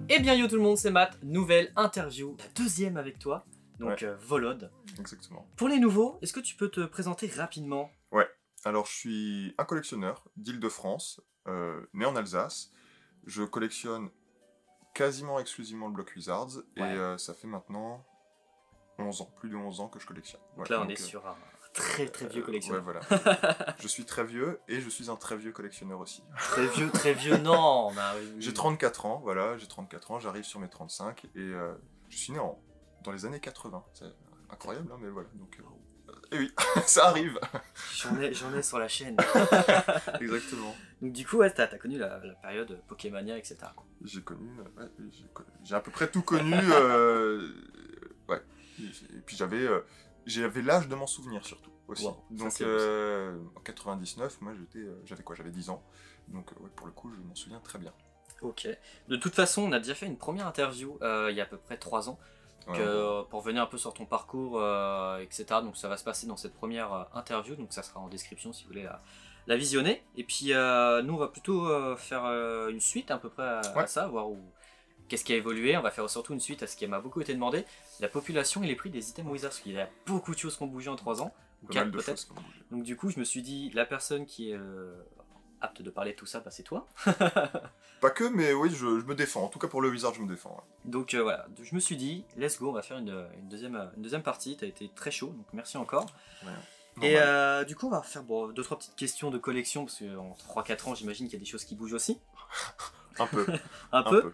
Eh bien yo tout le monde, c'est Matt, nouvelle interview, la deuxième avec toi, donc Ouais. Volod. Exactement. Pour les nouveaux, est-ce que tu peux te présenter rapidement? Ouais, alors je suis un collectionneur d'Île-de-France, né en Alsace. Je collectionne quasiment exclusivement le bloc Wizards, et Ouais. ça fait maintenant 11 ans, plus de 11 ans que je collectionne. Donc Ouais, là on est sur un très très vieux ouais, collectionneur. voilà. Je suis très vieux, et je suis un très vieux collectionneur aussi. Très vieux, non bah, oui. J'ai 34 ans, voilà, j'ai 34 ans, j'arrive sur mes 35, et je suis né dans les années 80. C'est incroyable, hein, mais voilà, donc... et oui, ça arrive. J'en ai sur la chaîne. Exactement. Donc du coup, ouais, t'as connu la période Pokémania, etc. J'ai connu, ouais, j'ai à peu près tout connu, ouais. Et puis j'avais l'âge de m'en souvenir surtout aussi. Wow, donc en 99, moi j'avais quoi? J'avais 10 ans. Donc ouais, pour le coup, je m'en souviens très bien. Ok. De toute façon, on a déjà fait une première interview il y a à peu près 3 ans. Ouais, Pour revenir un peu sur ton parcours, etc. Donc ça va se passer dans cette première interview, donc ça sera en description si vous voulez la visionner. Et puis nous on va plutôt faire une suite à peu près à ça, voir qu'est-ce qui a évolué. On va faire surtout une suite à ce qui m'a beaucoup été demandé, la population et les prix des items Wizards, parce qu'il y a beaucoup de choses qui ont bougé en 3 ans, ou pas 4 mal de peut-être. choses qui ont bougé. Donc du coup je me suis dit, la personne qui est apte de parler de tout ça, bah, c'est toi. Pas que, mais oui, je me défends. En tout cas pour le Wizard, je me défends. Ouais. Donc voilà, je me suis dit, let's go, on va faire une deuxième partie. T'as été très chaud, donc merci encore. Ouais. Et du coup, on va faire 2-3 petites questions de collection, parce qu'en 3-4 ans, j'imagine qu'il y a des choses qui bougent aussi. Un peu. Un peu.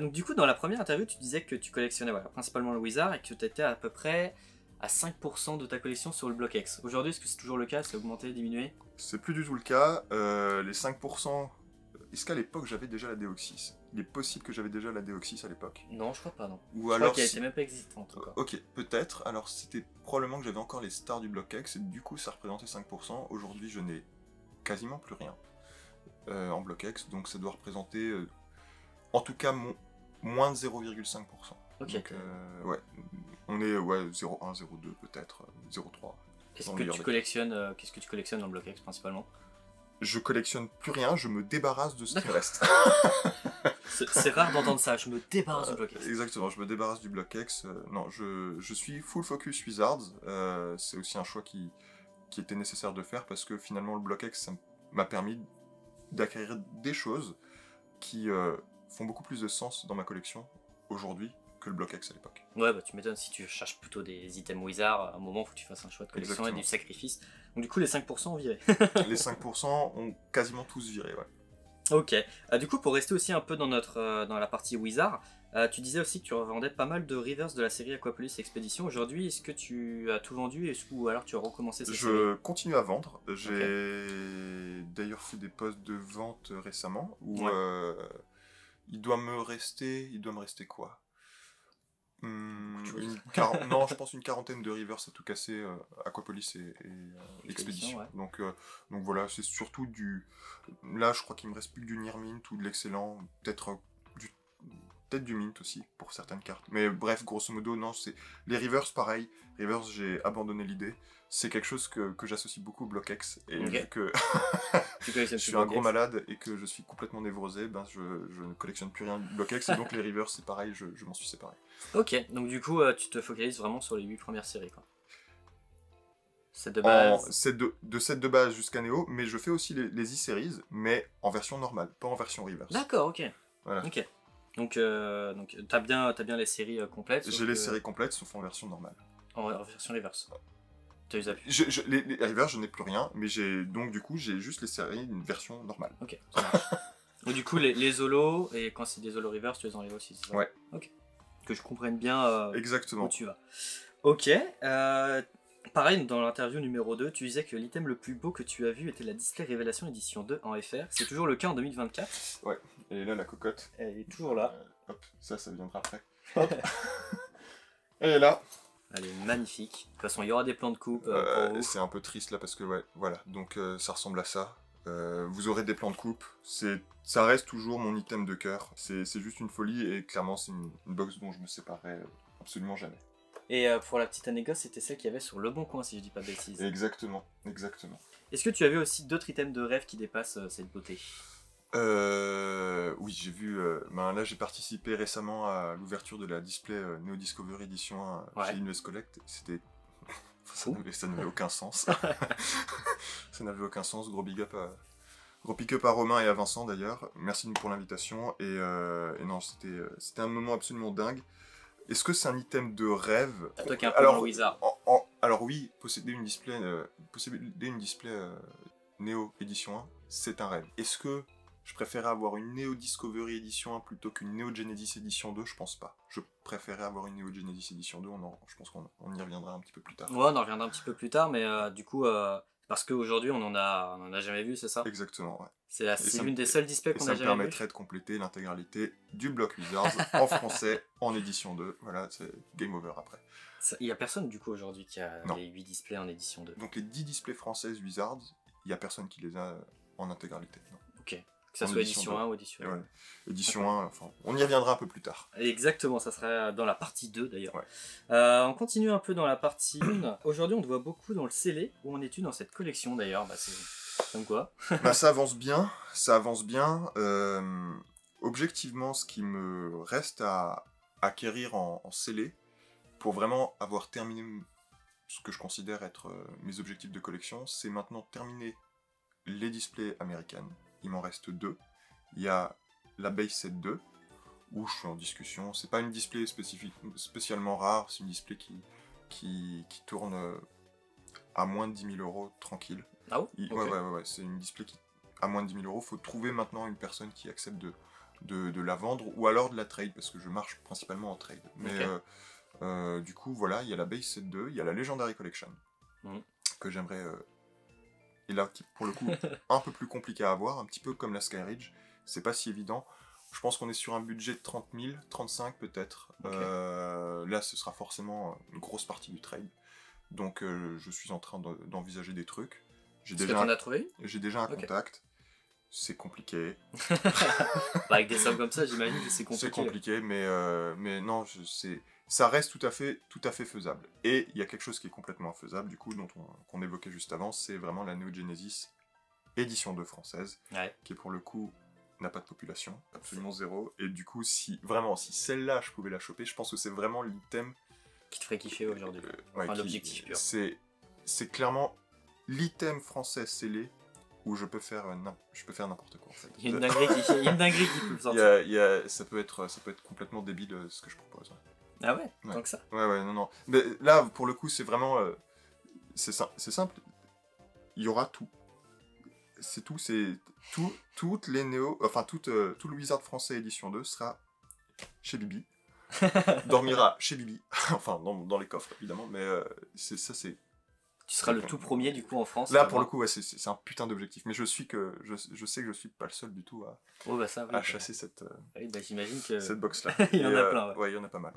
Donc du coup, dans la première interview, tu disais que tu collectionnais principalement le Wizard et que tu étais à peu près à 5% de ta collection sur le bloc X. Aujourd'hui, est-ce que c'est toujours le cas? C'est augmenté, diminué? C'est plus du tout le cas. Les 5%... Est-ce qu'à l'époque j'avais déjà la Deoxys? Il est possible que j'avais déjà la Deoxys à l'époque. Non, je crois pas, non. Ou Je alors crois qu'elle était même pas existante en tout cas. Ok, peut-être. Alors c'était probablement que j'avais encore les stars du bloc X, et du coup ça représentait 5%. Aujourd'hui je n'ai quasiment plus rien en bloc X, donc ça doit représenter en tout cas moins de 0,5%. Ok. Donc ouais, on est 0,1, 0,2 peut-être, 0,3. Qu'est-ce que tu collectionnes dans le bloc X principalement? Je collectionne plus rien, je me débarrasse de ce qui reste. C'est rare d'entendre ça, je me débarrasse du bloc X. Exactement, je me débarrasse du bloc X. Non, je suis full focus Wizards. C'est aussi un choix qui était nécessaire de faire, parce que finalement le bloc X, ça m'a permis d'acquérir des choses qui font beaucoup plus de sens dans ma collection aujourd'hui que le bloc X à l'époque. Ouais, bah tu m'étonnes, si tu cherches plutôt des items Wizard, à un moment faut que tu fasses un choix de collection. Exactement. Et du sacrifice. Donc du coup les 5% ont viré. Les 5% ont quasiment tous viré, ouais. Ok, du coup pour rester aussi un peu dans la partie Wizard, tu disais aussi que tu revendais pas mal de Reverse de la série Aquapolis Expedition. Aujourd'hui, est-ce que tu as tout vendu, ou alors tu as recommencé cette série? Je continue à vendre. J'ai d'ailleurs fait des posts de vente récemment où il doit me rester quoi? Non, je pense une quarantaine de Reverse à tout casser, Aquapolis et Expedition. Ouais. Donc voilà, c'est surtout là je crois qu'il me reste plus que du Near Mint ou de l'excellent, peut-être du Mint aussi pour certaines cartes. Mais bref, grosso modo, non, c'est les Reverse, pareil. Reverse, j'ai abandonné l'idée. C'est quelque chose que j'associe beaucoup au bloc X. Et vu que je suis un gros malade et que je suis complètement névrosé, ben je ne collectionne plus rien du bloc X. Et donc les Reverse, c'est pareil, je m'en suis séparé. Ok, donc du coup, tu te focalises vraiment sur les 8 premières séries, quoi. Set de base. De set de base jusqu'à Néo, mais je fais aussi les e-series, mais en version normale, pas en version Reverse. D'accord, ok. Voilà. Ok. Donc t'as bien les séries complètes. J'ai les séries complètes, sauf en version normale. En version Reverse. T'as usé les Reverse, je n'ai plus rien, mais donc du coup j'ai juste les séries une version normale. Ok, ça marche. Donc du coup les holos, et quand c'est des holos Reverse, tu les enlèves aussi, c'est ça? Ouais. Ok. Que je comprenne bien exactement où tu vas. Ok. Pareil, dans l'interview numéro 2, tu disais que l'item le plus beau que tu as vu était la Display Révélation édition 2 en FR. C'est toujours le cas en 2024. Ouais, et là la cocotte. Elle est toujours là. Hop, ça viendra après. Hop. Elle est là. Elle est magnifique. De toute façon, il y aura des plans de coupe. C'est un peu triste là parce que ouais, voilà, donc ça ressemble à ça. Vous aurez des plans de coupe. Ça reste toujours mon item de cœur. C'est juste une folie, et clairement c'est une box dont je me séparerai absolument jamais. Et pour la petite anecdote, c'était celle qu'il y avait sur Le Bon Coin, si je dis pas de bêtises. Exactement, exactement. Est-ce que tu avais aussi d'autres items de rêve qui dépassent cette beauté? Oui, j'ai vu. Là, j'ai participé récemment à l'ouverture de la display Neo Discovery Edition 1 chez Invest Collect. C'était. Ça n'avait aucun sens. Ça n'avait aucun sens. Gros pick up à Romain et à Vincent d'ailleurs. Merci pour l'invitation. Et non, c'était un moment absolument dingue. Est-ce que c'est un item de rêve? Toi qui es un peu dans Wizard. Alors oui, posséder une display Neo Edition 1, c'est un rêve. Est-ce que je préférais avoir une Neo Discovery Edition 1 plutôt qu'une Neo Genesis Edition 2? Je pense pas. Je préférais avoir une Neo Genesis Edition 2, je pense qu'on y reviendra un petit peu plus tard. Ouais, on en reviendra un petit peu plus tard, mais du coup, parce qu'aujourd'hui on en a jamais vu, c'est ça? Exactement, ouais. C'est l'une des seules displays qu'on a jamais vu. Ça me permettrait de compléter l'intégralité du bloc Wizards en français, en édition 2. Voilà, c'est game over après. Il n'y a personne du coup aujourd'hui qui a les 8 displays en édition 2. Donc les 10 displays françaises Wizards, il n'y a personne qui les a en intégralité. Non. Ok. Que ça soit édition 1 ou édition 2. Ouais. Édition 1, enfin, on y reviendra un peu plus tard. Exactement, ça sera dans la partie 2 d'ailleurs. Ouais. On continue un peu dans la partie 1. Aujourd'hui, on te voit beaucoup dans le scellé. Où en es-tu dans cette collection d'ailleurs? C'est comme quoi? Ça avance bien, objectivement, ce qui me reste à acquérir en scellé, pour vraiment avoir terminé ce que je considère être mes objectifs de collection, c'est maintenant terminer les displays américaines. Il m'en reste 2. Il y a la Base Set 2, où je suis en discussion. C'est pas une display spécialement rare, c'est une display qui tourne à moins de 10 000 euros tranquille. Ah ouais, ouais, c'est une display qui à moins de 10 000 euros. Faut trouver maintenant une personne qui accepte de la vendre, ou alors de la trade, parce que je marche principalement en trade. Mais du coup, voilà, il y a la Base Set 2, il y a la Legendary Collection, que j'aimerais... et là, qui, pour le coup, un peu plus compliqué à avoir, un petit peu comme la Skyridge, c'est pas si évident. Je pense qu'on est sur un budget de 30 000, 35 peut-être. Là, ce sera forcément une grosse partie du trade. Donc, je suis en train d'envisager des trucs. J'ai déjà un contact. C'est compliqué. Avec des sommes comme ça, j'imagine que c'est compliqué. C'est compliqué, mais non, ça reste tout à fait faisable. Et il y a quelque chose qui est complètement infaisable, du coup, qu'on évoquait juste avant, c'est vraiment la Neo Genesis édition 2 française, qui pour le coup n'a pas de population, absolument zéro. Et du coup, si celle-là je pouvais la choper, je pense que c'est vraiment l'item qui te ferait kiffer aujourd'hui. L'objectif pur. C'est clairement l'item français scellé où je peux faire n'importe quoi en fait. Il y a une dinguerie qui peut me sortir. Ça peut être complètement débile ce que je propose. Ah ouais, tant que ça. Ouais, non. Mais là, pour le coup, c'est vraiment... c'est simple. Il y aura tout. C'est tout, toutes les néo... Enfin, tout le Wizard français édition 2 sera chez Bibi. Dormira chez Bibi. Enfin, dans les coffres, évidemment, mais c'est... Tu seras le tout premier du coup en France. Là pour le coup, ouais, c'est un putain d'objectif. Mais je sais que je suis pas le seul du tout à chasser cette j'imagine que cette box là. Il y en a plein. Ouais, il y en a pas mal.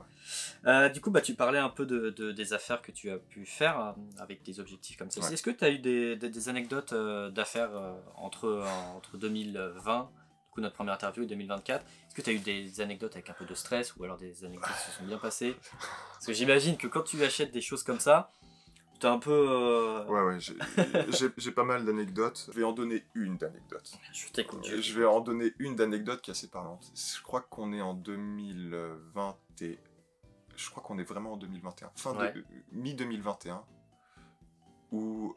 Ouais. Du coup, tu parlais un peu des affaires que tu as pu faire avec des objectifs comme ça. Ouais. Est-ce que tu as eu des anecdotes d'affaires entre 2020, du coup notre première interview, et 2024? Est-ce que tu as eu des anecdotes avec un peu de stress, ou alors des anecdotes qui se sont bien passées? Parce que j'imagine que quand tu achètes des choses comme ça, t'es un peu... Ouais, j'ai pas mal d'anecdotes. Je vais en donner une d'anecdote. Je t'écoute. Je vais en donner une d'anecdote qui est assez parlante. Je crois qu'on est en 2020 et... Je crois qu'on est vraiment en 2021. Mi-2021. Où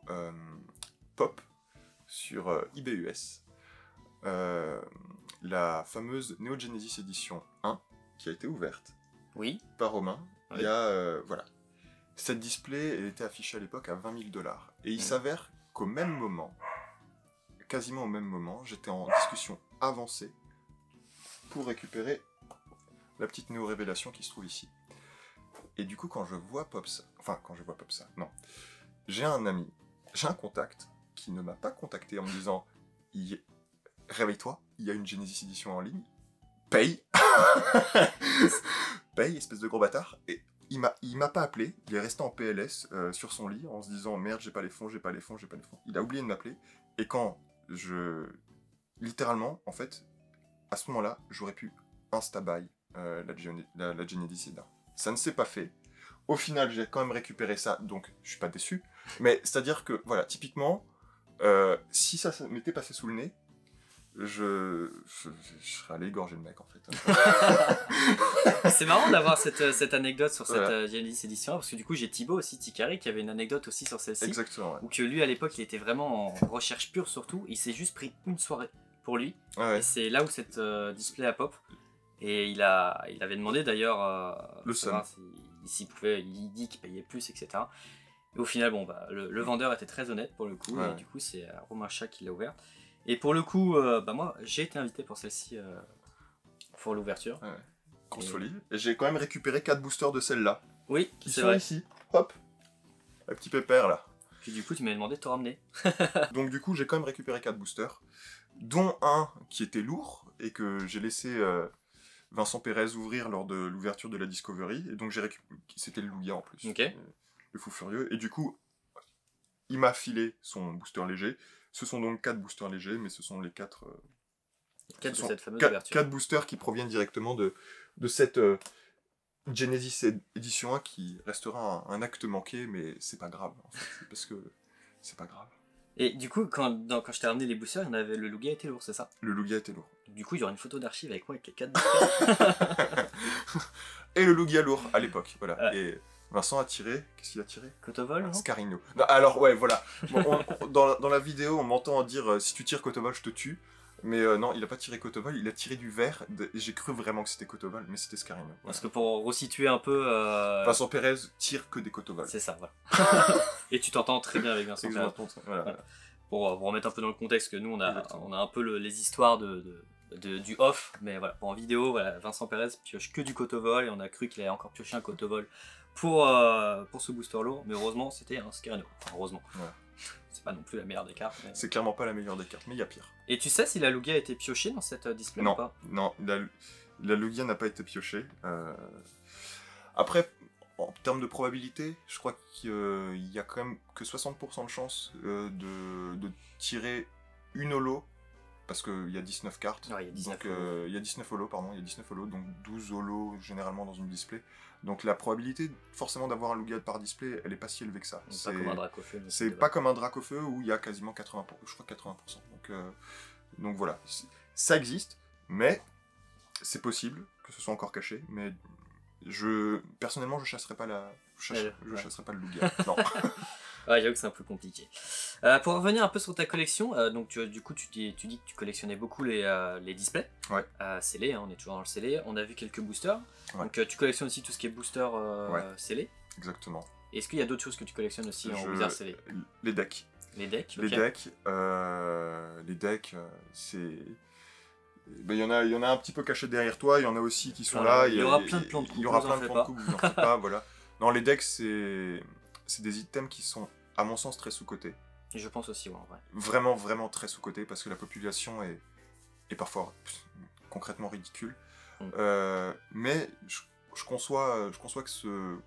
Pop, sur eBay-US, la fameuse Neo Genesis Edition 1, qui a été ouverte par Romain, il y a... voilà. Cette display, elle était affichée à l'époque à 20 000 $. Et il s'avère qu'au même moment, quasiment au même moment, j'étais en discussion avancée pour récupérer la petite néo-révélation qui se trouve ici. Et du coup, quand je vois Pop ça, non. J'ai un contact qui ne m'a pas contacté en me disant « Réveille-toi, il y a une Genesis Edition en ligne, paye !» Paye, espèce de gros bâtard. Et il m'a pas appelé, il est resté en PLS sur son lit en se disant merde, j'ai pas les fonds. Il a oublié de m'appeler. Et quand littéralement, en fait, à ce moment-là, j'aurais pu insta-buy la Genesis Edition. Ça ne s'est pas fait. Au final, j'ai quand même récupéré ça, donc je suis pas déçu. Mais c'est-à-dire que, voilà, typiquement, si ça m'était passé sous le nez, je serais allé égorger le mec en fait. C'est marrant d'avoir cette anecdote sur cette Genesis édition, parce que du coup j'ai Thibaut aussi, Ticari, qui avait une anecdote aussi sur celle-ci. Exactement, ouais. Où que lui à l'époque il était vraiment en recherche pure surtout, il s'est juste pris une soirée pour lui, et c'est là où cette display a pop. Et il avait demandé d'ailleurs le savoir s'il pouvait, il dit qu'il payait plus, etc. Et au final, bon, bah, le vendeur était très honnête pour le coup, et du coup c'est Romain Chat qui l'a ouvert. Et pour le coup, bah moi j'ai été invité pour celle-ci, pour l'ouverture. Grosse folie. Et j'ai quand même récupéré 4 boosters de celle-là. Oui, qui sont vrai. Ici. Hop, un petit pépère là. Puis du coup tu m'avais demandé de te ramener. Donc du coup j'ai quand même récupéré 4 boosters, dont un qui était lourd, et que j'ai laissé Vincent Pérez ouvrir lors de l'ouverture de la Discovery, et donc j'ai récupéré, c'était le Lugia en plus, le fou furieux, et du coup, il m'a filé son booster léger. Ce sont donc 4 boosters légers, mais ce sont les 4 de cette fameuse ouverture. 4 boosters qui proviennent directement de cette Genesis Edition 1 qui restera un acte manqué, mais c'est pas grave, en fait, parce que c'est pas grave. Et du coup, quand je t'ai ramené les boosters, le Lugia était lourd, c'est ça? Le Lugia était lourd. Du coup, il y aura une photo d'archive avec moi avec les 4 boosters. Et le Lugia lourd à l'époque, voilà. Et Vincent a tiré. Qu'est-ce qu'il a tiré? Cotovol, non? Scarino. Non, alors, ouais, voilà. Bon, dans la vidéo, on m'entend dire si tu tires Cotovol, je te tue. Mais non, il a pas tiré Cotovol, il a tiré du vert. J'ai cru vraiment que c'était Cotovol, mais c'était Scarino. Voilà. Parce que pour resituer un peu. Vincent Pérez tire que des Cotovol. C'est ça, voilà. Et tu t'entends très bien avec Vincent Pérez. Voilà. Pour vous remettre un peu dans le contexte, que nous, on a un peu les histoires du off, mais voilà, en vidéo, voilà, Vincent Pérez pioche que du Cotovol, et on a cru qu'il allait encore piocher un Cotovol pour ce booster lourd, mais heureusement, c'était un Scarino. Enfin, heureusement. Ouais. C'est pas non plus la meilleure des cartes. Mais... C'est clairement pas la meilleure des cartes, mais il y a pire. Et tu sais si la Lugia a été piochée dans cette display ou pas? Non, la Lugia n'a pas été piochée. Après, en termes de probabilité, je crois qu'il y a quand même que 60% de chance de tirer une holo, parce qu'il y a 19 cartes. Ouais, il y a 19 donc il y a 19 holos, pardon, il y a 19 holos, donc 12 holos généralement dans une display. Donc la probabilité forcément d'avoir un Lugia par display, elle est pas si élevée que ça. C'est pas comme un Dracofeu. C'est pas comme un Dracofeu où il y a quasiment 80%, je crois 80%. Donc voilà, ça existe, mais c'est possible que ce soit encore caché, mais personnellement je chasserai pas chasserai pas le Lugia. Non. Ouais, j'avoue que c'est un peu compliqué. Pour revenir un peu sur ta collection, donc du coup tu dis que tu collectionnais beaucoup les displays. Ouais. Scellés, on est toujours dans le scellé. On a vu quelques boosters. Ouais. Donc tu collectionnes aussi tout ce qui est booster scellé. Exactement. Est-ce qu'il y a d'autres choses que tu collectionnes aussi en wizard scellé? Les decks. Les decks, Les decks, c'est... Il y en a un petit peu cachés derrière toi, il y en a aussi qui sont là. Il y aura plein de plans de coups. Il y aura plein de plans de coups, vous en faites pas, voilà. Non, les decks, c'est des items qui sont, à mon sens, très sous-cotés. Et je pense aussi, ouais, en vrai. Vraiment, vraiment très sous-cotés, parce que la population est parfois concrètement ridicule. Mais je conçois que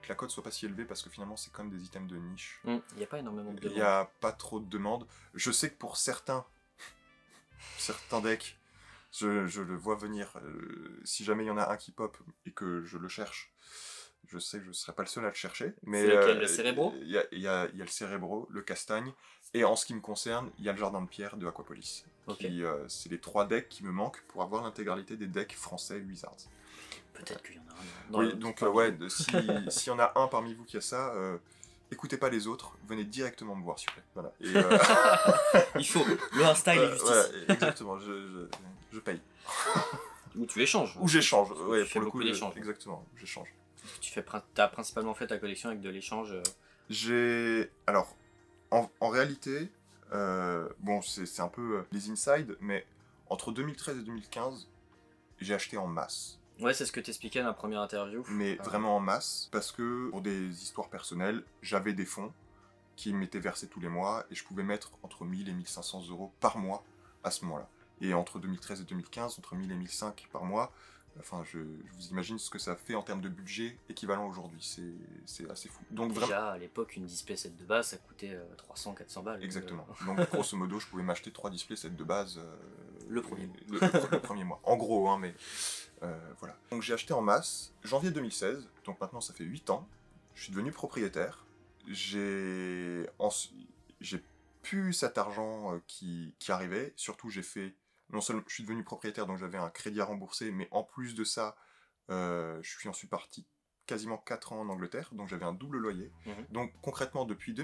la cote soit pas si élevée, parce que finalement, c'est quand même des items de niche. Il n'y a pas énormément de demandes. Il n'y a pas trop de demandes. Je sais que pour certains decks, je le vois venir. Si jamais il y en a un qui pop et que je le cherche, je sais que je ne serai pas le seul à le chercher. Mais c'est lequel, le Cérébro? Il y a le Cérébro, le Castagne, et en ce qui me concerne, il y a le Jardin de Pierre de Aquapolis. Okay. C'est les 3 decks qui me manquent pour avoir l'intégralité des decks français Wizards. Peut-être qu'il y en a un. Oui, donc s'il y en a un parmi vous qui a ça, écoutez pas les autres, venez directement me voir s'il vous plaît. Voilà. Et, il faut, le Insta il est justice. Ouais, exactement, je paye. Ou tu échanges. Ou j'échange, ouais, pour le coup, l'échange. Exactement, j'échange. Tu as principalement fait ta collection avec de l'échange. Alors, en réalité, bon, c'est un peu les inside, mais entre 2013 et 2015, j'ai acheté en masse. Ouais, c'est ce que t'expliquais dans la première interview. Mais vraiment en masse, parce que pour des histoires personnelles, j'avais des fonds qui m'étaient versés tous les mois, et je pouvais mettre entre 1000 et 1500 euros par mois à ce moment-là. Et entre 2013 et 2015, entre 1000 et 1500 par mois, enfin, je vous imagine ce que ça fait en termes de budget équivalent aujourd'hui, c'est assez fou. Donc, déjà, à l'époque, une display set de base, ça coûtait 300-400 balles. Exactement. Donc, grosso modo, je pouvais m'acheter 3 displays set de base le premier mois. Le premier mois. En gros, hein, mais voilà. Donc, j'ai acheté en masse, janvier 2016, donc maintenant ça fait 8 ans, je suis devenu propriétaire. J'ai plus cet argent qui arrivait. Surtout, non seulement je suis devenu propriétaire, donc j'avais un crédit à rembourser, mais en plus de ça, je suis ensuite parti quasiment 4 ans en Angleterre, donc j'avais un double loyer. Donc concrètement, depuis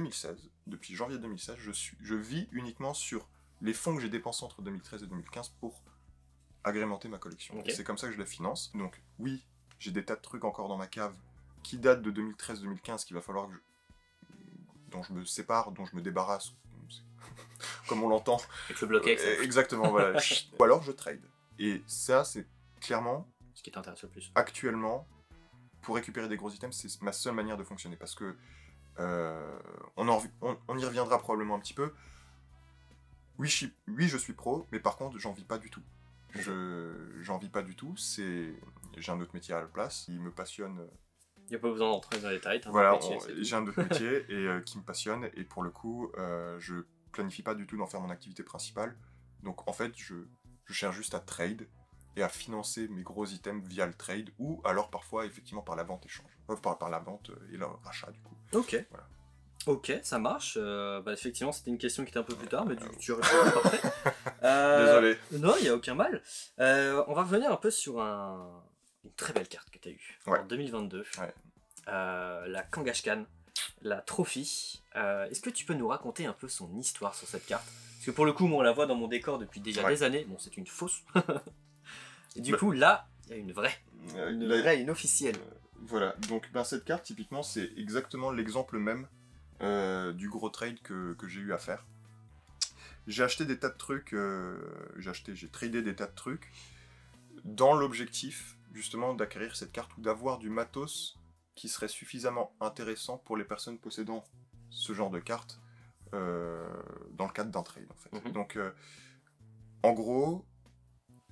janvier 2016, je vis uniquement sur les fonds que j'ai dépensés entre 2013 et 2015 pour agrémenter ma collection. Et c'est comme ça que je la finance. Donc oui, j'ai des tas de trucs encore dans ma cave qui datent de 2013-2015 qu'il va falloir dont je me sépare, dont je me débarrasse, comme on l'entend. Avec le bloc-ex. Exactement, voilà. Ou alors je trade. Et ça, c'est clairement ce qui t'intéresse le plus. Actuellement, pour récupérer des gros items, c'est ma seule manière de fonctionner. Parce que on y reviendra probablement un petit peu. Oui, je suis pro, mais par contre, j'en vis pas du tout. J'en vis pas du tout. J'ai un autre métier à la place. Il me passionne. Il n'y a pas besoin d'entrer dans les détails. Voilà, j'ai un autre métier qui me passionne. Et pour le coup, je planifie pas du tout d'en faire mon activité principale. Donc en fait, je cherche juste à trade et à financer mes gros items via le trade, ou alors parfois effectivement par la vente-échange. Par la vente et le rachat du coup. Ok. Voilà. Ok, ça marche. Effectivement, c'était une question qui était un peu plus tard, mais tu réponds parfait. Désolé. Non, il n'y a aucun mal. On va revenir un peu sur une très belle carte que tu as eue en 2022. Ouais. La Kangaskhan, la Trophy. Est-ce que tu peux nous raconter un peu son histoire sur cette carte? Parce que pour le coup, moi, on la voit dans mon décor depuis déjà des années. Bon, c'est une fausse. Et du coup, là, il y a une vraie. Une officielle. Voilà, donc cette carte, typiquement, c'est exactement l'exemple même du gros trade que j'ai eu à faire. J'ai acheté des tas de trucs, j'ai tradé des tas de trucs dans l'objectif, justement, d'acquérir cette carte ou d'avoir du matos qui serait suffisamment intéressant pour les personnes possédant ce genre de carte dans le cadre d'un trade, en fait. Donc, en gros,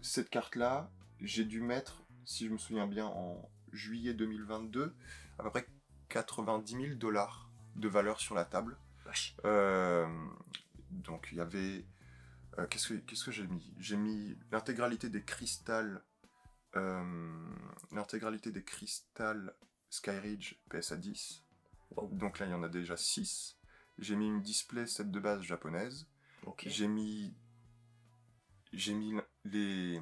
cette carte-là, j'ai dû mettre, si je me souviens bien, en juillet 2022, à peu près 90 000 $ de valeur sur la table. Donc il y avait... qu'est-ce que j'ai mis? J'ai mis l'intégralité des cristals... Skyridge PSA 10. Wow. Donc là, il y en a déjà 6. J'ai mis une display set de base japonaise. J'ai mis les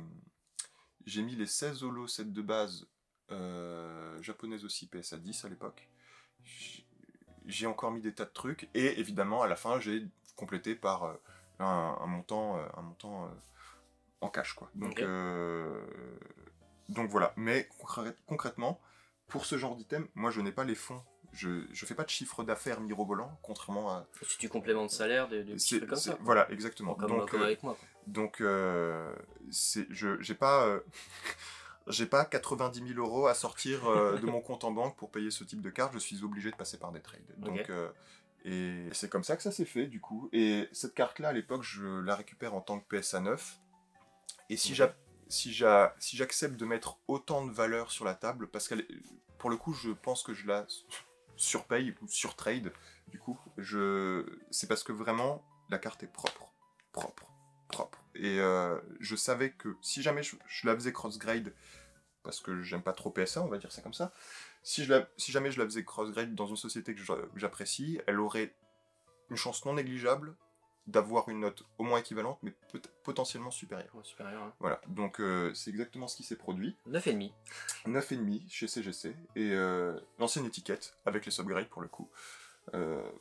16 holos set de base japonaises aussi, PSA 10 à l'époque. J'ai encore mis des tas de trucs, et évidemment à la fin j'ai complété par un montant en cash, quoi. Donc, donc voilà, mais concrètement, pour ce genre d'item, moi je n'ai pas les fonds. Je fais pas de chiffre d'affaires mirobolant, contrairement à... Si tu compléments de salaire, des petits trucs comme ça. Voilà, exactement. Comme avec moi. Quoi. Donc, j'ai pas... j'ai pas 90 000 € à sortir de mon compte en banque pour payer ce type de carte, je suis obligé de passer par des trades. Donc, et c'est comme ça que ça s'est fait, du coup. Et cette carte-là, à l'époque, je la récupère en tant que PSA 9. Et si j'accepte de mettre autant de valeur sur la table, parce que pour le coup, je pense que je la surpaye ou surtrade, du coup, c'est parce que vraiment, la carte est propre. Et je savais que si jamais je la faisais cross-grade, parce que j'aime pas trop PSA, on va dire ça comme ça, si jamais je la faisais cross-grade dans une société que j'apprécie, elle aurait une chance non négligeable d'avoir une note au moins équivalente, mais potentiellement supérieure. Hein. Voilà, donc c'est exactement ce qui s'est produit. 9,5. 9,5 chez CGC, et l'ancienne étiquette, avec les subgrades pour le coup.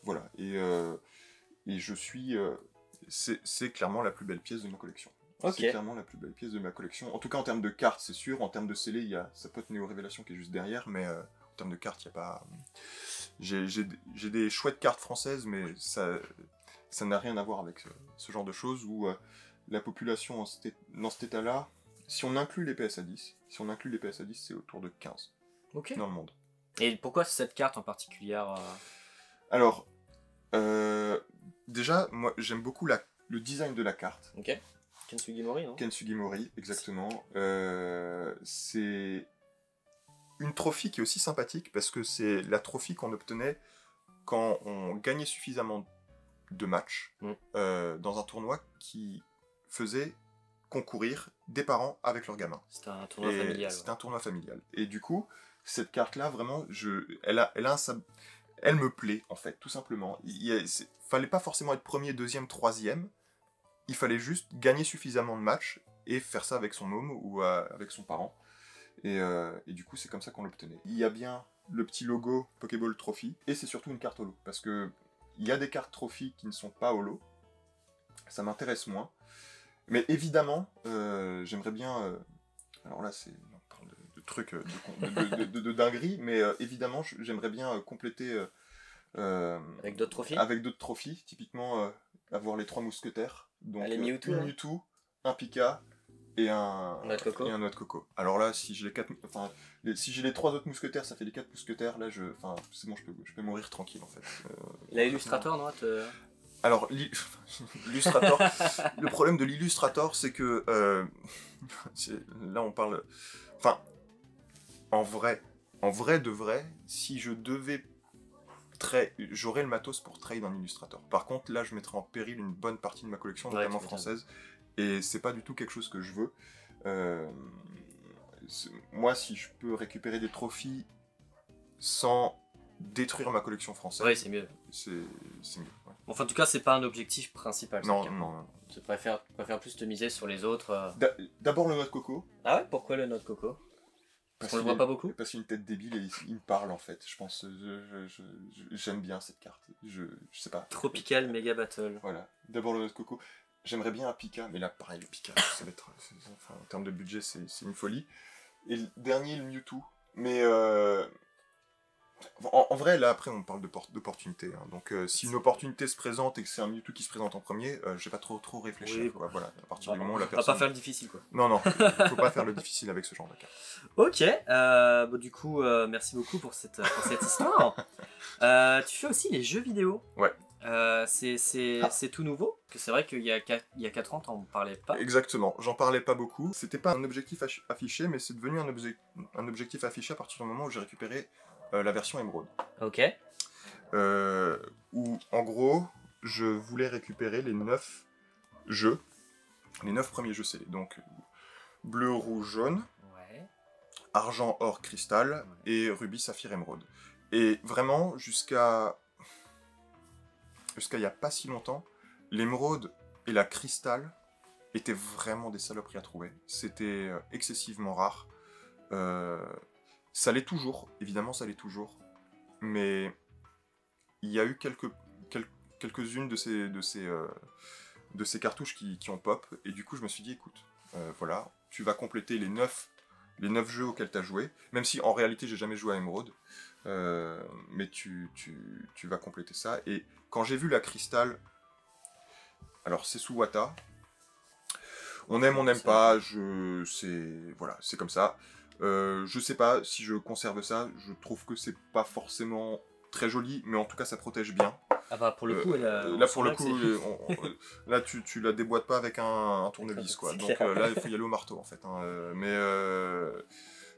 Voilà, et je suis... c'est clairment la plus belle pièce de ma collection. C'est clairement la plus belle pièce de ma collection. En tout cas, en termes de cartes, c'est sûr. En termes de scellés, il y a sa pote Néo Révélation qui est juste derrière, mais en termes de cartes, il n'y a pas... J'ai des chouettes cartes françaises, mais ça n'a rien à voir avec ce genre de choses où la population dans cet état-là, si on inclut les PSA 10, c'est autour de 15 dans le monde. Et pourquoi cette carte en particulier Alors, déjà, moi, j'aime beaucoup le design de la carte. Ken Sugimori, non? Ken Sugimori, exactement. C'est une trophée qui est aussi sympathique parce que c'est la trophée qu'on obtenait quand on gagnait suffisamment de matchs dans un tournoi qui faisait concourir des parents avec leurs gamins. C'était un tournoi familial. C'était un tournoi familial. Et du coup, cette carte-là, vraiment, elle a elle me plaît, en fait, tout simplement. Fallait pas forcément être premier, deuxième, troisième. Il fallait juste gagner suffisamment de matchs et faire ça avec son môme ou avec son parent. Et du coup, c'est comme ça qu'on l'obtenait. Il y a bien le petit logo Pokéball Trophy, et c'est surtout une carte holo. Parce que il y a des cartes Trophy qui ne sont pas holo. Ça m'intéresse moins. Mais évidemment, j'aimerais bien... alors là, on parle de trucs de dinguerie, mais évidemment, j'aimerais bien compléter... avec d'autres trophies. Avec d'autres trophies, typiquement avoir les 3 mousquetaires. Donc les Mewtwo, une Mewtwo, un Pika et un noix de coco. Et un noix de coco. Alors là, si j'ai si j'ai les 3 autres mousquetaires, ça fait les 4 mousquetaires. Là, c'est bon, je peux mourir tranquille en fait. L'illustrator, non Alors, l'illustrator, le problème de l'illustrator, c'est que là on parle. Enfin, en vrai de vrai, si je devais j'aurais le matos pour trade en illustrator. Par contre, là, je mettrais en péril une bonne partie de ma collection, notamment française, et c'est pas du tout quelque chose que je veux. Moi, si je peux récupérer des trophies sans détruire ma collection française, ouais, c'est mieux. C'est mieux. Ouais. Enfin, en tout cas, c'est pas un objectif principal. Non. Je préfère plus te miser sur les autres. D'abord le noix de coco. Ah ouais, pourquoi le noix de coco? Parce qu'on le voit pas beaucoup. Parce qu'il a une tête débile et il me parle en fait. Je pense, j'aime bien cette carte. Je sais pas. Tropical Mega Battle. Voilà. D'abord le noix de coco. J'aimerais bien un Pika, mais là pareil, le Pika, ça va être, enfin, en termes de budget, c'est une folie. Et le dernier, le Mewtwo. Mais en vrai, là après, on parle d'opportunité. Hein. Donc, si une opportunité se présente et que c'est un Mewtwo qui se présente en premier, je vais pas trop réfléchir. Oui, quoi. Voilà, à partir du moment où la personne. On va pas faire le difficile, quoi. Non, faut pas faire le difficile avec ce genre de carte. Ok, du coup, merci beaucoup pour cette histoire. Tu fais aussi les jeux vidéo. Ouais. C'est tout nouveau. C'est vrai qu'il y a 4 ans, t'en parlais pas. Exactement, j'en parlais pas beaucoup. C'était pas un objectif affiché, mais c'est devenu un objectif affiché à partir du moment où j'ai récupéré la version Emerald. Ok. Où, en gros, je voulais récupérer les 9 jeux. Les 9 premiers jeux scellés. Donc, bleu, rouge, jaune. Ouais. Argent, or, cristal. Ouais. Et rubis, saphir, émeraude. Et vraiment, jusqu'à il n'y a pas si longtemps, l'émeraude et la cristal étaient vraiment des saloperies à trouver. C'était excessivement rare. Ça l'est toujours, évidemment ça l'est toujours. Mais il y a eu quelques-unes de ces cartouches qui ont pop. Et du coup je me suis dit, écoute, voilà, tu vas compléter les 9 jeux auxquels tu as joué. Même si en réalité j'ai jamais joué à émeraude. Mais tu vas compléter ça. Et quand j'ai vu la cristal, alors c'est sous Wata, on aime, on n'aime pas, c'est comme ça. Je sais pas si je conserve ça, je trouve que c'est pas forcément très joli, mais en tout cas ça protège bien. Ah bah pour le coup, là tu la déboîtes pas avec un tournevis quoi. Donc là il faut y aller au marteau en fait. Hein. Mais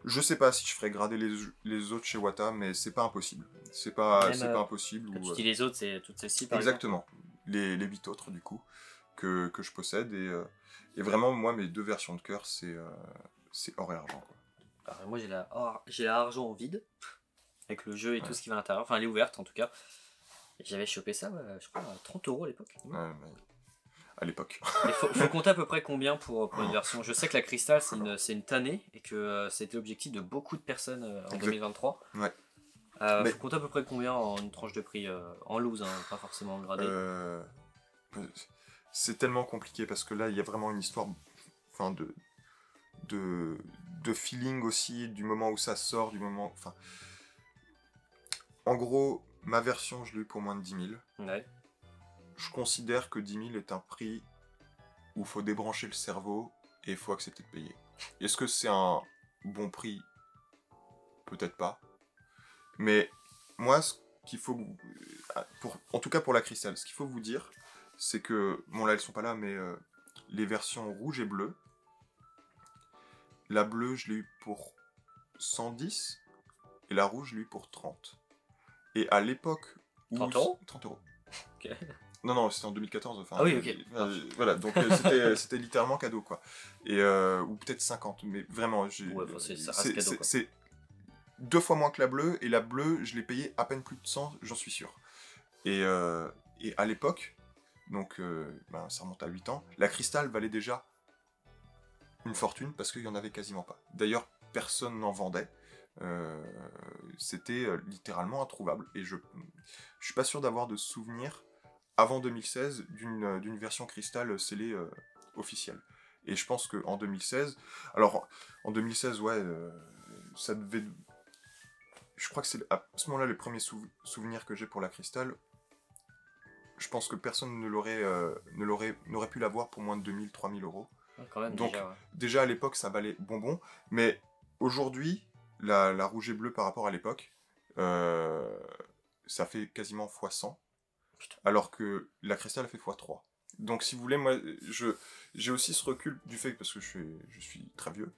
je sais pas si je ferais grader les autres chez Wata, mais c'est pas impossible. C'est pas impossible. Quand tu dis les autres, c'est toutes celles-ci par exactement. Les 8 autres du coup que je possède et vraiment moi mes 2 versions de cœur c'est or et argent quoi. Alors, moi j'ai la argent en vide avec le jeu et tout ce qui va à l'intérieur. Enfin elle est ouverte en tout cas. Et j'avais chopé ça, je crois à 30 € à l'époque. À l'époque. Il faut compter à peu près combien pour une version. Je sais que la cristal c'est une tannée et que c'était l'objectif de beaucoup de personnes en 2023. Ouais. Faut compter à peu près combien en une tranche de prix en loose, hein, pas forcément en gradé. C'est tellement compliqué parce que là il y a vraiment une histoire de feeling aussi, du moment où ça sort, du moment. Enfin. En gros, ma version je l'ai eu pour moins de 10 000. Ouais. Je considère que 10 000 est un prix où il faut débrancher le cerveau et il faut accepter de payer. Est-ce que c'est un bon prix? Peut-être pas. Mais moi, ce qu'il faut... en tout cas pour la cristal, ce qu'il faut vous dire, c'est que... Bon là, elles sont pas là, mais les versions rouge et bleu. La bleue, je l'ai eu pour 110 et la rouge, je l'ai eu pour 30. Et à l'époque... 30 €? 30 €. Ok. Non, c'était en 2014. Enfin, ah oui, ok. Voilà, donc c'était littéralement cadeau, quoi. Et, ou peut-être 50, mais vraiment, ça reste cadeau, quoi. 2 fois moins que la bleue, et la bleue, je l'ai payée à peine plus de 100, j'en suis sûr. Et à l'époque, donc ça remonte à 8 ans, la cristal valait déjà une fortune, parce qu'il n'y en avait quasiment pas. D'ailleurs, personne n'en vendait. C'était littéralement introuvable. Et je suis pas sûr d'avoir de souvenir, avant 2016, d'une version cristal scellée officielle. Et je pense qu'en 2016... Alors, en 2016, ouais, ça devait... Je crois que c'est à ce moment-là les premiers souvenirs que j'ai pour la cristal. Je pense que personne n'aurait pu l'avoir pour moins de 2000, 3000 euros. Ouais, quand même, Donc, déjà, ouais. déjà à l'époque, ça valait bonbon. Mais aujourd'hui, la rouge et bleue par rapport à l'époque, ça fait quasiment x100. Putain. Alors que la cristal a fait x3. Donc si vous voulez, moi, j'ai aussi ce recul du fait, parce que je suis très vieux.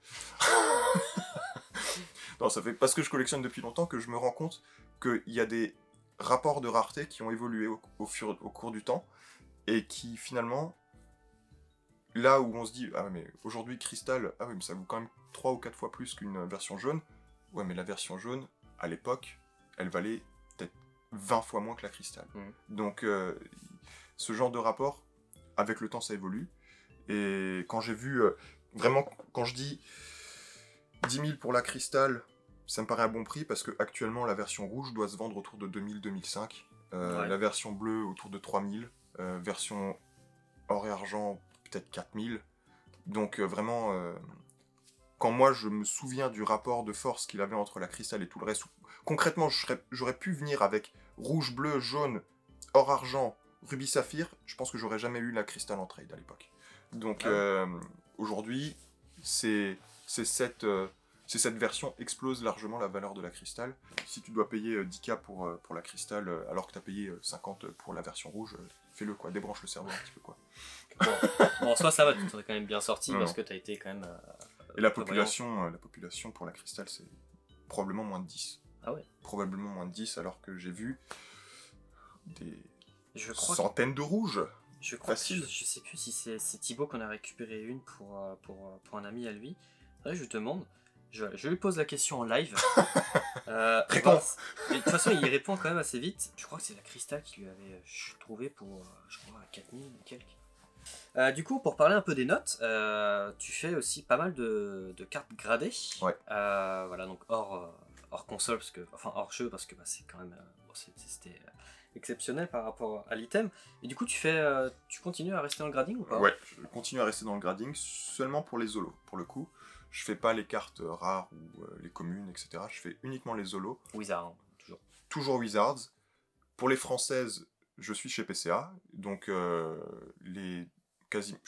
Non, ça fait parce que je collectionne depuis longtemps que je me rends compte qu'il y a des rapports de rareté qui ont évolué au cours du temps, et qui finalement, là où on se dit, ah mais aujourd'hui cristal, ah oui mais ça vaut quand même 3 ou 4 fois plus qu'une version jaune, ouais mais la version jaune, à l'époque, elle valait peut-être 20 fois moins que la cristal. Donc ce genre de rapport, avec le temps ça évolue, et quand j'ai vu, vraiment, quand je dis 10 000 pour la cristal, ça me paraît un bon prix, parce que actuellement la version rouge doit se vendre autour de 2000-2005, Ouais. la version bleue autour de 3000, version or et argent peut-être 4000, donc vraiment, quand moi je me souviens du rapport de force qu'il avait entre la cristal et tout le reste, concrètement j'aurais pu venir avec rouge, bleu, jaune, or, argent, rubis, saphir, je pense que j'aurais jamais eu la cristal en trade à l'époque. Donc aujourd'hui, c'est cette version explose largement la valeur de la cristal. Si tu dois payer 10K pour la cristal, alors que tu as payé 50 pour la version rouge, fais-le quoi, débranche le cerveau un petit peu quoi. Bon, en soi ça va, tu t'en es quand même bien sorti, parce que tu as été quand même... Et la population pour la cristal, c'est probablement moins de 10. Ah ouais. Probablement moins de 10, alors que j'ai vu des centaines de rouges. Je crois Facile. je sais plus si c'est Thibaut qu'on a récupéré une pour un ami à lui. Là, je te demande, je lui pose la question en live. Réponds. Mais de toute façon, il y répond quand même assez vite. Je crois que c'est la cristal qui lui avait trouvé pour, je crois, 4000 et quelques. Du coup, pour parler un peu des notes, tu fais aussi pas mal de cartes gradées. Ouais. Voilà, donc hors console, hors jeu, parce que c'est quand même... c'était exceptionnel par rapport à l'item. Et du coup, tu continues à rester dans le grading ou pas? Ouais, je continue à rester dans le grading seulement pour les zolos. Pour le coup, je fais pas les cartes rares ou les communes, etc. Je fais uniquement les zolos. Wizard, toujours. Toujours Wizards. Pour les françaises, je suis chez PCA. Donc, je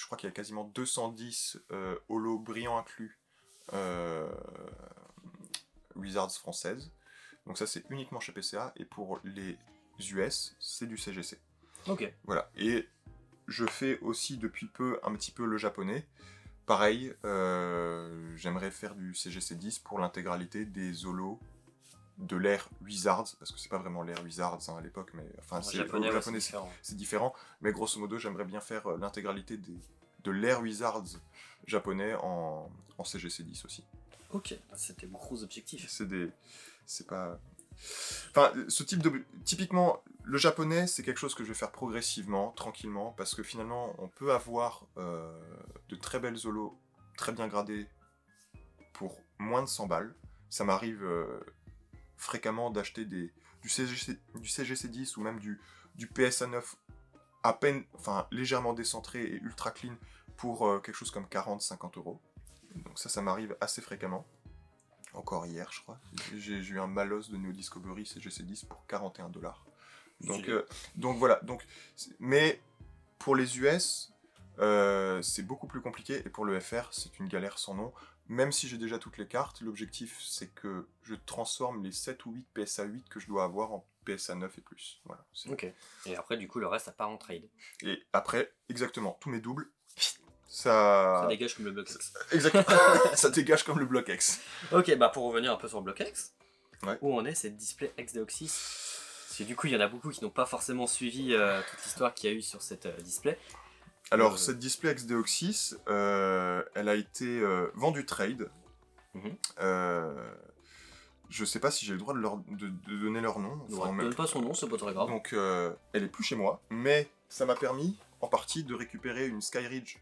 crois qu'il y a quasiment 210 holos brillants inclus Wizards françaises. Donc ça, c'est uniquement chez PCA. Et pour les US, c'est du CGC. Ok. Voilà. Et je fais aussi depuis peu un petit peu le japonais. Pareil, j'aimerais faire du CGC 10 pour l'intégralité des holos de l'ère Wizards, parce que c'est pas vraiment l'ère Wizards à l'époque, mais enfin c'est japonais, c'est différent. Mais grosso modo, j'aimerais bien faire l'intégralité de l'ère Wizards japonais en CGC 10 aussi. Ok, c'était gros objectifs. C'est pas... Enfin, typiquement, le japonais, c'est quelque chose que je vais faire progressivement, tranquillement, parce que finalement, on peut avoir de très belles holos, très bien gradées, pour moins de 100 balles. Ça m'arrive fréquemment d'acheter du CGC 10 ou même du PSA 9 à peine, enfin, légèrement décentré et ultra clean pour quelque chose comme 40-50 euros. Donc ça m'arrive assez fréquemment. Encore hier, je crois. J'ai eu un Malos de Neo Discovery CGC 10 pour 41 $. Donc voilà. Mais pour les US, c'est beaucoup plus compliqué. Et pour le FR, c'est une galère sans nom. Même si j'ai déjà toutes les cartes, l'objectif, c'est que je transforme les 7 ou 8 PSA 8 que je dois avoir en PSA 9 et plus. Voilà, ok. Et après, du coup, le reste, ça part en trade. Et après, exactement, tous mes doubles... Ça dégage comme le bloc X. Exactement, ça dégage comme le bloc X. Ok, bah pour revenir un peu sur le bloc X, ouais. Où on est, c'est Display X Deoxys. Parce que du coup, il y en a beaucoup qui n'ont pas forcément suivi toute l'histoire qu'il y a eu sur cette display. Alors, cette Display X Deoxys, elle a été vendue trade. Je sais pas si j'ai le droit de donner leur nom. Enfin, donne pas son nom, c'est pas très grave. Donc, elle est plus chez moi, mais ça m'a permis, en partie, de récupérer une Skyridge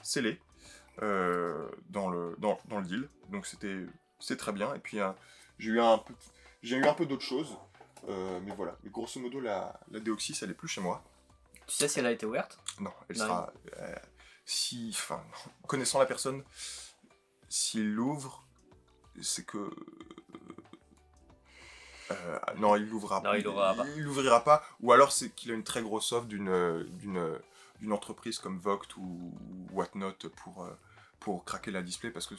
scellée dans le deal. Donc, c'est très bien. Et puis, j'ai eu un peu d'autres choses. Mais voilà. Mais grosso modo, la Deoxys, elle est plus chez moi. Tu sais si elle a été ouverte? Non, elle sera... connaissant la personne, s'il l'ouvre, c'est que... non, il l'ouvrira pas. Il l'ouvrira pas. Ou alors c'est qu'il a une très grosse offre d'une entreprise comme Vogt ou Whatnot pour craquer la display, parce que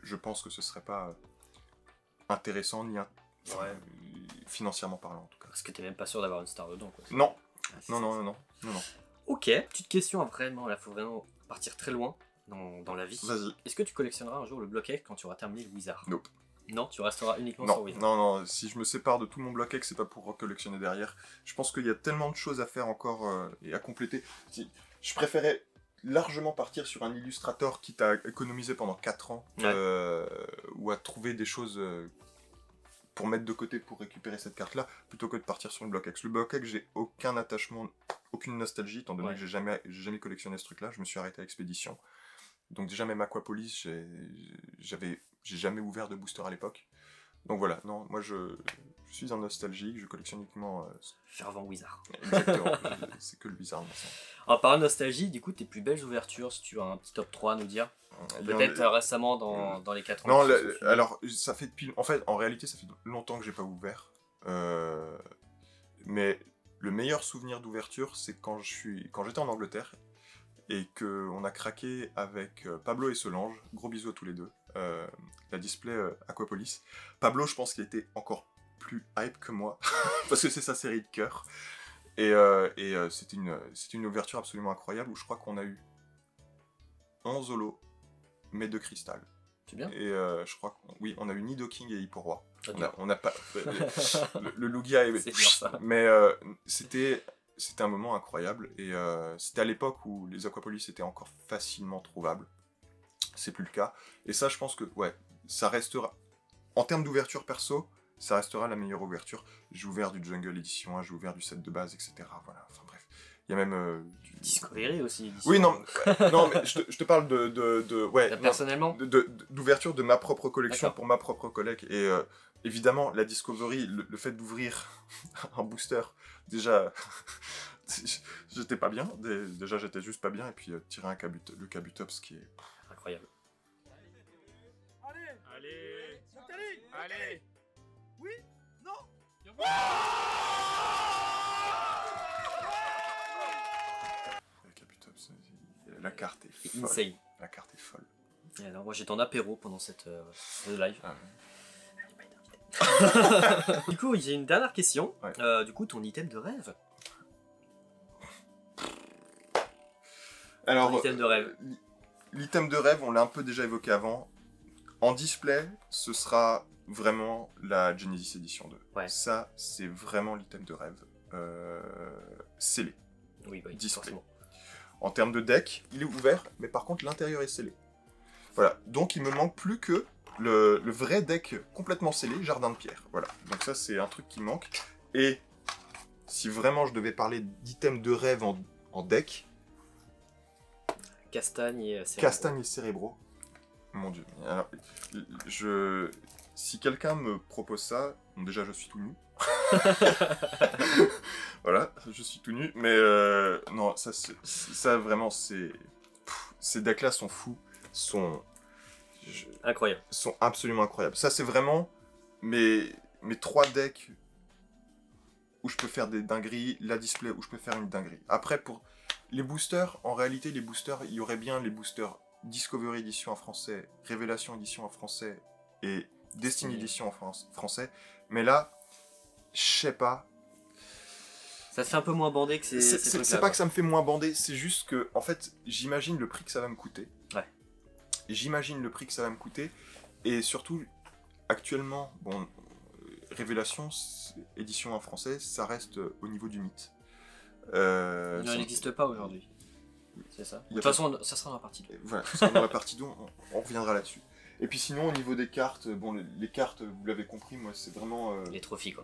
je pense que ce serait pas intéressant ni financièrement parlant en tout cas. Parce que t'es même pas sûr d'avoir une star dedans, quoi. Non. Non. Ok, petite question après, là faut vraiment partir très loin dans la vie. Vas-y. Est-ce que tu collectionneras un jour le Block Egg quand tu auras terminé le Wizard? Nope. Non, tu resteras uniquement sur Wizard. Non, si je me sépare de tout mon Block Egg, c'est pas pour collectionner derrière. Je pense qu'il y a tellement de choses à faire encore et à compléter. Je préférais largement partir sur un Illustrator quitte à économiser pendant 4 ans ou à trouver des choses pour mettre de côté pour récupérer cette carte-là, plutôt que de partir sur le Block Egg. Le Block Egg, j'ai aucun attachement, aucune nostalgie, étant donné que j'ai jamais collectionné ce truc-là. Je me suis arrêté à Expédition. Donc déjà, même Aquapolis, j'ai jamais ouvert de booster à l'époque. Donc voilà, non, moi je suis un nostalgique, je collectionne uniquement... Fervent Wizard. Exactement, c'est que le Wizard maintenant. Alors par nostalgie, du coup, tes plus belles ouvertures, si tu as un petit top 3 à nous dire. Peut-être récemment dans les 4 ans. Non, alors, ça fait depuis... En fait, en réalité, ça fait longtemps que j'ai pas ouvert. Mais le meilleur souvenir d'ouverture, c'est quand j'étais en Angleterre et qu'on a craqué avec Pablo et Solange. Gros bisous à tous les deux. La display Aquapolis. Pablo, je pense qu'il était encore plus hype que moi, parce que c'est sa série de cœur. Et c'était une ouverture absolument incroyable, où je crois qu'on a eu 11 holos, mais de cristal. C'est bien. Et je crois on a eu Nidoking et Hipporoi. On n'a pas... le Lugia est... C'est bien ça. Mais c'était un moment incroyable, et c'était à l'époque où les Aquapolis étaient encore facilement trouvables. C'est plus le cas. Et ça, je pense que, ça restera... En termes d'ouverture perso, ça restera la meilleure ouverture. J'ai ouvert du Jungle Edition 1, j'ai ouvert du set de base, etc. Voilà, enfin bref. Il y a même... Discovery aussi. Oui, non, mais je te parle personnellement d'ouverture de ma propre collection pour ma propre collecte. Et évidemment, la Discovery, le fait d'ouvrir un booster, déjà... j'étais pas bien. Déjà, j'étais juste pas bien. Et puis, tirer le Kabutops qui est... incroyable. Allez. Oui. Non. Le Kabutops, la carte est folle. Insane. La carte est folle. Et alors, moi, j'étais en apéro pendant cette live. Du coup, j'ai une dernière question. Du coup, ton item de rêve. Alors, l'item de rêve. L'item de rêve, on l'a un peu déjà évoqué avant. En display, ce sera vraiment la Genesis Edition 2. Ouais. Ça, c'est vraiment l'item de rêve. Scellé. Oui, display. Forcément. En termes de deck, il est ouvert, mais par contre, l'intérieur est scellé. Voilà. Donc, il me manque plus que le vrai deck complètement scellé, Jardin de Pierre. Voilà. Donc ça, c'est un truc qui manque. Et si vraiment je devais parler d'item de rêve en deck... Castagne et Cérébro. Castagne et Cérébro. Mon dieu. Alors, si quelqu'un me propose ça, bon, déjà je suis tout nu. Voilà, je suis tout nu. Mais non, ça vraiment, ces decks-là sont fous. Incroyable. Sont absolument incroyables. Ça, c'est vraiment mes 3 decks où je peux faire des dingueries, la display où je peux faire une dinguerie. Après, pour les boosters, en réalité, il y aurait bien les boosters Discovery Edition en français, Révélation Edition en français et Destiny Edition en français. Mais là, je sais pas. Ça te fait un peu moins bandé que c'est pas que ça me fait moins bandé, c'est juste que, en fait, j'imagine le prix que ça va me coûter. Ouais. J'imagine le prix que ça va me coûter. Et surtout, actuellement, bon, Révélation Edition en français, ça reste au niveau du mythe. Il n'existe pas aujourd'hui. C'est ça. De toute façon, ça sera dans la partie 2. Voilà, ça sera dans la partie 2, on reviendra là-dessus. Et puis sinon, au niveau des cartes, bon, les cartes, vous l'avez compris, moi, c'est vraiment... les trophies, quoi.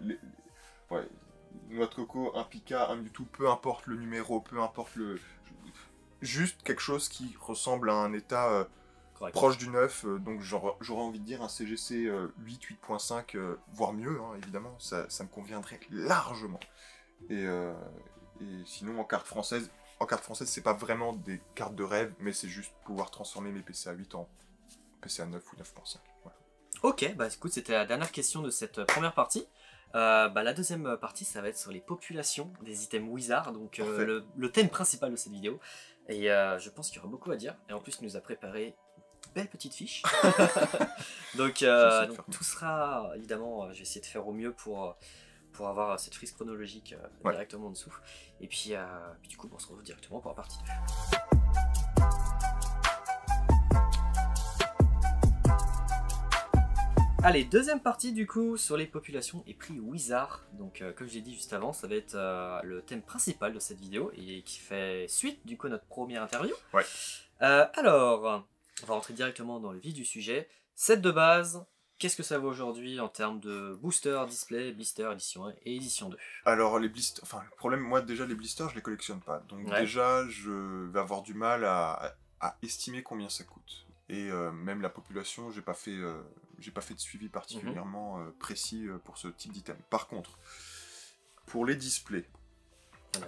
Ouais, noix de coco, un Pika, un Mewtwo, peu importe le numéro, peu importe le... Juste quelque chose qui ressemble à un état proche du 9, donc j'aurais envie de dire un CGC 8, 8.5, voire mieux, hein, évidemment, ça me conviendrait largement. Et sinon, en carte française, c'est pas vraiment des cartes de rêve, mais c'est juste pouvoir transformer mes PCA 8 en PCA 9 ou 9.5. Voilà. Ok, bah écoute, c'était la dernière question de cette première partie. La deuxième partie, ça va être sur les populations des items Wizard, donc le thème principal de cette vidéo. Et je pense qu'il y aura beaucoup à dire. Et en plus, il nous a préparé une belle petite fiche. donc tout sera, évidemment, je vais essayer de faire au mieux pour avoir cette frise chronologique directement en dessous. Et puis, du coup, on se retrouve directement pour la partie 2. Allez, deuxième partie du coup sur les populations et prix Wizard. Donc comme j'ai dit juste avant, ça va être le thème principal de cette vidéo et qui fait suite du coup à notre première interview. Ouais. Alors, on va rentrer directement dans le vif du sujet. Set de base, qu'est-ce que ça vaut aujourd'hui en termes de booster, display, blister, édition 1 et édition 2? Alors les blisters, enfin le problème, moi déjà les blisters je les collectionne pas. Donc déjà je vais avoir du mal à estimer combien ça coûte. Et même la population, j'ai pas fait de suivi particulièrement précis pour ce type d'item. Par contre, pour les displays, il y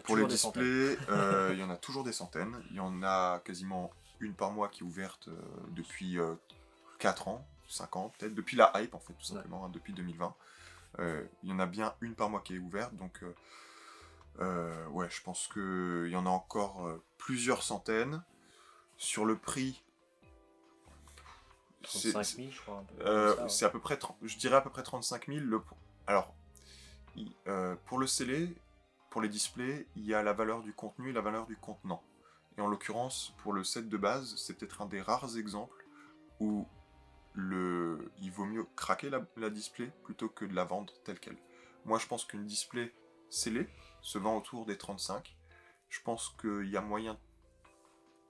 en a toujours des centaines. Il y en a quasiment une par mois qui est ouverte depuis 4 ans, 5 ans peut-être, depuis la hype en fait tout simplement, depuis 2020. Il y en a bien une par mois qui est ouverte, donc je pense qu'il y en a encore plusieurs centaines. Sur le prix, 35 000, je crois. C'est à peu près, je dirais à peu près 35 000. Alors, pour le scellé, pour les displays, il y a la valeur du contenu et la valeur du contenant. Et en l'occurrence, pour le set de base, c'est peut-être un des rares exemples où il vaut mieux craquer la display plutôt que de la vendre telle qu'elle. Moi, je pense qu'une display scellée se vend autour des 35. Je pense qu'il y a moyen,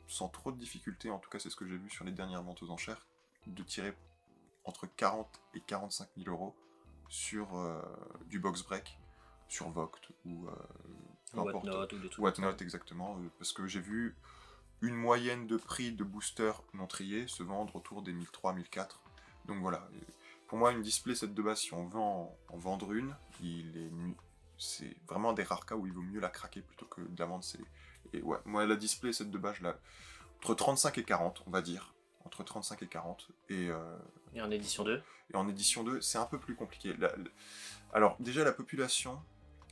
sans trop de difficultés, en tout cas c'est ce que j'ai vu sur les dernières ventes aux enchères, de tirer entre 40 et 45 000 euros sur du box break, sur Voct ou Whatnot exactement, parce que j'ai vu une moyenne de prix de booster non trié se vendre autour des 1003, 1004. Donc voilà, pour moi une display set de base, si on veut en vendre une, c'est vraiment des rares cas où il vaut mieux la craquer plutôt que de la vendre scellée. Et ouais, moi la display set de base, entre 35 et 40 on va dire. Entre 35 et 40. Et en édition 2 ? Et en édition 2, c'est un peu plus compliqué. Alors, déjà, la population,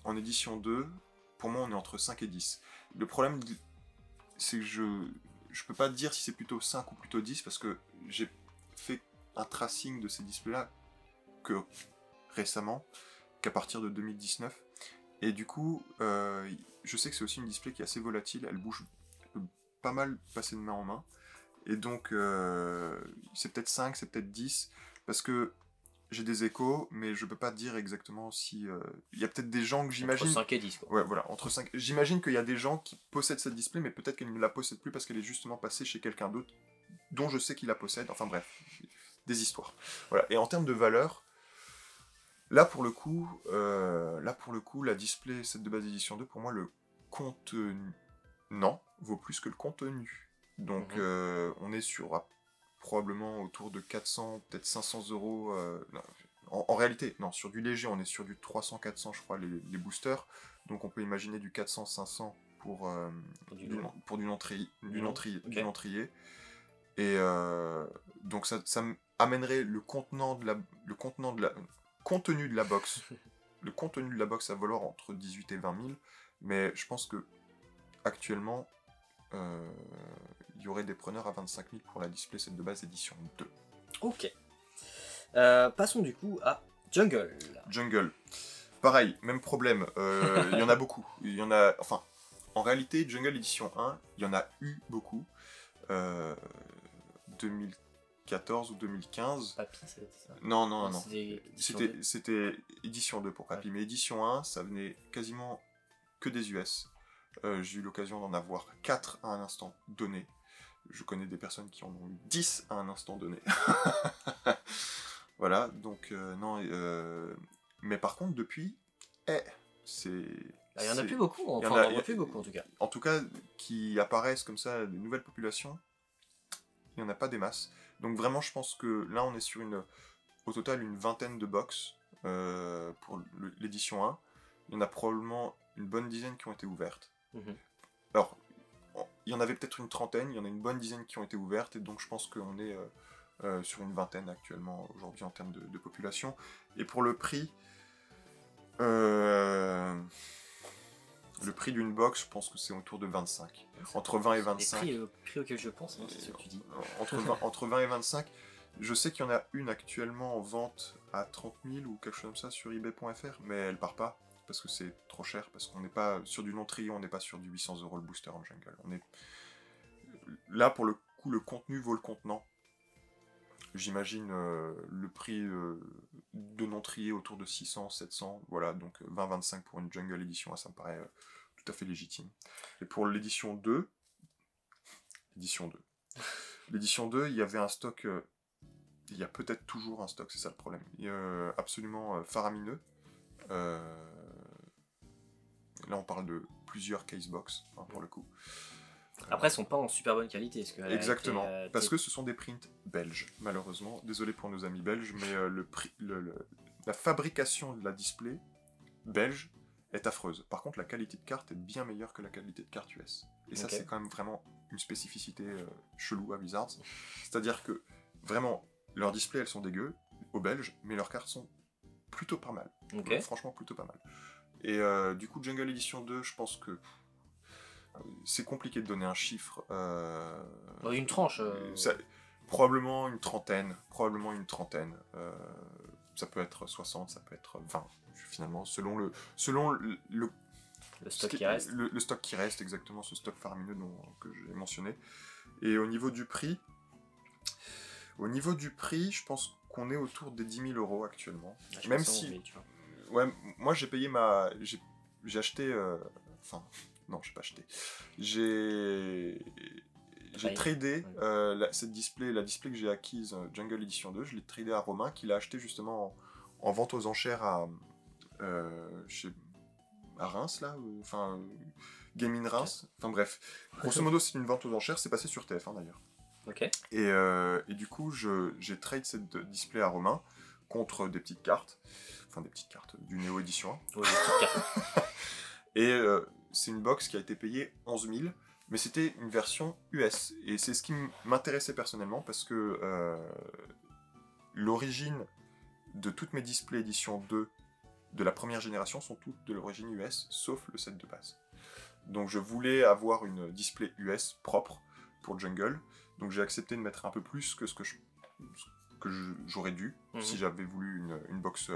en édition 2, pour moi, on est entre 5 et 10. Le problème, c'est que je peux pas te dire si c'est plutôt 5 ou plutôt 10, parce que j'ai fait un tracing de ces displays-là que récemment, qu'à partir de 2019. Et du coup, je sais que c'est aussi une display qui est assez volatile, elle peut pas mal passer de main en main. Et donc, c'est peut-être 5, c'est peut-être 10, parce que j'ai des échos, mais je peux pas dire exactement si... Il y a peut-être des gens que j'imagine... Entre 5 et 10, quoi. Ouais, voilà, entre 5... J'imagine qu'il y a des gens qui possèdent cette display, mais peut-être qu'elle ne la possède plus parce qu'elle est justement passée chez quelqu'un d'autre, dont je sais qu'il la possède. Enfin bref, des histoires. Voilà, et en termes de valeur, là pour le coup, la display set de base édition 2, pour moi, le contenant vaut plus que le contenu. Donc on est sur probablement autour de 400, peut-être 500 euros. En réalité, non, sur du léger, on est sur du 300-400, je crois, les boosters. Donc on peut imaginer du 400-500 pour du non-trié. Et donc ça amènerait le contenu de la box, le contenu de la box à valoir entre 18 et 20 000. Mais je pense que actuellement, il y aurait des preneurs à 25 000 pour la display set de base édition 2. Ok. Passons du coup à Jungle. Jungle. Pareil, même problème. Il y en a beaucoup. Il y en a... Enfin, en réalité, Jungle édition 1, il y en a eu beaucoup. 2014 ou 2015. Papy, c'était ça? Non. C'était édition 2 pour Papy. Mais édition 1, ça venait quasiment que des US. J'ai eu l'occasion d'en avoir 4 à un instant donné. je connais des personnes qui en ont eu 10 à un instant donné. Voilà, donc non, mais par contre depuis, c'est... Il y en a plus beaucoup, on voit plus beaucoup en tout cas. En tout cas, qui apparaissent comme ça, de nouvelles populations, il n'y en a pas des masses. Donc vraiment, je pense que là, on est sur au total une vingtaine de box pour l'édition 1. Il y en a probablement une bonne dizaine qui ont été ouvertes. Alors, il y en avait peut-être une trentaine, il y en a une bonne dizaine qui ont été ouvertes, et donc je pense qu'on est sur une vingtaine actuellement, aujourd'hui, en termes de population. Et pour le prix... Le prix d'une box, je pense que c'est autour de 25. Entre 20 et 25. Le prix auquel je pense, c'est ce que tu dis. Entre 20 et 25. Je sais qu'il y en a une actuellement en vente à 30 000 ou quelque chose comme ça sur ebay.fr, mais elle part pas parce que c'est trop cher, parce qu'on n'est pas sur du long trio, on n'est pas sur du 800 € le booster en jungle. Là, pour le coup, le contenu vaut le contenant. J'imagine le prix de non trié autour de 600, 700, voilà, donc 20-25 pour une Jungle Edition, ça me paraît tout à fait légitime. Et pour l'édition 2, l'édition 2, il y avait un stock, il y a peut-être toujours un stock, c'est ça le problème, absolument faramineux. Là on parle de plusieurs casebox, hein, pour le coup. Après, elles sont pas en super bonne qualité. Exactement, parce que ce sont des prints belges, malheureusement. Désolé pour nos amis belges, mais la fabrication de la display belge est affreuse. Par contre, la qualité de carte est bien meilleure que la qualité de carte US. Et ça, c'est quand même vraiment une spécificité chelou à Wizards. C'est-à-dire que, vraiment, leurs displays, elles sont dégueu, aux Belges, mais leurs cartes sont plutôt pas mal. Franchement, plutôt pas mal. Et du coup, Jungle Edition 2, je pense que... C'est compliqué de donner un chiffre. Une tranche. Probablement une trentaine. Ça peut être 60, ça peut être 20. Finalement, selon le stock qui reste. Le stock qui reste, exactement, ce stock faramineux que j'ai mentionné. Et au niveau du prix, je pense qu'on est autour des 10 000 € actuellement. Même si... Ouais, moi j'ai payé j'ai acheté... Non, je n'ai pas acheté. J'ai tradé la display que j'ai acquise Jungle Edition 2, je l'ai tradé à Romain, qui l'a acheté justement en vente aux enchères à Reims, là, Gaming Reims, enfin bref. Grosso modo, c'est une vente aux enchères, c'est passé sur TF1 d'ailleurs. Et du coup, j'ai trade cette display à Romain contre des petites cartes, du Neo Edition 1. Ouais, des petites cartes. Et c'est une box qui a été payée 11 000, mais c'était une version US. Et c'est ce qui m'intéressait personnellement, parce que l'origine de toutes mes displays édition 2 de la première génération sont toutes de l'origine US, sauf le set de base. Donc je voulais avoir une display US propre pour Jungle, donc j'ai accepté de mettre un peu plus que ce que j'aurais dû, si j'avais voulu une box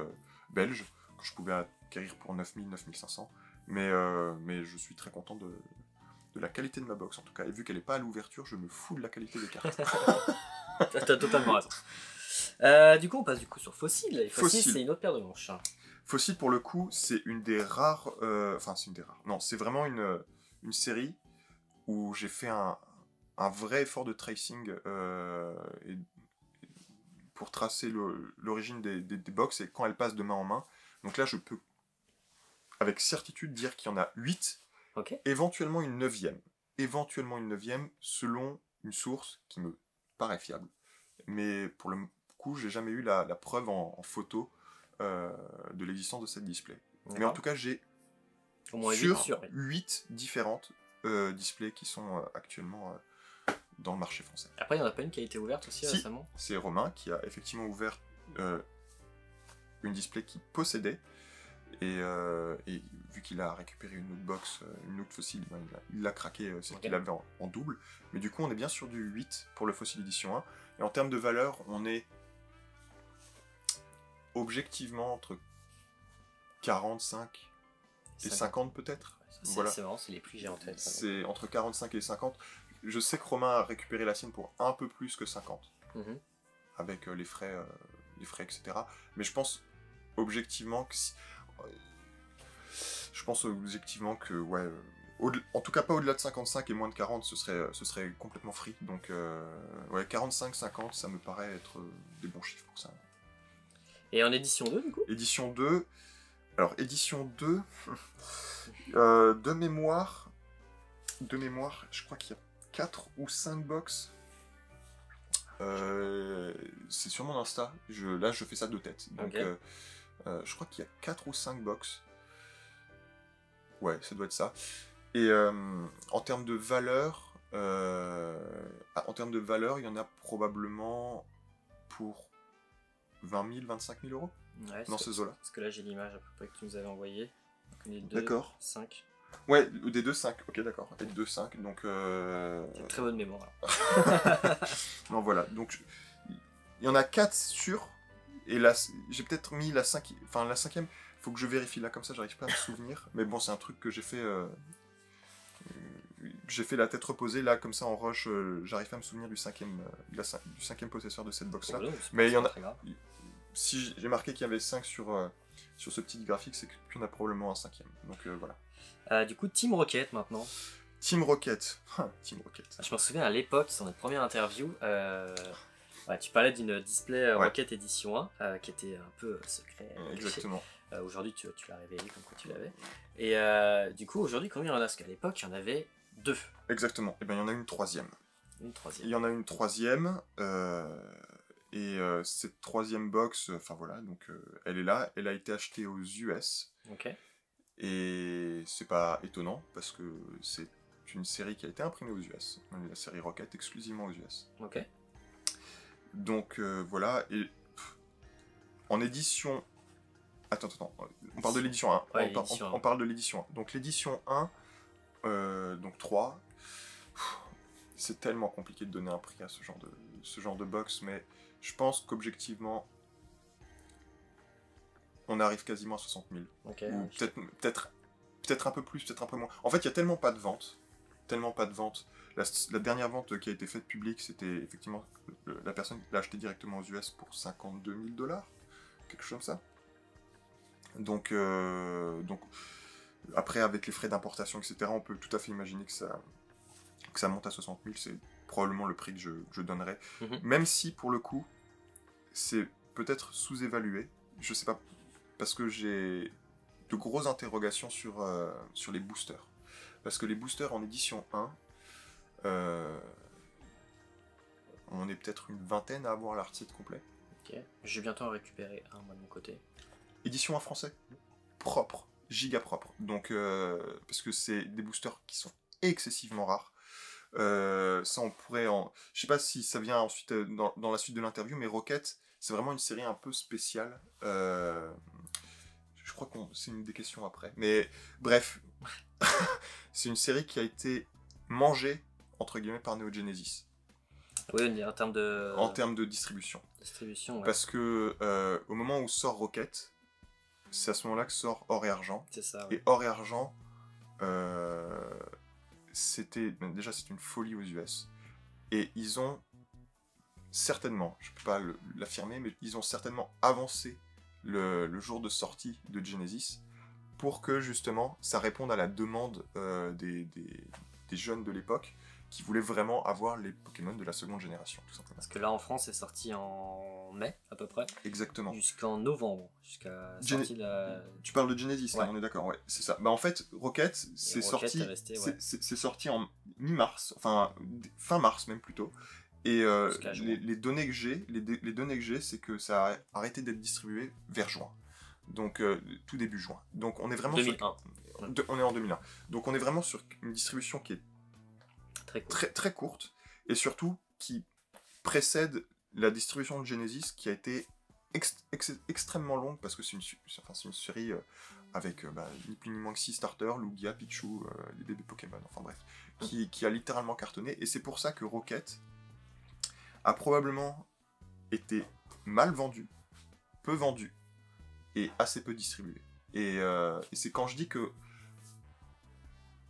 belge, que je pouvais acquérir pour 9 000, 9 500. Mais je suis très content de la qualité de ma box, en tout cas. Et vu qu'elle n'est pas à l'ouverture, je me fous de la qualité des cartes. T'as totalement raison. Du coup, on passe sur Fossil. Et Fossil, c'est une autre paire de manches. Fossil, pour le coup, c'est une des rares... c'est une des rares. Non, c'est vraiment une série où j'ai fait un vrai effort de tracing pour tracer l'origine des box et quand elles passent de main en main. Donc là, je peux avec certitude dire qu'il y en a 8, éventuellement une 9e. Éventuellement une 9e, selon une source qui me paraît fiable. Mais pour le coup, j'ai jamais eu la preuve en photo de l'existence de cette display. Mais en tout cas, j'ai sur 8 différentes displays qui sont actuellement dans le marché français. Après, il n'y en a pas une qui a été ouverte aussi récemment ? C'est Romain qui a effectivement ouvert une display qu'il possédait. Et vu qu'il a récupéré une autre box, une autre Fossil, il l'a craqué, celle qu'il avait en double. Mais du coup, on est bien sur du 8 pour le Fossil Edition 1. Et en termes de valeur, on est objectivement entre 45 et 50 peut-être. C'est vraiment, c'est les prix j'ai en tête. C'est entre 45 et 50. Je sais que Romain a récupéré la sienne pour un peu plus que 50. Avec les frais, etc. Mais je pense objectivement que... En tout cas pas au-delà de 55 et moins de 40, ce serait complètement free. Donc ouais, 45-50, ça me paraît être des bons chiffres pour ça. Et en édition 2 du coup? Édition 2, alors édition 2, de mémoire, je crois qu'il y a 4 ou 5 box. C'est sur mon Insta, là je fais ça de tête. Donc okay. Je crois qu'il y a 4 ou 5 box. Ouais, ça doit être ça. Et en termes de valeur, il y en a probablement pour 20 000, 25 000 euros dans ces eaux-là. Parce que là, j'ai l'image à peu près que tu nous avais envoyée. D'accord. 5. Ouais, des 2, 5. Ok, d'accord. Des 2, 5. Donc. C'est très bonne mémoire. Non, voilà. Donc, il y en a 4 sûrs. Et là, j'ai peut-être mis la 5e. Enfin, la 5e, faut que je vérifie là, comme ça, j'arrive pas à me souvenir. Mais bon, c'est un truc que j'ai fait. J'ai fait la tête reposée, là, comme ça, en rush, j'arrive pas à me souvenir du 5e possesseur de cette box-là. Oh, mais il y en a. Si j'ai marqué qu'il y avait 5 sur ce petit graphique, c'est qu'il y en a probablement un 5e. Donc voilà. Du coup, Team Rocket maintenant. Team Rocket. Team Rocket. Je me souviens à l'époque, sur notre première interview, tu parlais d'une display Rocket édition 1 qui était un peu secret. Exactement. Aujourd'hui, tu l'as révélé comme quoi tu l'avais. Et du coup, aujourd'hui, combien il y en a? Parce qu'à l'époque, il y en avait 2. Exactement. Et bien, il y en a une 3e. Il y en a une 3e. Et cette 3e box, enfin voilà, donc elle est là. Elle a été achetée aux US. Ok. Et c'est pas étonnant parce que c'est une série qui a été imprimée aux US. La série Rocket exclusivement aux US. Ok. Donc voilà. Et en édition. Attends. On parle de l'édition 1. Ouais, on parle de l'édition 1. Donc l'édition 1, donc 3. C'est tellement compliqué de donner un prix à ce genre de box, mais je pense qu'objectivement, on arrive quasiment à 60 000. Okay, ou peut-être un peu plus, peut-être un peu moins. En fait, il y a tellement pas de vente. La dernière vente qui a été faite publique, c'était effectivement la personne l'a acheté directement aux US pour 52 000 $, quelque chose comme ça. Donc après, avec les frais d'importation, etc., on peut tout à fait imaginer que ça monte à 60 000. C'est probablement le prix que je donnerais. Même si, pour le coup, c'est peut-être sous-évalué. Je sais pas, parce que j'ai de grosses interrogations sur les boosters. Parce que les boosters en édition 1, on est peut-être une vingtaine à avoir l'article complet. Ok, je vais bientôt en récupérer un, moi, de mon côté. Édition en français, propre, giga propre. Donc, parce que c'est des boosters qui sont excessivement rares. Ça, on pourrait je sais pas si ça vient ensuite dans la suite de l'interview, mais Rocket, c'est vraiment une série un peu spéciale. Je crois que c'est une des questions après. Mais bref, c'est une série qui a été mangée, entre guillemets, par Neo Genesis. Oui, en termes de distribution. Ouais. Parce que au moment où sort Rocket, c'est à ce moment-là que sort Or et Argent. C'est ça, ouais. Et Or et Argent, c'est une folie aux US. Et ils ont certainement, je peux pas l'affirmer, mais ils ont certainement avancé le jour de sortie de Genesis pour que justement ça réponde à la demande des jeunes de l'époque qui voulaient vraiment avoir les Pokémon de la seconde génération, tout simplement. Parce que là en France c'est sorti en mai à peu près. Exactement. Jusqu'en novembre, jusqu'à sortie de la... Tu parles de Genesis, là, on est d'accord, ouais, c'est ça. Bah en fait, Rocket, c'est sorti, c'est sorti en mi-mars, enfin fin mars même plutôt. Et les données que j'ai, c'est que ça a arrêté d'être distribué vers juin. Donc tout début juin. Donc on est vraiment 2001. On est en 2001. Donc on est vraiment sur une distribution qui est très courte et surtout qui précède la distribution de Genesis qui a été extrêmement longue parce que c'est une série avec ni plus ni moins que 6 starters, Lugia, Pichu, les bébés Pokémon, enfin bref, qui a littéralement cartonné. Et c'est pour ça que Rocket a probablement été mal vendu, peu vendu et assez peu distribué. Et c'est quand je dis que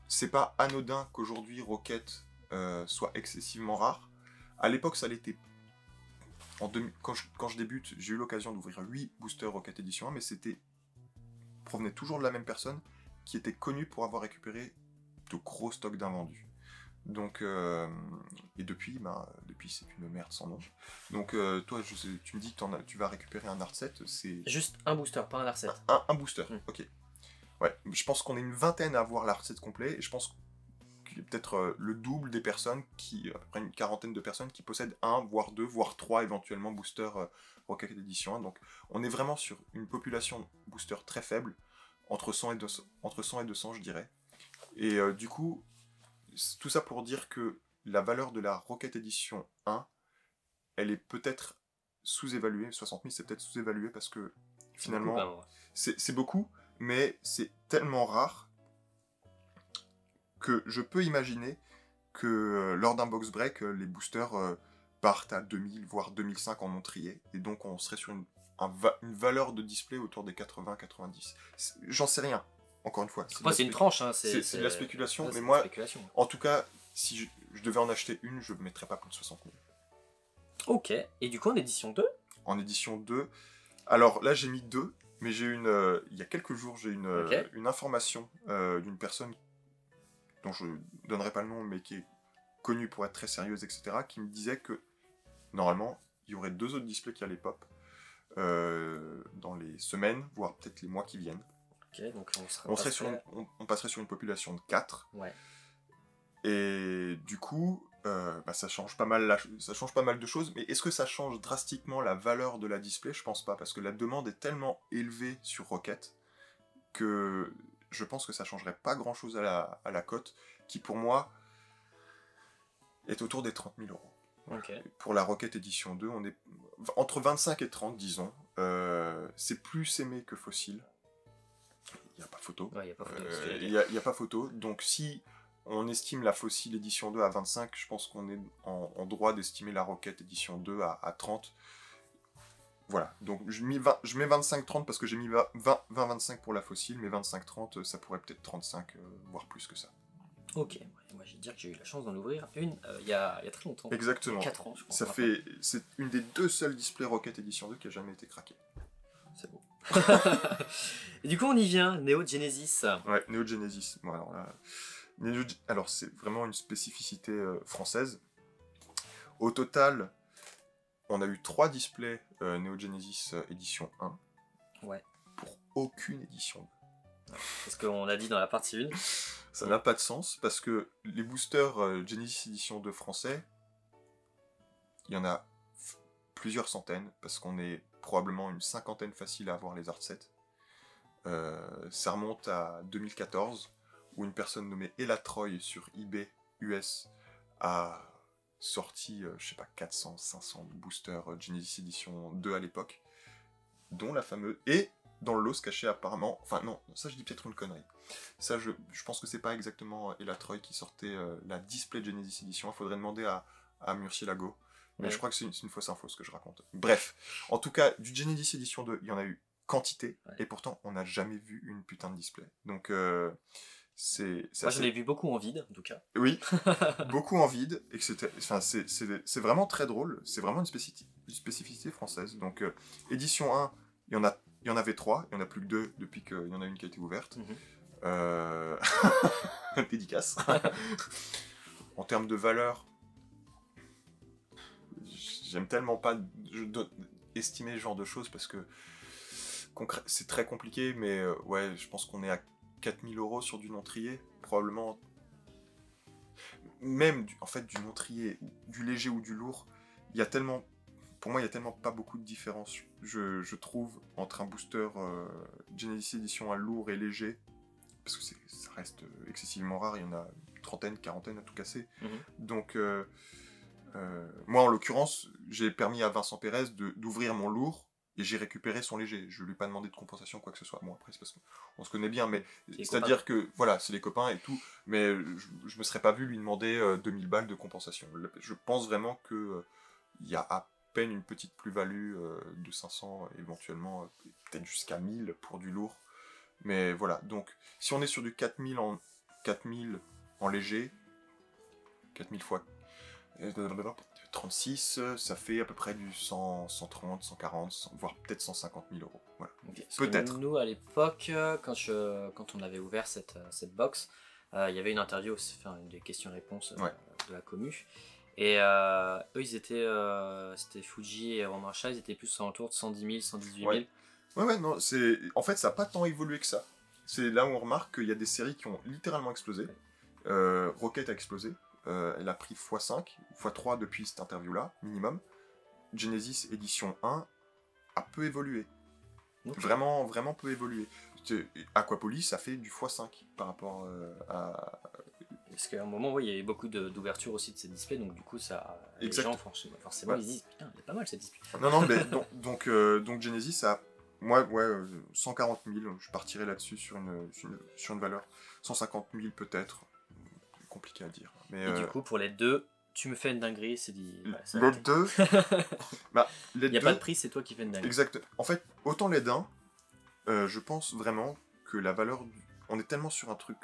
c'est pas anodin qu'aujourd'hui Rocket soit excessivement rare. À l'époque, ça l'était. Quand je débute, j'ai eu l'occasion d'ouvrir 8 boosters Rocket Edition 1, mais provenait toujours de la même personne qui était connue pour avoir récupéré de gros stocks d'invendus. Donc, et depuis c'est une merde sans nom. Donc, toi, tu me dis que tu vas récupérer un art set, c'est... Juste un booster, pas un art set. Un booster, ok. Ouais, je pense qu'on est une vingtaine à avoir l'art set complet, et je pense qu'il y a peut-être le double des personnes, à peu près une quarantaine de personnes qui possèdent un, voire deux, voire trois éventuellement booster Rocket Edition 1. Donc, on est vraiment sur une population booster très faible, entre 100 et 200, je dirais. Et du coup... Tout ça pour dire que la valeur de la Rocket Edition 1, elle est peut-être sous-évaluée. 60 000, c'est peut-être sous-évalué parce que finalement, c'est beaucoup, mais c'est tellement rare que je peux imaginer que lors d'un box break, les boosters partent à 2000, voire 2005 en entrier. Et donc, on serait sur une valeur de display autour des 80-90. J'en sais rien. Encore une fois, c'est une tranche, hein, c'est de la spéculation, mais moi, en tout cas, si je devais en acheter une, je ne mettrais pas plus de 60 000. Ok, et du coup en édition 2 ? En édition 2, alors là j'ai mis 2, mais il y a quelques jours, j'ai une information d'une personne dont je ne donnerai pas le nom, mais qui est connue pour être très sérieuse, etc., qui me disait que, normalement, il y aurait 2 autres displays qui allaient pop dans les semaines, voire peut-être les mois qui viennent. Okay, donc on passerait sur une population de 4. Ouais. Et du coup, ça change pas mal de choses. Mais est-ce que ça change drastiquement la valeur de la display ? Je pense pas, parce que la demande est tellement élevée sur Rocket que je pense que ça changerait pas grand-chose à la cote, qui pour moi est autour des 30 000 €. Okay. Pour la Rocket Edition 2, on est entre 25 et 30, disons. C'est plus aimé que Fossil. Il n'y a pas photo. Ouais, il n'y a pas photo. Donc si on estime la Fossil Edition 2 à 25, je pense qu'on est en droit d'estimer la Rocket Edition 2 à 30. Voilà. Donc je mets 25-30 parce que j'ai mis 20-25 pour la Fossil, mais 25-30, ça pourrait peut-être 35, voire plus que ça. Ok. Moi, j'ai dit que j'ai eu la chance d'en ouvrir une il y a très longtemps. Exactement. 4 ans, je crois. C'est une des 2 seuls displays Rocket Edition 2 qui a jamais été craqué. C'est beau. Et du coup, on y vient, Neo Genesis. Ouais, Neo Genesis. Bon, alors c'est vraiment une spécificité française. Au total, on a eu 3 displays Neo Genesis édition 1. Ouais. Pour aucune édition 2. Ouais, parce qu'on a dit dans la partie 1. Ça n'a pas de sens, parce que les boosters Genesis édition 2 français, il y en a plusieurs centaines, parce qu'on est probablement une cinquantaine facile à avoir les art sets. Ça remonte à 2014, où une personne nommée Ella Troy sur eBay US a sorti, je sais pas, 400, 500 boosters Genesis Edition 2 à l'époque, dont la fameuse... Et dans le lot se cachait apparemment... Enfin non, ça je dis peut-être une connerie. Ça je pense que c'est pas exactement Ella Troy qui sortait la display Genesis Edition. Il faudrait demander à Murcielago. Mais je crois que c'est une fausse info ce que je raconte. Bref, en tout cas, du Genesis Edition 2, il y en a eu quantité, et pourtant on n'a jamais vu une putain de display. Donc moi j'en ai vu beaucoup en vide, en tout cas. Oui, beaucoup en vide, et c'est vraiment très drôle, c'est vraiment une spécificité française. Donc édition 1, il y en avait 3, il n'y en a plus que 2 depuis qu'il y en a une qui a été ouverte. Dédicace. En termes de valeur, j'aime tellement pas estimer ce genre de choses parce que c'est très compliqué, mais ouais, je pense qu'on est à 4000 € sur du non-trié, probablement. Même du non-trié, du léger ou du lourd, pour moi, il y a tellement pas beaucoup de différence, je trouve, entre un booster Genesis Edition à lourd et léger, parce que ça reste excessivement rare, il y en a une trentaine, quarantaine à tout casser. Donc, moi, en l'occurrence, j'ai permis à Vincent Pérez d'ouvrir mon lourd, et j'ai récupéré son léger. Je lui ai pas demandé de compensation, quoi que ce soit. Bon, après, c'est parce qu'on se connaît bien, mais c'est-à-dire que, voilà, c'est les copains et tout, mais je me serais pas vu lui demander 2000 balles de compensation. Je pense vraiment que il y a à peine une petite plus-value de 500, éventuellement, peut-être jusqu'à 1000 pour du lourd. Mais voilà, donc, si on est sur du 4000 en léger, 4000 fois 36, ça fait à peu près du 100, 130, 140, voire peut-être 150 000 €. Voilà. Okay. Peut-être. Nous, à l'époque, quand on avait ouvert cette box, Il y avait une interview, enfin des questions-réponses Ouais. de la commu. Et eux, ils étaient, c'était Fuji et Romain Chat, ils étaient plus autour de 110 000, 118 000. Ouais, non, en fait, ça n'a pas tant évolué que ça. C'est là où on remarque qu'il y a des séries qui ont littéralement explosé. Rocket a explosé. Elle a pris x5, x3 depuis cette interview-là, minimum. Genesis édition 1 a peu évolué. Okay. Vraiment, vraiment peu évolué. Aquapolis, ça fait du x5 par rapport à... Parce qu'à un moment, il y avait beaucoup d'ouverture aussi de ces displays, donc du coup, ça, les gens, forcément, ils se disent, putain, il est pas mal cette display. Non, mais donc Genesis a... Moi, 140 000, je partirais là-dessus sur une valeur. 150 000 peut-être. Compliqué à dire. Mais, et du coup, pour les deux, tu me fais une dinguerie, c'est dit... les deux... Il n'y a pas de prix, c'est toi qui fais une dinguerie. Exact. En fait, autant les d'un, je pense vraiment que la valeur... On est tellement sur un truc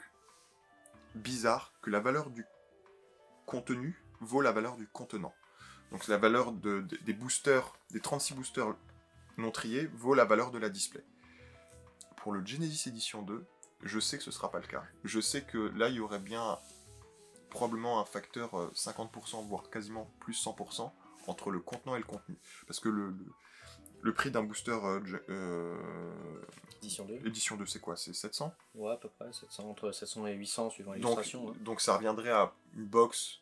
bizarre que la valeur du contenu vaut la valeur du contenant. Donc la valeur des boosters, des 36 boosters non triés, vaut la valeur de la display. Pour le Genesis Edition 2, je sais que ce ne sera pas le cas. Je sais que là, il y aurait bien probablement un facteur 50%, voire quasiment plus 100% entre le contenant et le contenu. Parce que le prix d'un booster édition 2, c'est quoi? C'est 700? Ouais, à peu près, 700, entre 700 et 800 suivant l'illustration. Donc ça reviendrait à une box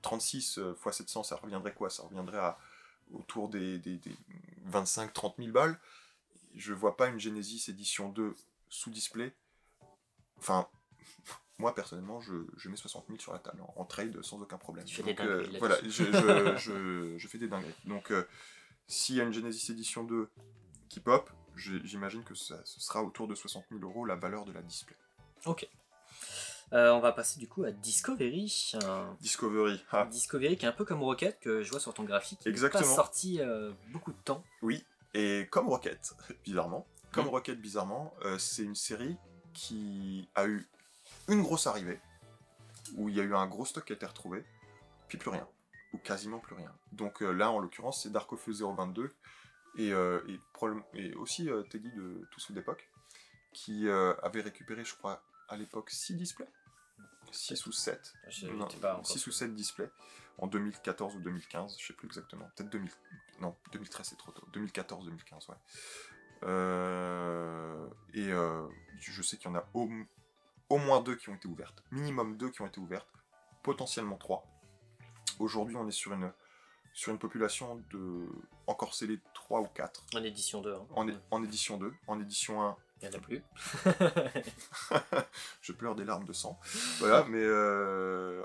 36 x 700, ça reviendrait quoi? Ça reviendrait autour des 25-30 000 balles. Je vois pas une Genesis édition 2 sous display. Enfin, moi personnellement, je mets 60 000 sur la table en trade sans aucun problème. Tu fais des dingueries. Voilà, je fais des dingueries. Donc, s'il y a une Genesis Edition 2 qui pop, j'imagine que ce sera autour de 60 000 € la valeur de la display. Ok. On va passer du coup à Discovery. Discovery. Discovery qui est un peu comme Rocket que je vois sur ton graphique. Exactement. Qui n'est pas sorti beaucoup de temps. Oui, et comme Rocket, bizarrement. Rocket, bizarrement, c'est une série qui a eu une grosse arrivée, où il y a eu un gros stock qui a été retrouvé, puis plus rien, ou quasiment plus rien. Donc là, en l'occurrence, c'est Dark of 022, et aussi Teddy de Tous Feux d'époque, qui avait récupéré, je crois, à l'époque 6 displays, 6 ou 7, 6 ou 7 displays, en 2014 ou 2015, je sais plus exactement, peut-être 2013 c'est trop tôt, 2014-2015, ouais. Je sais qu'il y en a au moins 2 qui ont été ouvertes, minimum 2 qui ont été ouvertes, potentiellement 3. Aujourd'hui, on est sur une population de encore scellé 3 ou 4. En édition 2. Hein. En édition 2. En édition 1... Il n'y en a plus. Je pleure des larmes de sang. Voilà, mais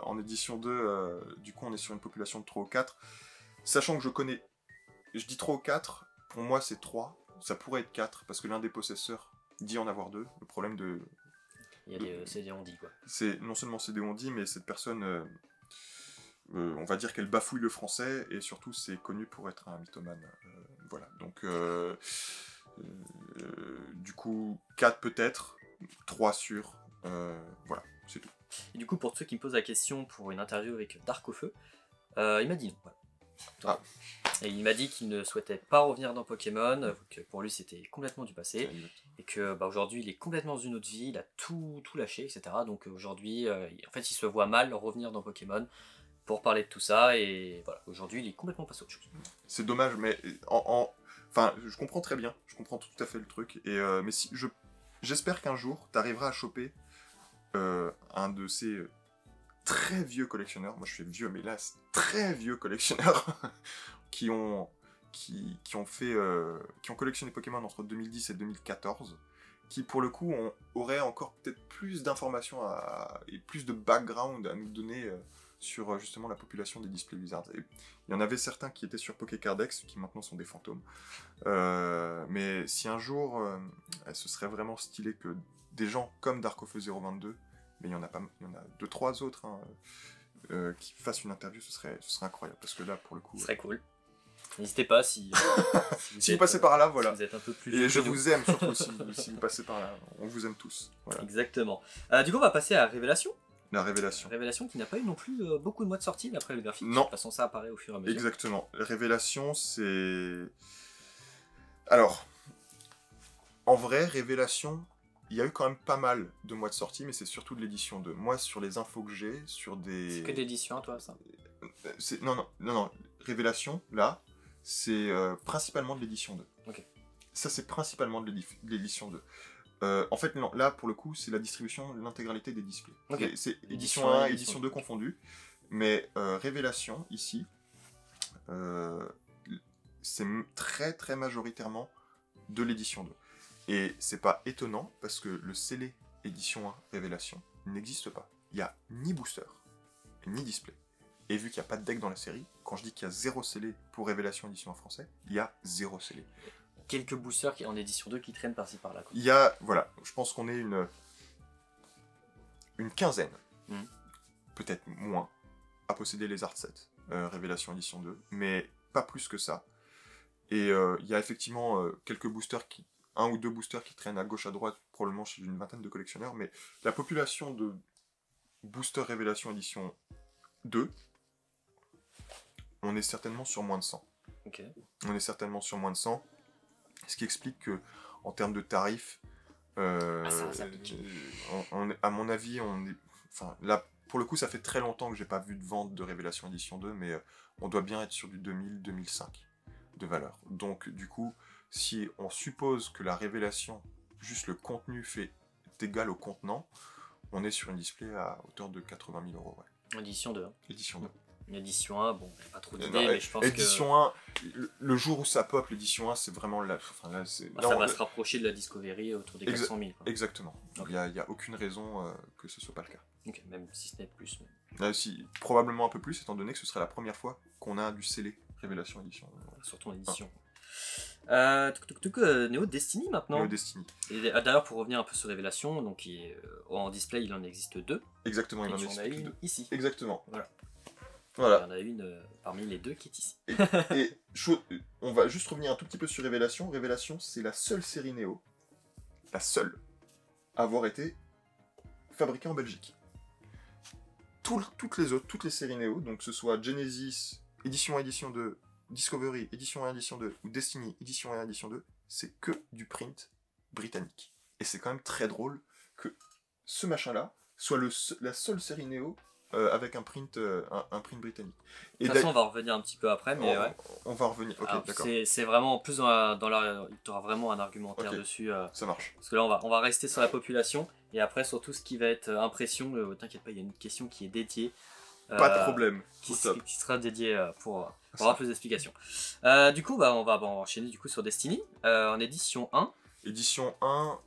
en édition 2, du coup, on est sur une population de 3 ou 4. Sachant que je dis 3 ou 4, pour moi c'est 3. Ça pourrait être 4, parce que l'un des possesseurs dit en avoir 2. Le problème de... Il y a des CD-on-dit, quoi. Non seulement CD-on-dit, mais cette personne... on va dire qu'elle bafouille le français, et surtout c'est connu pour être un mythomane. Voilà, donc du coup 4 peut-être, 3 sûr, voilà, c'est tout. Et du coup, pour ceux qui me posent la question pour une interview avec Dark au Feu, il m'a dit non. Voilà. Et il m'a dit qu'il ne souhaitait pas revenir dans Pokémon, que pour lui c'était complètement du passé, et que aujourd'hui il est complètement dans une autre vie, il a tout lâché, etc. Donc aujourd'hui, en fait il se voit mal revenir dans Pokémon pour parler de tout ça, et voilà, aujourd'hui il est complètement passé à autre chose. C'est dommage, mais enfin, je comprends très bien, je comprends tout à fait le truc, mais j'espère qu'un jour tu arriveras à choper un de ces très vieux collectionneurs, moi je suis vieux, mais là c'est très vieux collectionneurs qui ont collectionné Pokémon entre 2010 et 2014, qui pour le coup auraient encore peut-être plus d'informations et plus de background à nous donner sur justement la population des displays Wizards. Et il y en avait certains qui étaient sur Pokécardex, qui maintenant sont des fantômes. Mais si un jour, ce serait vraiment stylé que des gens comme Dark of 022, mais il y en a 2-3 autres, qui fassent une interview, ce serait incroyable, parce que là, pour le coup... Ce serait cool. N'hésitez pas si vous passez par là, voilà. Si vous êtes un peu plus... Et je vous aime surtout si vous passez par là. On vous aime tous. Voilà. Exactement. Du coup, on va passer à Révélation. La Révélation. Révélation qui n'a pas eu non plus beaucoup de mois de sortie d'après le graphique. Non. De toute façon, ça apparaît au fur et à mesure. Exactement. Révélation, c'est... Alors, en vrai, Révélation, il y a eu quand même pas mal de mois de sortie, mais c'est surtout de l'édition 2. Moi, sur les infos que j'ai, sur des... C'est que d'édition, toi, ça? Non. Révélation, là, c'est principalement de l'édition 2. Ok. Ça, c'est principalement de l'édition 2. En fait, non, là, pour le coup, c'est la distribution de l'intégralité des displays. Okay. C'est édition 1, édition 2 confondues. Mais Révélation, ici, c'est très très majoritairement de l'édition 2. Et c'est pas étonnant, parce que le scellé édition 1 Révélation n'existe pas. Il n'y a ni booster, ni display. Et vu qu'il n'y a pas de deck dans la série, quand je dis qu'il y a 0 scellé pour Révélation édition en français, il y a 0 scellé. Quelques boosters en édition 2 qui traînent par-ci par-là. Il y a, voilà, je pense qu'on est une quinzaine, peut-être moins, à posséder les art sets Révélation édition 2, mais pas plus que ça. Et il y a effectivement quelques boosters, un ou deux boosters qui traînent à gauche à droite, probablement chez une vingtaine de collectionneurs, mais la population de booster Révélation édition 2, on est certainement sur moins de 100. Ok. On est certainement sur moins de 100, ce qui explique que en termes de tarifs, à mon avis, on est... Enfin, là, pour le coup, ça fait très longtemps que j'ai pas vu de vente de Révélation édition 2, mais on doit bien être sur du 2000-2005 de valeur. Donc, du coup, si on suppose que la Révélation, juste le contenu est égal au contenant, on est sur une display à hauteur de 80 000 €. Ouais. Édition 2. Hein. Édition 2. L'édition 1, bon, pas trop d'idées, mais je pense édition 1, le jour où ça pop, l'édition 1, c'est vraiment là. Enfin, là ça va se rapprocher de la Discovery autour des 400 000. Quoi. Exactement. Il Okay. n'y a aucune raison que ce soit pas le cas. Ok, même si ce n'est plus. Mais... probablement un peu plus, étant donné que ce serait la première fois qu'on a du scellé Révélation édition. Surtout en édition. Neo Destiny maintenant. Neo Destiny. Et d'ailleurs, pour revenir un peu sur Révélation, donc en display, il en existe 2. Exactement, il en existe une ici. Exactement. Voilà. Il y en a une parmi les deux qui est ici. On va juste revenir un tout petit peu sur Révélation. Révélation, c'est la seule série Neo, la seule, à avoir été fabriquée en Belgique. Toutes les séries Neo, donc que ce soit Genesis, édition 1, édition 2, Discovery, édition 1, édition 2, ou Destiny, édition 1, édition 2, c'est que du print britannique. Et c'est quand même très drôle que ce machin-là soit la seule série Neo avec un print britannique. De toute façon, on va revenir un petit peu après, mais ouais. On va revenir, ok, d'accord. C'est vraiment, en plus, tu auras vraiment un argumentaire dessus. Ça marche. Parce que là, on va rester sur la population, et après, sur tout ce qui va être impression, t'inquiète pas, il y a une question qui est dédiée. Pas de problème. Qui sera dédiée pour avoir plus d'explications. Du coup, on va enchaîner du coup sur Destiny, en édition 1. Édition 1,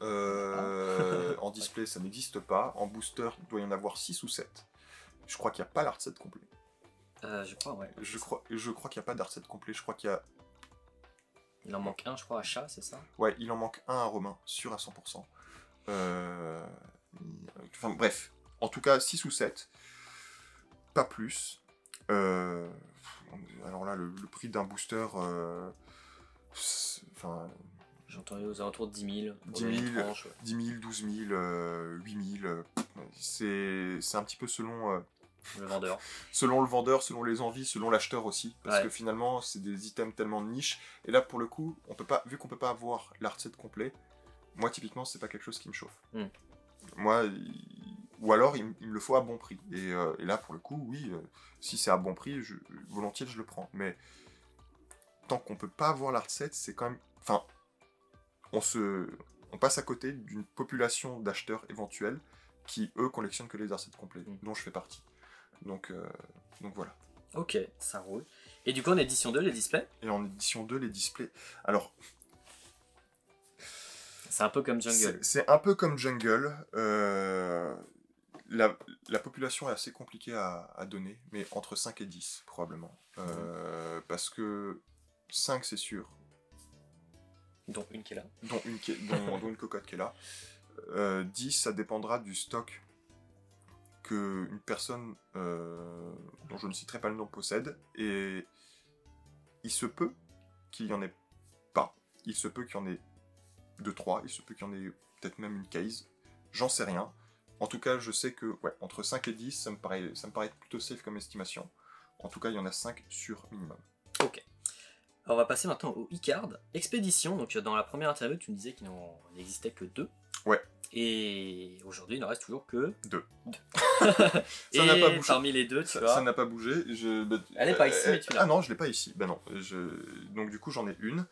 en display, ça n'existe pas. En booster, il doit y en avoir 6 ou 7. Je crois qu'il n'y a pas l'art set complet. Je crois, ouais. Je crois qu'il n'y a pas d'art set complet. Je crois qu'il y a... Il en manque un, je crois, à Chat, c'est ça? Ouais, il en manque un à Romain, sûr à 100%. Enfin, bref. En tout cas, 6 ou 7. Pas plus. Alors là, le prix d'un booster... Enfin... J'entends aux alentours de 10 000. 10 000, 12 000, 8 000. C'est un petit peu selon... le vendeur. Selon le vendeur, selon les envies, selon l'acheteur aussi. Parce que finalement, c'est des items tellement de niche. Et là, pour le coup, vu qu'on peut pas avoir l'art set complet, moi, typiquement, c'est pas quelque chose qui me chauffe. Moi, ou alors, il me le faut à bon prix. Et là, pour le coup, oui, si c'est à bon prix, volontiers, je le prends. Mais tant qu'on peut pas avoir l'art set, c'est quand même... Enfin, on passe à côté d'une population d'acheteurs éventuels qui, eux, collectionnent que les art sets complets, dont je fais partie. Donc voilà. Ok, ça roule. Et du coup, en édition 2, les displays? Et en édition 2, les displays... Alors... C'est un peu comme Jungle. C'est un peu comme Jungle. La population est assez compliquée à donner, mais entre 5 et 10, probablement. Parce que 5, c'est sûr. Dont une qui est là. Dont une cocotte qui est là. 10, ça dépendra du stock qu'une personne dont je ne citerai pas le nom possède. Et il se peut qu'il n'y en ait pas. Il se peut qu'il y en ait 2-3. Il se peut qu'il y en ait peut-être même une case. J'en sais rien. En tout cas, je sais que entre 5 et 10, ça me paraît plutôt safe comme estimation. En tout cas, il y en a 5 sur minimum. Ok. Alors, on va passer maintenant au e-card. Expédition, donc dans la première interview, tu me disais qu'il n'en existait que 2. Ouais. Et aujourd'hui, il n'en reste toujours que 2. Et Ça n'a pas bougé. parmi les deux, tu vois... Ça n'a pas bougé. Elle n'est pas ici, mais tu l'as. Ah non, je l'ai pas ici. Ben non. Donc du coup, j'en ai une.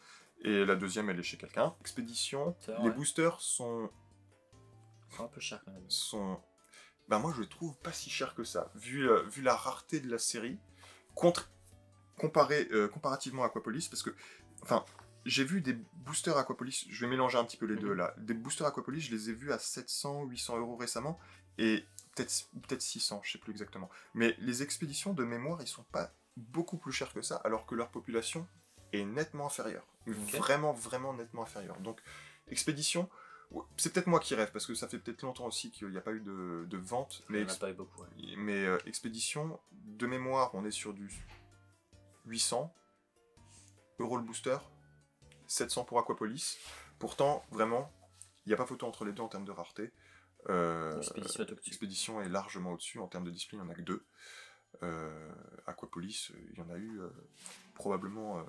Et la deuxième, elle est chez quelqu'un. Expédition. Les boosters sont... C'est un peu cher quand même. Ben moi, je les trouve pas si chers que ça. Vu la rareté de la série, comparativement à Aquapolis, parce que... Enfin, j'ai vu des boosters Aquapolis, je vais mélanger un petit peu les deux là. Des boosters Aquapolis, je les ai vus à 700, 800 € récemment, et peut-être 600, je sais plus exactement. Mais les expéditions, de mémoire, ils sont pas beaucoup plus chers que ça, alors que leur population est nettement inférieure. Vraiment, vraiment nettement inférieure. Donc, expédition, c'est peut-être moi qui rêve, parce que ça fait peut-être longtemps aussi qu'il n'y a pas eu de vente. Il n'y en a pas eu beaucoup. Ouais. Mais expédition, de mémoire, on est sur du 800 € le booster, 700 pour Aquapolis. Pourtant, vraiment, il n'y a pas photo entre les deux en termes de rareté. Expédition est largement au-dessus. En termes de display, il n'y en a que 2. Aquapolis, il y en a eu probablement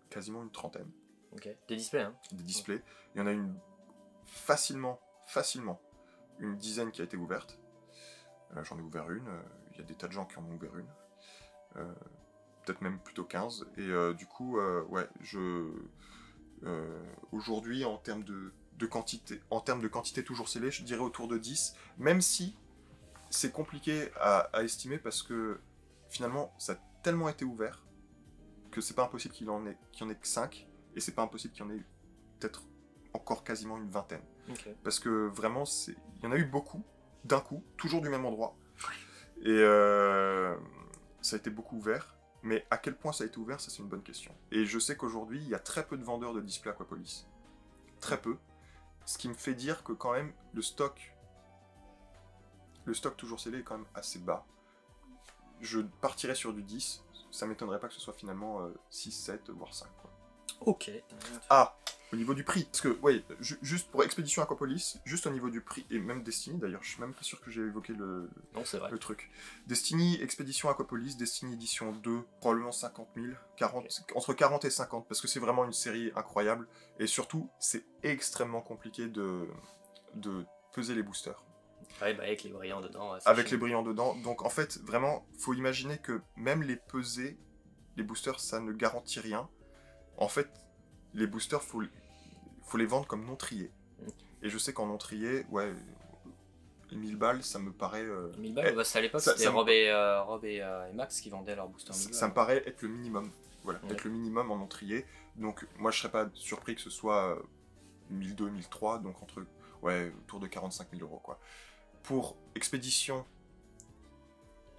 quasiment une trentaine. Ok. Des displays, hein. Des displays. Il y en a une facilement, une dizaine qui a été ouverte. J'en ai ouvert une. Il y a des tas de gens qui en ont ouvert une. Peut-être même plutôt 15. Et du coup, ouais, aujourd'hui, en termes de quantité toujours scellée, je dirais autour de 10, même si c'est compliqué à estimer parce que finalement, ça a tellement été ouvert que c'est pas impossible qu'il y en ait que 5, et c'est pas impossible qu'il y en ait peut-être encore quasiment une vingtaine. Okay. Parce que vraiment, il y en a eu beaucoup, d'un coup, toujours du même endroit. Ouais. Et ça a été beaucoup ouvert. Mais à quel point ça a été ouvert, ça c'est une bonne question. Et je sais qu'aujourd'hui, il y a très peu de vendeurs de displays Aquapolis. Très peu. Ce qui me fait dire que quand même, le stock toujours scellé est quand même assez bas. Je partirais sur du 10. Ça m'étonnerait pas que ce soit finalement 6, 7, voire 5. Quoi. Ok. Ah, au niveau du prix. Parce que, ouais, juste pour Expédition Aquapolis, juste au niveau du prix, et même Destiny d'ailleurs, je suis même pas sûr que j'ai évoqué le truc. Destiny, Expédition Aquapolis, Destiny Edition 2, probablement 50 000, entre 40 et 50, parce que c'est vraiment une série incroyable, et surtout, c'est extrêmement compliqué de peser les boosters. Ouais, bah avec les brillants dedans. Ouais, avec les brillants dedans, donc en fait, vraiment, faut imaginer que même les peser, les boosters, ça ne garantit rien. En fait, les boosters, faut les vendre comme non triés. Et je sais qu'en non trié, ouais, 1000 balles, ça me paraît... 1000 balles, bah, à l'époque, c'était Rob et Max qui vendaient leurs boosters. Ça me paraît être le minimum. Voilà, être le minimum en non trié. Donc, moi, je serais pas surpris que ce soit 1002, 1003, donc autour de 45 000 €, quoi. Pour Expédition,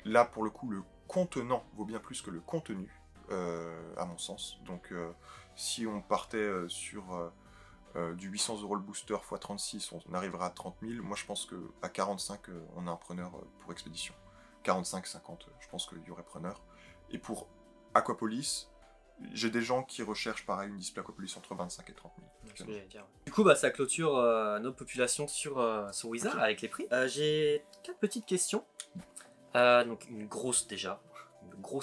là, pour le coup, le contenant vaut bien plus que le contenu. À mon sens. Donc si on partait sur du 800 € le booster x 36, on arrivera à 30 000. Moi je pense qu'à 45, on a un preneur pour Expédition. 45, 50, je pense qu'il y aurait preneur. Et pour Aquapolis, j'ai des gens qui recherchent pareil une display Aquapolis entre 25 et 30 000. C'est ce que j'allais dire. Du coup, ça clôture notre population sur Wizard avec les prix. J'ai 4 petites questions. Donc une grosse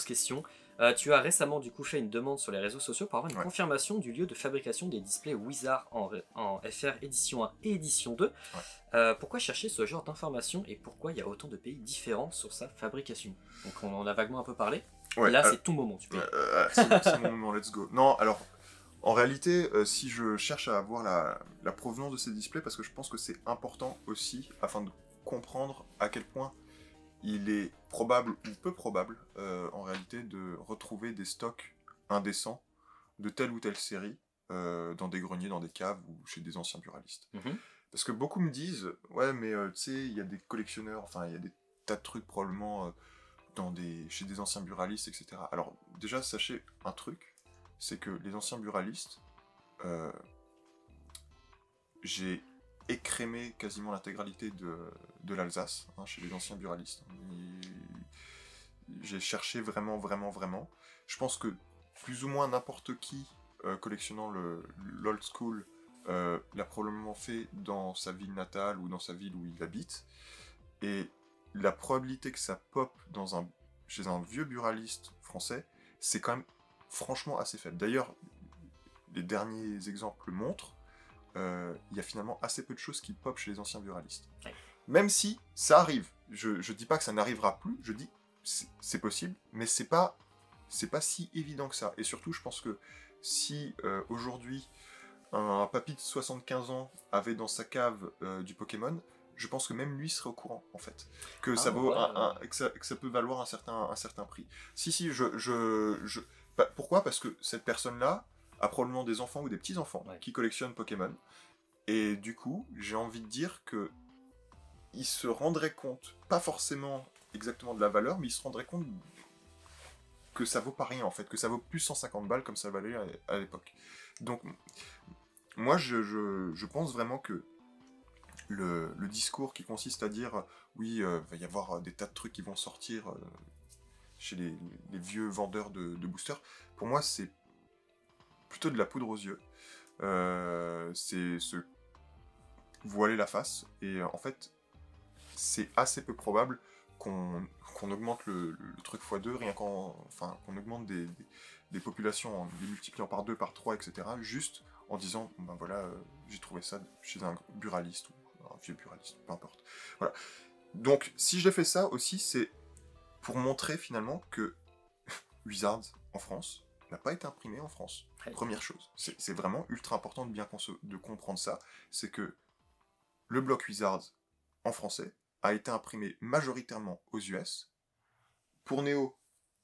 question. Tu as récemment du coup fait une demande sur les réseaux sociaux pour avoir une confirmation du lieu de fabrication des displays Wizard en FR édition 1 et édition 2. Pourquoi chercher ce genre d'informations et pourquoi il y a autant de pays différents sur sa fabrication? Donc on en a vaguement un peu parlé. Ouais, là c'est ton moment, tu peux. C'est mon moment, let's go. Non, alors en réalité, si je cherche à avoir la provenance de ces displays, parce que je pense que c'est important aussi afin de comprendre à quel point il est probable ou peu probable, en réalité, de retrouver des stocks indécents de telle ou telle série dans des greniers, dans des caves ou chez des anciens buralistes. Parce que beaucoup me disent, ouais, mais tu sais, il y a des collectionneurs, enfin, il y a des tas de trucs probablement chez des anciens buralistes, etc. Alors, déjà, sachez un truc, c'est que les anciens buralistes, j'ai écrémé quasiment l'intégralité de l'Alsace, chez les anciens buralistes. J'ai cherché vraiment. Je pense que plus ou moins n'importe qui collectionnant l'old school l'a probablement fait dans sa ville natale ou dans sa ville où il habite. Et la probabilité que ça pop chez un vieux buraliste français, c'est quand même franchement assez faible. D'ailleurs, les derniers exemples montrent il y a finalement assez peu de choses qui pop chez les anciens buralistes. Ouais. Même si ça arrive, je dis pas que ça n'arrivera plus, je dis c'est possible, mais c'est pas si évident que ça. Et surtout, je pense que si aujourd'hui un papy de 75 ans avait dans sa cave du Pokémon, je pense que même lui serait au courant, en fait. Que ça vaut que ça peut valoir un certain prix. Si, pourquoi ? Parce que cette personne-là a probablement des enfants ou des petits-enfants qui collectionnent Pokémon. Et du coup, j'ai envie de dire que il se rendrait compte, pas forcément exactement de la valeur, mais il se rendrait compte que ça vaut pas rien, en fait, que ça vaut plus 150 balles comme ça valait à l'époque. Donc, moi, je pense vraiment que le discours qui consiste à dire oui, va y avoir des tas de trucs qui vont sortir chez les vieux vendeurs de boosters, pour moi, c'est plutôt de la poudre aux yeux. C'est se voiler la face, et en fait, c'est assez peu probable qu'on augmente le truc x2, rien qu'on augmente des populations en les multipliant par 2, par 3, etc. Juste en disant, ben voilà, j'ai trouvé ça chez un buraliste, ou un vieux buraliste, peu importe. Voilà. Donc, si j'ai fait ça aussi, c'est pour montrer finalement que Wizards, en France, n'a pas été imprimé en France. Première chose. C'est vraiment ultra important de comprendre ça, c'est que le bloc Wizards, en français, a été imprimé majoritairement aux US, pour Néo,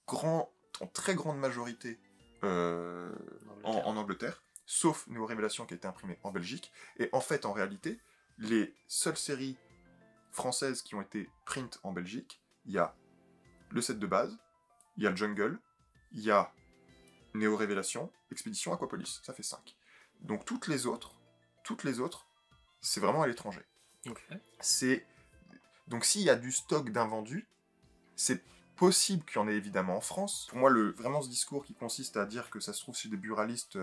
en très grande majorité en Angleterre, sauf Néo Révélation qui a été imprimé en Belgique, et en fait, en réalité, les seules séries françaises qui ont été print en Belgique, il y a le set de base, il y a Jungle, il y a Néo Révélation, Expédition, Aquapolis, ça fait 5. Donc toutes les autres, c'est vraiment à l'étranger. Okay. Donc s'il y a du stock d'invendus, c'est possible qu'il y en ait évidemment en France. Pour moi, vraiment ce discours qui consiste à dire que ça se trouve chez des buralistes,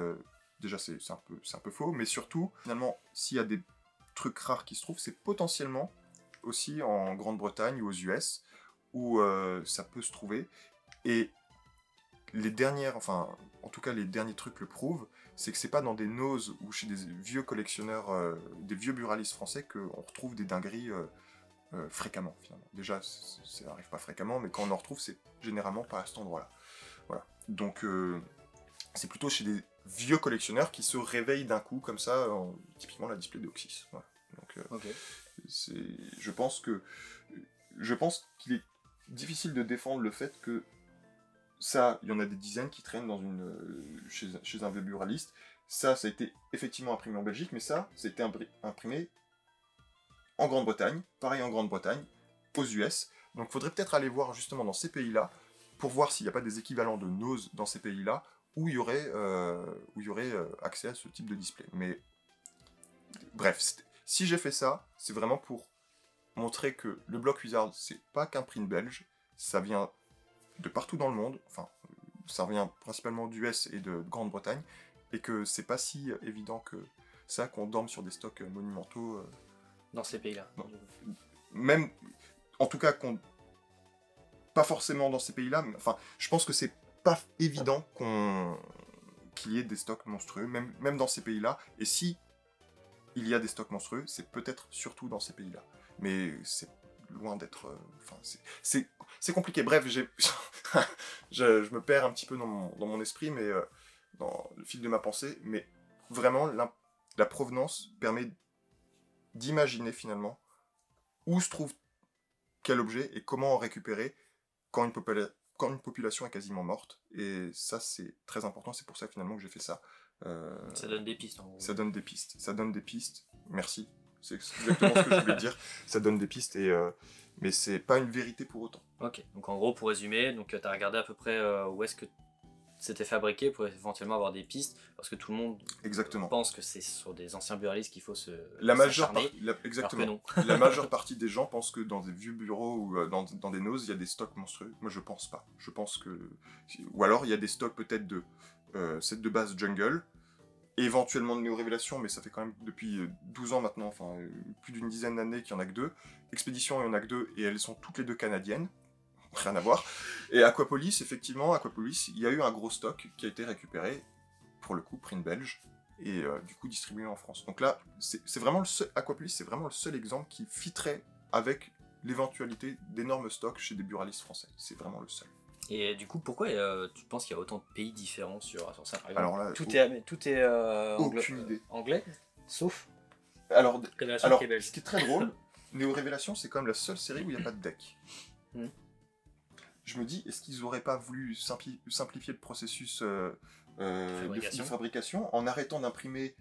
déjà c'est un peu faux, mais surtout, finalement, s'il y a des trucs rares qui se trouvent, c'est potentiellement aussi en Grande-Bretagne ou aux US, où ça peut se trouver. Et les derniers trucs le prouvent, c'est que c'est pas dans des noses ou chez des vieux collectionneurs, des vieux buralistes français qu'on retrouve des dingueries fréquemment, finalement. Déjà, ça n'arrive pas fréquemment, mais quand on en retrouve, c'est généralement pas à cet endroit-là. Voilà. Donc, c'est plutôt chez des vieux collectionneurs qui se réveillent d'un coup, comme ça, typiquement la display Deoxys. Voilà. Donc, je pense qu'il est difficile de défendre le fait que ça, il y en a des dizaines qui traînent chez un vieux buraliste. Ça a été effectivement imprimé en Belgique, mais ça a été imprimé en Grande-Bretagne, pareil en Grande-Bretagne, aux US. Donc il faudrait peut-être aller voir justement dans ces pays-là, pour voir s'il n'y a pas des équivalents de nose dans ces pays-là, où il y aurait accès à ce type de display. Mais bref, si j'ai fait ça, c'est vraiment pour montrer que le bloc Wizard, c'est pas qu'un print belge, ça vient de partout dans le monde, enfin, ça vient principalement d'US et de Grande-Bretagne, et que c'est pas si évident que ça qu'on dorme sur des stocks monumentaux dans ces pays-là. Même, en tout cas, pas forcément dans ces pays-là, mais enfin, je pense que c'est pas évident qu'il y ait des stocks monstrueux, même dans ces pays-là, et si il y a des stocks monstrueux, c'est peut-être surtout dans ces pays-là. Mais c'est loin d'être... c'est compliqué. Bref, je me perds un petit peu dans mon esprit, mais dans le fil de ma pensée, mais vraiment, la provenance permet d'imaginer finalement où se trouve quel objet et comment en récupérer quand une population est quasiment morte. Et ça, c'est très important, c'est pour ça finalement que j'ai fait ça. Ça donne des pistes, en gros. Ça donne des pistes. Merci. C'est exactement ce que je voulais dire. Ça donne des pistes, mais c'est pas une vérité pour autant. Ok, donc en gros, pour résumer, tu as regardé à peu près où est-ce que c'était fabriqué pour éventuellement avoir des pistes, parce que tout le monde pense que c'est sur des anciens buralistes qu'il faut s'acharner. Exactement. La majeure partie des gens pensent que dans des vieux bureaux ou dans des noses, il y a des stocks monstrueux. Moi, je pense pas. Je pense que... Ou alors, il y a des stocks peut-être de set de base Jungle, éventuellement de Néo Révélation, mais ça fait quand même depuis 12 ans maintenant, enfin plus d'une dizaine d'années qu'il n'y en a que 2. Expédition, il y en a que 2, et elles sont toutes les 2 canadiennes. Rien à voir. Et Aquapolis, effectivement, il y a eu un gros stock qui a été récupéré, pour le coup, print belge, et du coup distribué en France. Donc là, c'est vraiment le seul, Aquapolis, c'est vraiment le seul exemple qui fitterait avec l'éventualité d'énormes stocks chez des buralistes français. C'est vraiment le seul. Et du coup, pourquoi tu penses qu'il y a autant de pays différents sur ça, par exemple? Alors là, tout est aucune idée. Anglais, sauf alors, Révélation qui est belge. ce qui est très drôle, Néo Révélation, c'est quand même la seule série où il n'y a pas de deck. Je me dis, est-ce qu'ils n'auraient pas voulu simplifier le processus de fabrication en arrêtant d'imprimer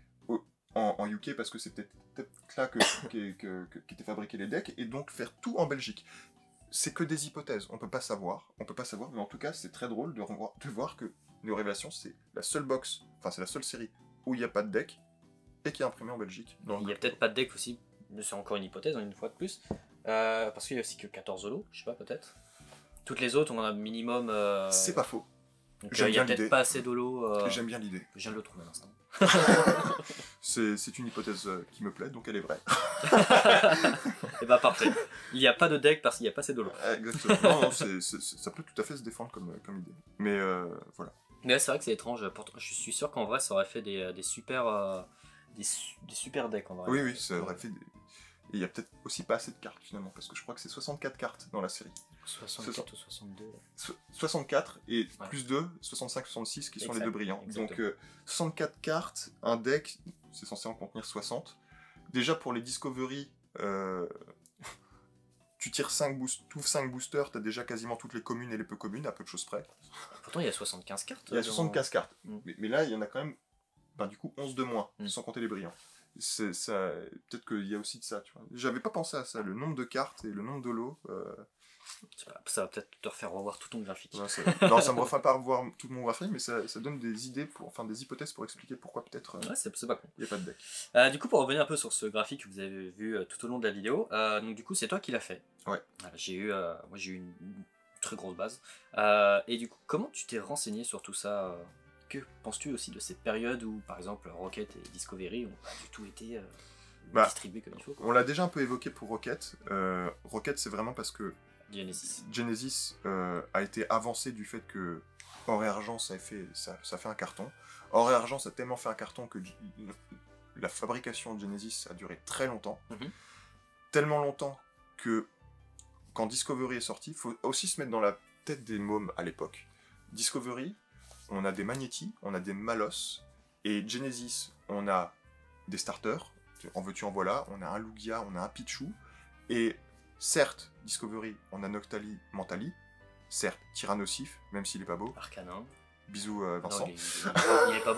en UK, parce que c'est peut-être là qui étaient fabriqués les decks, et donc faire tout en Belgique. C'est que des hypothèses, on peut pas savoir, mais en tout cas c'est très drôle de voir que Néo Révélation c'est la seule box, enfin c'est la seule série où il n'y a pas de deck et qui est imprimée en Belgique. Donc, il n'y a peut-être pas de deck aussi, mais c'est encore une hypothèse, une fois de plus, parce qu'il y a aussi que 14 lots, je sais pas, peut-être. Toutes les autres on en a minimum... C'est pas faux. Il n'y a peut-être pas assez d'holo. J'aime bien l'idée. Je viens de le trouver à l'instant. C'est une hypothèse qui me plaît, donc elle est vraie. Et bah parfait. Il n'y a pas de deck parce qu'il n'y a pas assez d'holo. Exactement. Non, ça peut tout à fait se défendre comme idée. Mais voilà. Mais c'est vrai que c'est étrange. Pourtant, je suis sûr qu'en vrai ça aurait fait des super decks en vrai. Oui, ça aurait fait des... Et il y a peut-être aussi pas assez de cartes finalement, parce que je crois que c'est 64 cartes dans la série. 64 ou 62. 64 et plus 2, 65-66 qui sont les deux brillants. Exactement. Donc 64 cartes, un deck, c'est censé en contenir 60. Déjà pour les Discovery, tu tires 5 boosters, tu as déjà quasiment toutes les communes et les peu communes, à peu de choses près. Pourtant il y a 75 cartes. Il y a 75 cartes, mais là il y en a quand même du coup 11 de moins, sans compter les brillants. Peut-être qu'il y a aussi de ça, tu vois. J'avais pas pensé à ça, le nombre de cartes et le nombre de lots. Ça va peut-être te refaire revoir tout ton graphique. Ouais, non, ça me refait pas revoir tout mon graphique, mais ça donne des idées, des hypothèses pour expliquer pourquoi peut-être ouais, c'est pas con. Il n'y a pas de deck. Du coup, pour revenir un peu sur ce graphique que vous avez vu tout au long de la vidéo, donc du coup c'est toi qui l'as fait. Ouais. Moi j'ai eu une très grosse base. Et du coup, comment tu t'es renseigné sur tout ça Que penses-tu aussi de cette période où, par exemple, Rocket et Discovery n'ont pas du tout été distribués comme il faut, quoi. On l'a déjà un peu évoqué pour Rocket. Rocket, c'est vraiment parce que Genesis a été avancé du fait que Or et Argent, ça fait un carton. Or et Argent, ça a tellement fait un carton que la fabrication de Genesis a duré très longtemps. Tellement longtemps que quand Discovery est sorti, il faut aussi se mettre dans la tête des mômes à l'époque. Discovery, on a des Magnetti, on a des Malos, et Genesis, on a des starters, en veux-tu en voilà, on a un Lugia, on a un Pichu, et certes, Discovery, on a Noctali, Mentali, certes, Tyrannosif, même s'il est pas beau. Arcanin. Bisous Vincent. Non, il est pas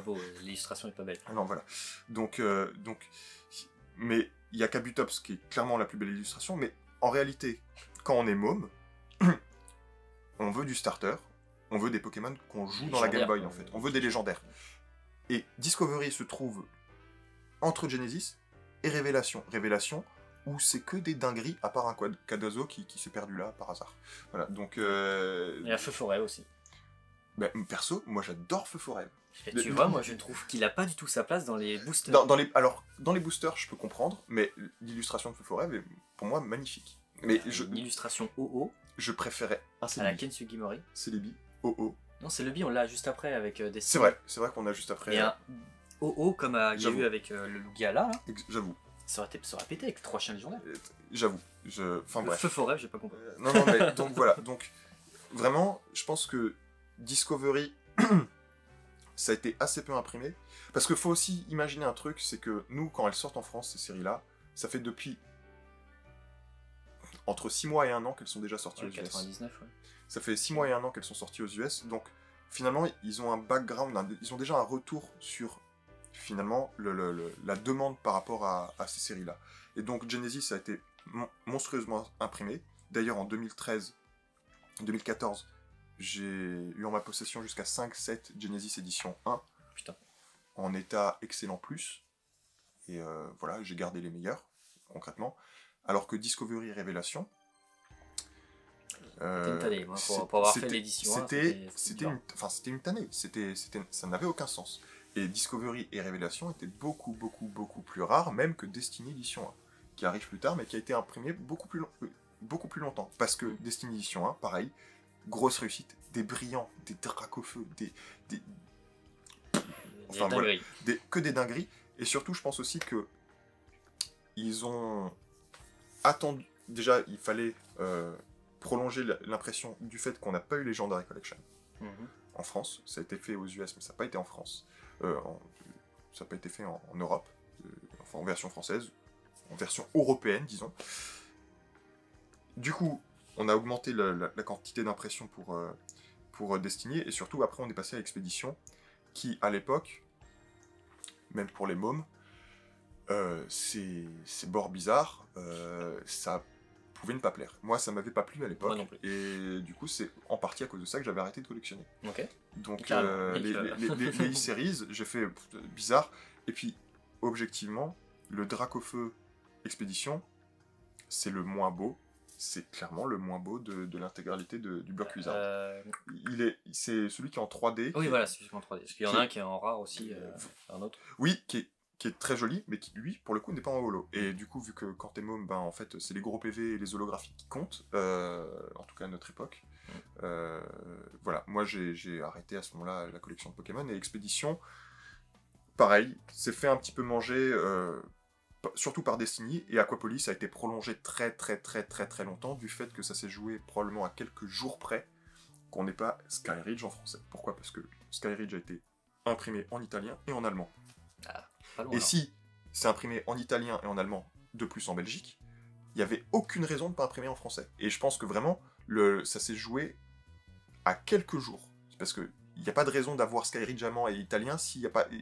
beau, l'illustration est pas belle. Ah non, voilà. Donc, mais il y a Kabutops qui est clairement la plus belle illustration, mais en réalité, quand on est môme, on veut du starter, on veut des Pokémon qu'on joue dans la Game Boy en fait, on veut des légendaires. Et Discovery se trouve entre Genesis et Révélation. Révélation où c'est que des dingueries, à part un Cadazo qui s'est perdu là par hasard. Voilà, donc... Il y a Feu Forêt aussi. Ben, perso, moi j'adore Feu Forêt. Et tu vois, moi je trouve qu'il a pas du tout sa place dans les boosters. Alors, dans les boosters, je peux comprendre, mais l'illustration de Feu Forêt est pour moi magnifique. Mais une illustration OO. Je préférais un Celebi. À la Ken Sugimori. Celebi, OO. Non, Celebi, on l'a juste après avec des... C'est vrai qu'on a juste après... Et un OO comme il y a eu avec le Lugia là. J'avoue. Ça aurait pété avec 3 chiens légendaires. J'avoue. Enfin bref. Feu Forêt, j'ai pas compris. Non, mais donc voilà. Donc, vraiment, je pense que Discovery, ça a été assez peu imprimé. Parce qu'il faut aussi imaginer un truc, c'est que nous, quand elles sortent en France, ces séries-là, ça fait depuis entre 6 mois et 1 an qu'elles sont déjà sorties aux US. 99, ouais. Ça fait 6 mois et 1 an qu'elles sont sorties aux US, donc finalement, ils ont un background, ils ont déjà un retour sur, finalement, la demande par rapport à ces séries-là. Et donc, Genesis a été monstrueusement imprimé. D'ailleurs, en 2014, j'ai eu en ma possession jusqu'à 5-7 Genesis édition 1. Putain. En état excellent plus. Et voilà, j'ai gardé les meilleurs, concrètement. Alors que Discovery et Révélation... C'était une tannée, pour avoir fait l'édition 1. C'était une tannée. Ça n'avait aucun sens. Et Discovery et Révélation étaient beaucoup plus rares, même que Destiny Edition 1, qui arrive plus tard, mais qui a été imprimé beaucoup plus longtemps. Parce que Destiny Edition 1, pareil, grosse réussite, des brillants, des dracofeux, Enfin, voilà, que des dingueries. Et surtout, je pense aussi que ils ont attendu. Déjà, il fallait prolonger l'impression du fait qu'on n'a pas eu Legendary Collection en France. Ça a été fait aux US, mais ça n'a pas été en France. Ça n'a pas été fait en Europe, enfin en version française, en version européenne, disons. Du coup, on a augmenté la quantité d'impressions pour Destiny, et surtout, après, on est passé à Expédition, qui, à l'époque, même pour les mômes, c'est bord bizarre, ça pouvait ne pas plaire. Moi, ça m'avait pas plu à l'époque, et du coup, c'est en partie à cause de ça que j'avais arrêté de collectionner. Donc, les e-series, j'ai fait bizarre, et puis, objectivement, le Dracofeu Expédition, c'est le moins beau. C'est clairement le moins beau de l'intégralité du bloc Wizard. C'est celui qui est en 3D. Oui, voilà, c'est celui qui est en 3D. Parce qu'il y en a un qui est en rare aussi, un autre. Oui, qui est très joli, mais qui, lui, pour le coup, n'est pas en holo. Et du coup, vu que quand t'es môme, ben, en fait, c'est les gros PV et les holographies qui comptent, en tout cas à notre époque. Voilà, moi, j'ai arrêté à ce moment-là la collection de Pokémon, et Expédition, pareil, c'est fait un petit peu manger... surtout par Destiny, et Aquapolis a été prolongé très longtemps, du fait que ça s'est joué probablement à quelques jours près qu'on n'ait pas Skyridge en français. Pourquoi? Parce que Skyridge a été imprimé en italien et en allemand. Pas loin, et si c'est imprimé en italien et en allemand, de plus en Belgique, il n'y avait aucune raison de ne pas imprimer en français. Et je pense que vraiment, ça s'est joué à quelques jours. Parce que il n'y a pas de raison d'avoir Skyridge allemand et italien s'il y a pas, de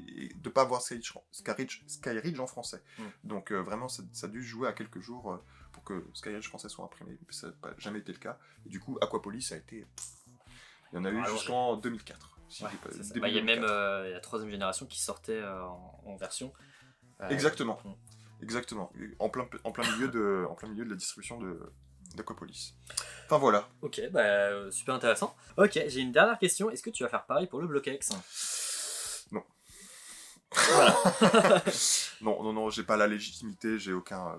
ne pas avoir Skyridge en français. Donc vraiment, ça a dû jouer à quelques jours pour que Skyridge français soit imprimé. Ça n'a jamais été le cas. Et du coup, Aquapolis a été... Il y en a eu jusqu'en 2004. Si il y a même la 3ème génération qui sortait en version. Exactement. Exactement. En plein milieu de la distribution d'Aquapolis. Enfin voilà. Ok, super intéressant. Ok, j'ai une dernière question. Est-ce que tu vas faire pareil pour le BlockX? Non. Voilà. non, j'ai pas la légitimité, j'ai aucun...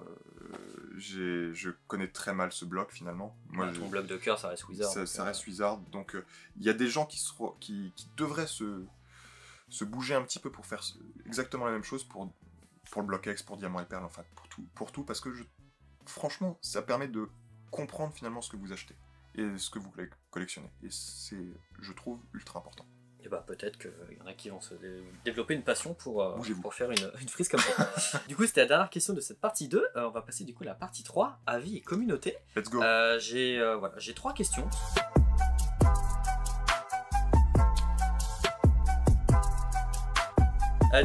je connais très mal ce bloc finalement. Moi, ton bloc de cœur, ça reste Wizard. Ça reste Wizard, donc il y a des gens qui devraient se bouger un petit peu pour faire exactement la même chose pour le BlockX, pour Diamant et Perle, enfin pour tout, parce que franchement, ça permet de comprendre finalement ce que vous achetez et ce que vous collectionnez. Et c'est, je trouve, ultra important. Et peut-être qu'il y en a qui vont se développer une passion pour faire une frise comme ça. Du coup, c'était la dernière question de cette partie 2. On va passer du coup à la partie 3, avis et communauté. Let's go. J'ai 3 questions.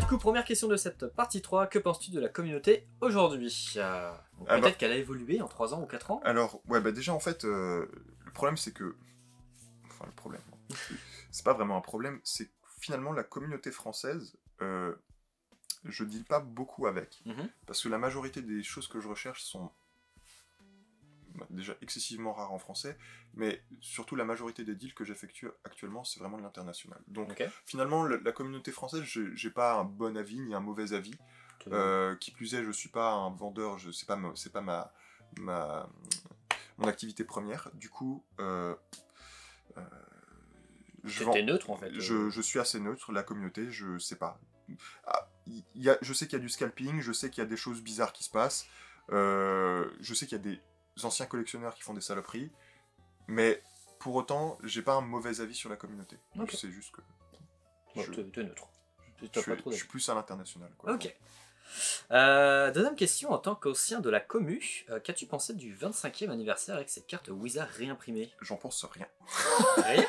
Du coup, première question de cette partie 3, que penses-tu de la communauté aujourd'hui? Peut-être qu'elle a évolué en 3 ans ou 4 ans. Alors, déjà en fait, le problème c'est que... Enfin, le problème... C'est pas vraiment un problème, c'est que finalement la communauté française, je deal pas beaucoup avec. Parce que la majorité des choses que je recherche sont déjà excessivement rares en français, mais surtout la majorité des deals que j'effectue actuellement, c'est vraiment de l'international. Donc finalement, la communauté française, j'ai pas un bon avis ni un mauvais avis. Qui plus est, je suis pas un vendeur, c'est pas mon activité première. Du coup, t'es neutre en fait. Je suis assez neutre. La communauté, je sais pas. Je sais qu'il y a du scalping, je sais qu'il y a des choses bizarres qui se passent, je sais qu'il y a des anciens collectionneurs qui font des saloperies, mais pour autant, j'ai pas un mauvais avis sur la communauté. Donc c'est juste que... T'es neutre. Je suis plus à l'international. Ok. Deuxième question, en tant qu'ancien de la commu, qu'as-tu pensé du 25e anniversaire avec cette carte Wizard réimprimée? J'en pense rien. Rien?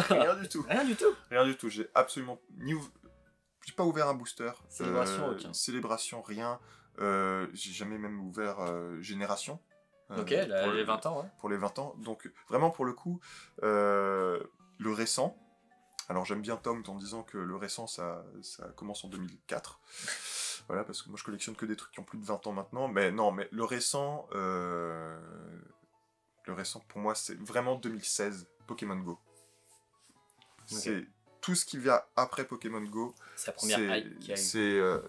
Rien du tout. Rien du tout? Rien du tout. J'ai absolument... J'ai pas ouvert un booster. Célébration, aucun. Célébration, rien. J'ai jamais même ouvert Génération. Les 20 ans, ouais. Pour les 20 ans. Donc, vraiment, pour le coup, le récent... Alors, j'aime bien Tom en disant que le récent, ça commence en 2004. Voilà, parce que moi, je collectionne que des trucs qui ont plus de 20 ans maintenant. Mais non, mais le récent, pour moi, c'est vraiment 2016, Pokémon Go. C'est tout ce qui vient après Pokémon Go. C'est la première hype qui a eu.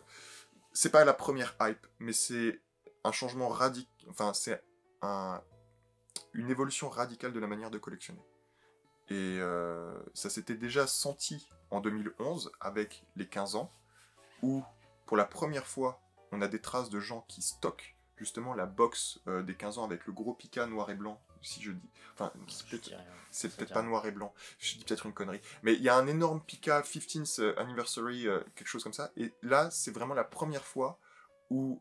C'est pas la première hype, mais c'est un changement radical. Enfin, c'est une évolution radicale de la manière de collectionner. Et ça s'était déjà senti en 2011 avec les 15 ans, où pour la première fois, on a des traces de gens qui stockent justement la box des 15 ans avec le gros Pika noir et blanc, si je dis. Enfin, c'est peut-être pas noir et blanc, je dis peut-être une connerie. Mais il y a un énorme Pika 15th anniversary, quelque chose comme ça. Et là, c'est vraiment la première fois où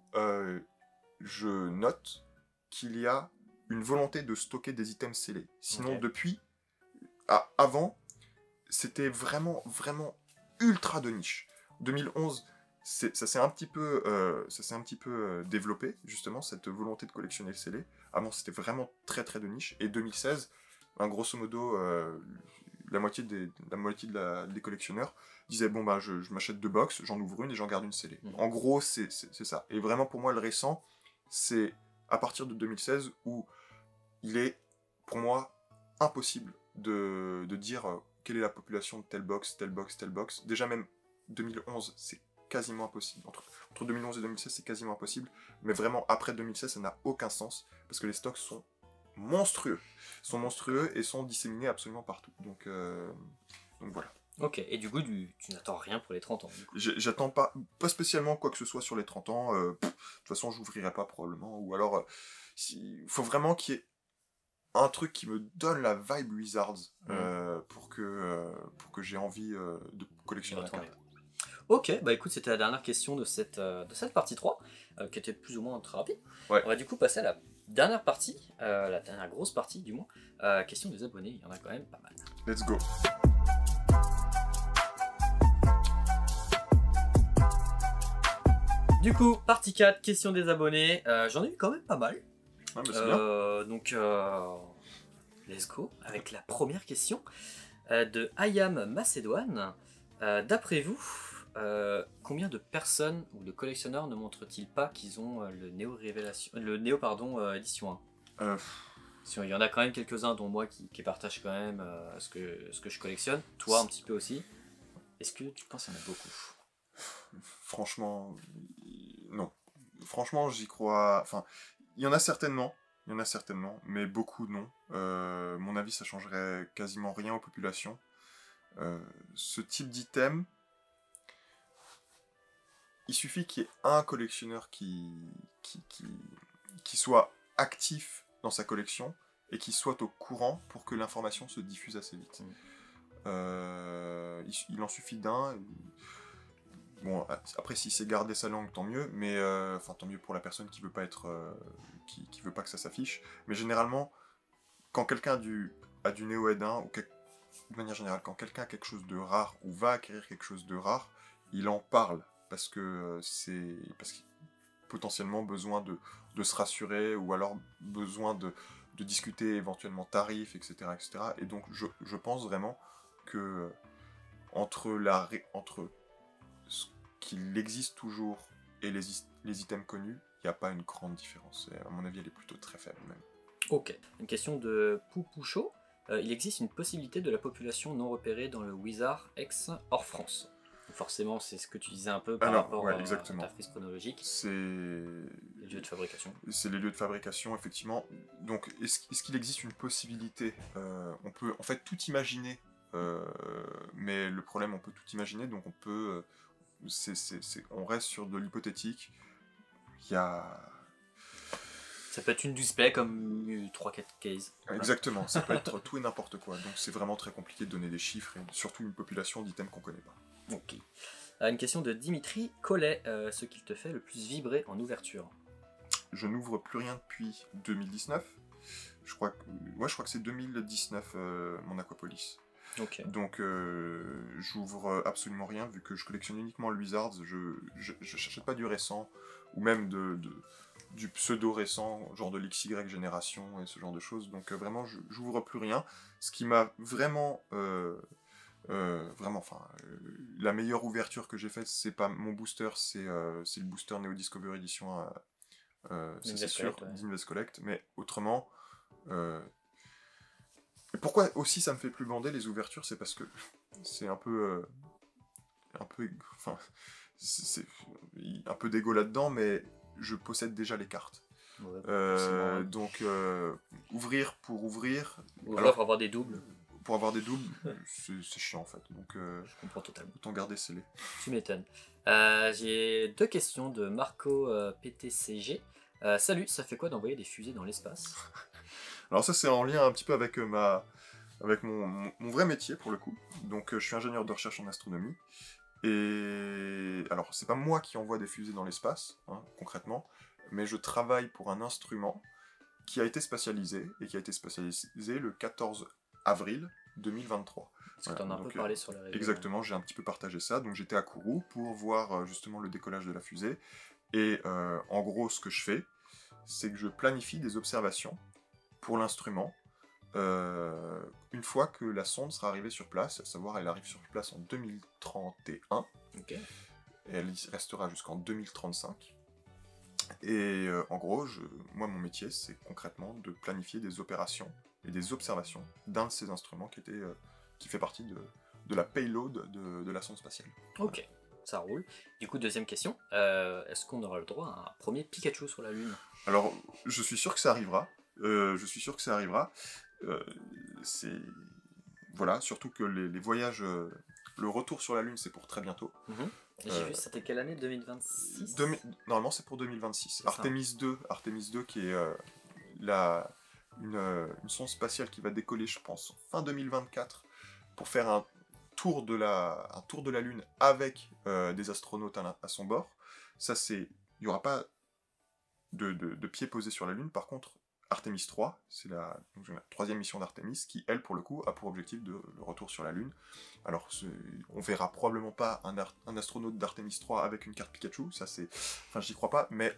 je note qu'il y a une volonté de stocker des items scellés. Sinon, depuis, avant, c'était vraiment, vraiment ultra de niche. 2011, ça s'est un petit peu développé, justement, cette volonté de collectionner le scellé. Avant, c'était vraiment très, très de niche. Et 2016, grosso modo, la moitié des collectionneurs disaient, bon, bah, je m'achète 2 box, j'en ouvre une et j'en garde une scellée. En gros, c'est ça. Et vraiment, pour moi, le récent, c'est à partir de 2016 où il est, pour moi, impossible de dire quelle est la population de telle box, telle box, telle box. Déjà même 2011, c'est quasiment impossible. Entre 2011 et 2016, c'est quasiment impossible. Mais vraiment, après 2016, ça n'a aucun sens. Parce que les stocks sont monstrueux. Et sont disséminés absolument partout. Donc voilà. Ok, et du coup, tu n'attends rien pour les 30 ans. J'attends pas spécialement quoi que ce soit sur les 30 ans. De toute façon, j'ouvrirai pas probablement. Ou alors, il faut vraiment qu'il y ait un truc qui me donne la vibe Wizards pour que j'ai envie de collectionner la carte. Ok, bah écoute, c'était la dernière question de cette partie 3, qui était plus ou moins très rapide. Ouais. On va du coup passer à la dernière partie, la dernière grosse partie du moins, question des abonnés, il y en a quand même pas mal. Let's go. Du coup, partie 4, question des abonnés, j'en ai eu quand même pas mal. Ah, bah c'est bien. Donc, let's go avec la première question de Ayam Macédoine. D'après vous, combien de personnes ou de collectionneurs ne montrent-ils pas qu'ils ont le Néo édition 1 Il y en a quand même quelques-uns, dont moi qui partagent quand même ce que je collectionne. Toi un petit peu aussi. Est-ce que tu penses qu'il y en a beaucoup? Franchement, non. Franchement, j'y crois. Enfin, il y en a certainement, mais beaucoup non. Mon avis, ça changerait quasiment rien aux populations. Ce type d'item, il suffit qu'il y ait un collectionneur qui soit actif dans sa collection et qui soit au courant pour que l'information se diffuse assez vite. Il en suffit d'un. Bon, après, si c'est garder sa langue, tant mieux, mais tant mieux pour la personne qui veut pas être, qui veut pas que ça s'affiche. Mais généralement, quand quelqu'un a du Néo-Ed 1, ou de manière générale, quand quelqu'un a quelque chose de rare ou va acquérir quelque chose de rare, il en parle parce qu'il a potentiellement besoin de se rassurer ou alors besoin de discuter éventuellement tarifs, etc., etc. Et donc, je pense vraiment que entre ce qu'il existe toujours et les items connus, il n'y a pas une grande différence. Et à mon avis, elle est plutôt très faible même. Ok. Une question de Poupoucho. Il existe une possibilité de la population non repérée dans le Wizard X hors France. Forcément, c'est ce que tu disais un peu par rapport à ta frise chronologique. C'est les lieux de fabrication. C'est les lieux de fabrication, effectivement. Donc, est-ce qu'il existe une possibilité On peut en fait tout imaginer, mais le problème, on peut tout imaginer, donc on peut... on reste sur de l'hypothétique. Il y a... Ça peut être une display comme 3-4 cases. Exactement, ça peut être tout et n'importe quoi. Donc c'est vraiment très compliqué de donner des chiffres, et surtout une population d'items qu'on connaît pas. Ok. Une question de Dimitri Collet. Ce qui te fait le plus vibrer en ouverture? Je n'ouvre plus rien depuis 2019. Je crois que c'est 2019 mon Aquapolis. Okay. Donc j'ouvre absolument rien vu que je collectionne uniquement le Wizards. Je n'achète pas du récent ou même du pseudo récent, genre de l'XY génération et ce genre de choses. Donc vraiment j'ouvre plus rien. Ce qui m'a vraiment la meilleure ouverture que j'ai faite, c'est pas mon booster, c'est le booster Neo Discover Edition, c'est sûr, d'Invest Collect, mais autrement, et pourquoi aussi ça me fait plus bander les ouvertures, c'est parce que c'est un peu c'est un peu d'égo là-dedans, mais je possède déjà les cartes. Ouais, donc ouvrir pour ouvrir, alors pour avoir des doubles. pour avoir des doubles, c'est chiant en fait. Donc, je comprends totalement. Autant garder scellé. Tu m'étonnes. J'ai 2 questions de Marco PTCG. Salut, ça fait quoi d'envoyer des fusées dans l'espace? Alors ça c'est en lien un petit peu avec mon vrai métier pour le coup. Donc je suis ingénieur de recherche en astronomie. Et alors c'est pas moi qui envoie des fusées dans l'espace, hein, concrètement, mais je travaille pour un instrument qui a été spatialisé, et qui a été spatialisé le 14 avril 2023. Parce que tu en as un peu parlé sur la réunion. Exactement, j'ai un petit peu partagé ça. Donc j'étais à Kourou pour voir justement le décollage de la fusée. Et en gros, ce que je fais, c'est que je planifie des observations pour l'instrument une fois que la sonde sera arrivée sur place, à savoir elle arrive sur place en 2031. Okay. Et elle y restera jusqu'en 2035. Et en gros, moi mon métier, c'est concrètement de planifier des opérations et des observations d'un de ces instruments qui fait partie de la payload de la sonde spatiale. Ok, voilà. Ça roule. Du coup, deuxième question, est-ce qu'on aura le droit à un premier Pikachu sur la Lune? Alors, je suis sûr que ça arrivera. Voilà, surtout que les voyages, le retour sur la Lune, c'est pour très bientôt. J'ai vu, c'était quelle année? 2026 Normalement, c'est pour 2026. Artemis 2, qui est une sonde spatiale qui va décoller, je pense, fin 2024, pour faire un tour de la Lune avec des astronautes à son bord. Ça, il n'y aura pas de pieds posés sur la Lune. Par contre, Artemis 3, c'est la 3e mission d'Artemis, qui, elle, pour le coup, a pour objectif le retour sur la Lune. Alors, on verra probablement pas un astronaute d'Artemis 3 avec une carte Pikachu, ça c'est... Enfin, j'y crois pas, mais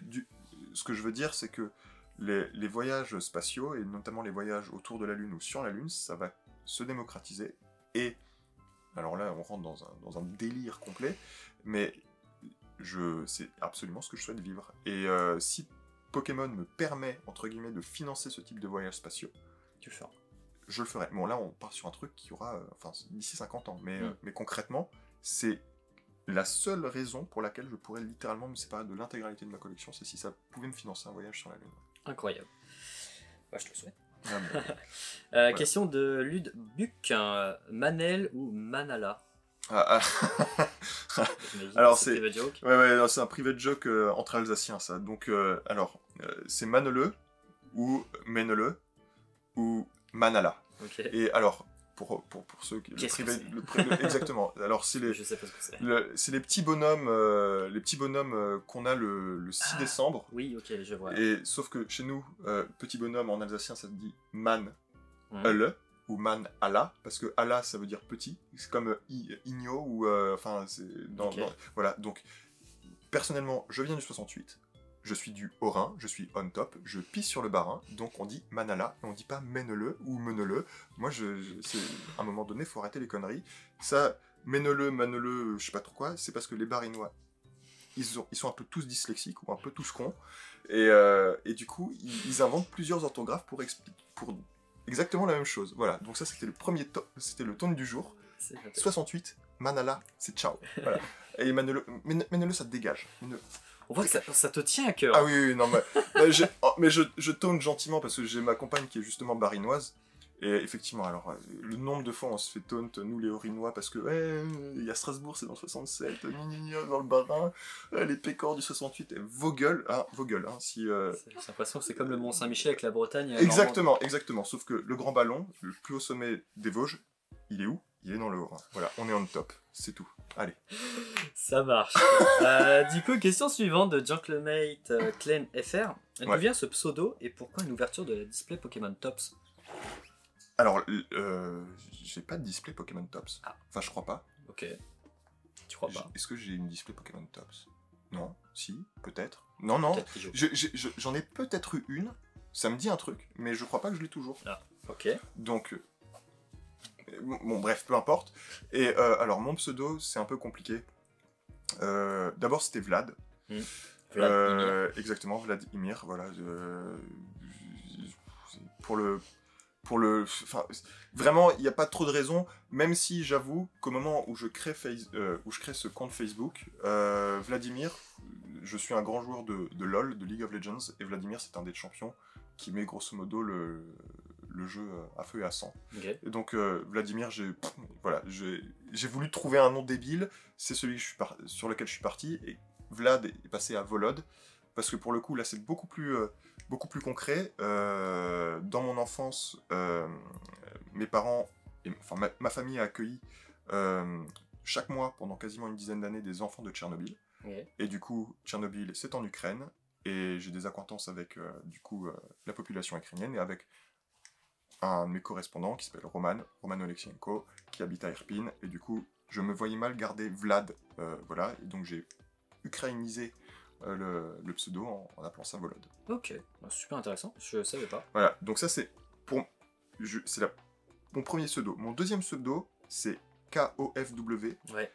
ce que je veux dire, c'est que les voyages spatiaux, et notamment les voyages autour de la Lune ou sur la Lune, ça va se démocratiser, et... Alors là, on rentre dans un délire complet, mais c'est absolument ce que je souhaite vivre. Et si Pokémon me permet, entre guillemets, de financer ce type de voyages spatiaux, tu le feras. Je le ferai. Bon, là, on part sur un truc qui aura, d'ici 50 ans, mais concrètement, c'est la seule raison pour laquelle je pourrais littéralement me séparer de l'intégralité de ma collection, c'est si ça pouvait me financer un voyage sur la Lune. Incroyable. Bah, je le souhaite. Ah, bon. Ouais. Question de Ludbuck, Manel ou Manala? Alors c'est c'est un private joke entre Alsaciens, ça. Donc c'est Manele ou Menele ou Manala. Okay. Et alors pour ceux qui exactement. Alors c'est je sais pas ce que c'est. C'est les petits bonhommes qu'on a le 6 décembre. Oui, ok, je vois. Et sauf que chez nous, petit bonhomme en alsacien, ça se dit man ou man Allah, parce que Allah ça veut dire petit, c'est comme igno ou voilà. Donc personnellement, je viens du 68. Je suis du Haut-Rhin, je suis on top, je pisse sur le bas-Rhin, donc on dit Manala, on dit pas Menele ou Menele. Moi, à un moment donné, il faut arrêter les conneries. Ça, Menele, Manele, je sais pas trop quoi, c'est parce que les Barinois, ils sont un peu tous dyslexiques ou un peu tous cons, et du coup, ils inventent plusieurs orthographes pour exactement la même chose. Voilà, donc ça, c'était le ton du jour. 68, Manala, c'est ciao. Voilà. Et Menele, ça te dégage. On voit que ça te tient à cœur. Ah oui, non, mais je tonne gentiment parce que j'ai ma compagne qui est justement barinoise. Et effectivement, alors, le nombre de fois on se fait taunt, nous les Orinois, parce que, il y a Strasbourg, c'est dans le 67, dans le Bas-Rhin, les Pécores du 68, et vos gueules, si... J'ai l'impression que c'est comme le Mont-Saint-Michel avec la Bretagne. Exactement, sauf que le Grand Ballon, le plus haut sommet des Vosges, il est où? Il est dans le Haut-Rhin. Voilà, on est on top, c'est tout. Allez. Ça marche. Du coup, question suivante de Junklemate Clan FR. D'où vient ce pseudo et pourquoi une ouverture de la display Pokémon Tops? Alors, j'ai pas de display Pokémon Tops. Ah. Enfin, je crois pas. Ok. Tu crois pas? Est-ce que j'ai une display Pokémon Tops? Non. Si, peut-être. Non. J'en ai peut-être eu une. Ça me dit un truc, mais je crois pas que je l'ai toujours. Ah, ok. Donc... Bon, bref, peu importe. Et alors, mon pseudo, c'est un peu compliqué. D'abord, c'était Vlad. Vlad exactement, Vlad Imir, voilà. Vraiment, il n'y a pas trop de raison, même si j'avoue qu'au moment où je crée ce compte Facebook, Vladimir, je suis un grand joueur de LoL, de League of Legends, et Vladimir, c'est un des champions qui met grosso modo le le jeu à feu et à sang. Okay. Et donc Vladimir, j'ai voulu trouver un nom débile, c'est celui sur lequel je suis parti, et Vlad est passé à Volod, parce que pour le coup là c'est beaucoup plus concret. Dans mon enfance, mes parents, ma famille a accueilli chaque mois pendant quasiment une dizaine d'années des enfants de Tchernobyl. Okay. Et du coup, Tchernobyl, c'est en Ukraine, et j'ai des acquaintances avec la population ukrainienne, et avec un de mes correspondants qui s'appelle Roman Oleksienko, qui habite à Irpin, et du coup, je me voyais mal garder Vlad, voilà, et donc j'ai ukrainisé le pseudo en appelant ça Volod. Ok, super intéressant, je savais pas. Voilà, donc ça c'est mon premier pseudo. Mon deuxième pseudo, c'est KOFW. Ouais.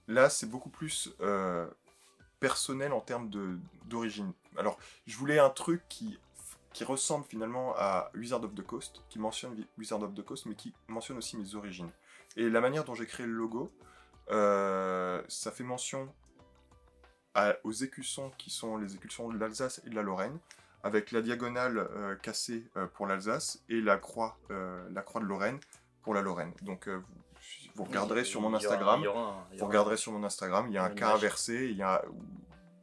Là, c'est beaucoup plus personnel en termes d'origine. Alors, je voulais un truc qui ressemble finalement à Wizard of the Coast, qui mentionne Wizard of the Coast, mais qui mentionne aussi mes origines. Et la manière dont j'ai créé le logo, ça fait mention aux écussons qui sont les écussons de l'Alsace et de la Lorraine, avec la diagonale cassée pour l'Alsace et la croix de Lorraine pour la Lorraine. Donc vous regarderez sur mon Instagram, il y a un K inversé, il y a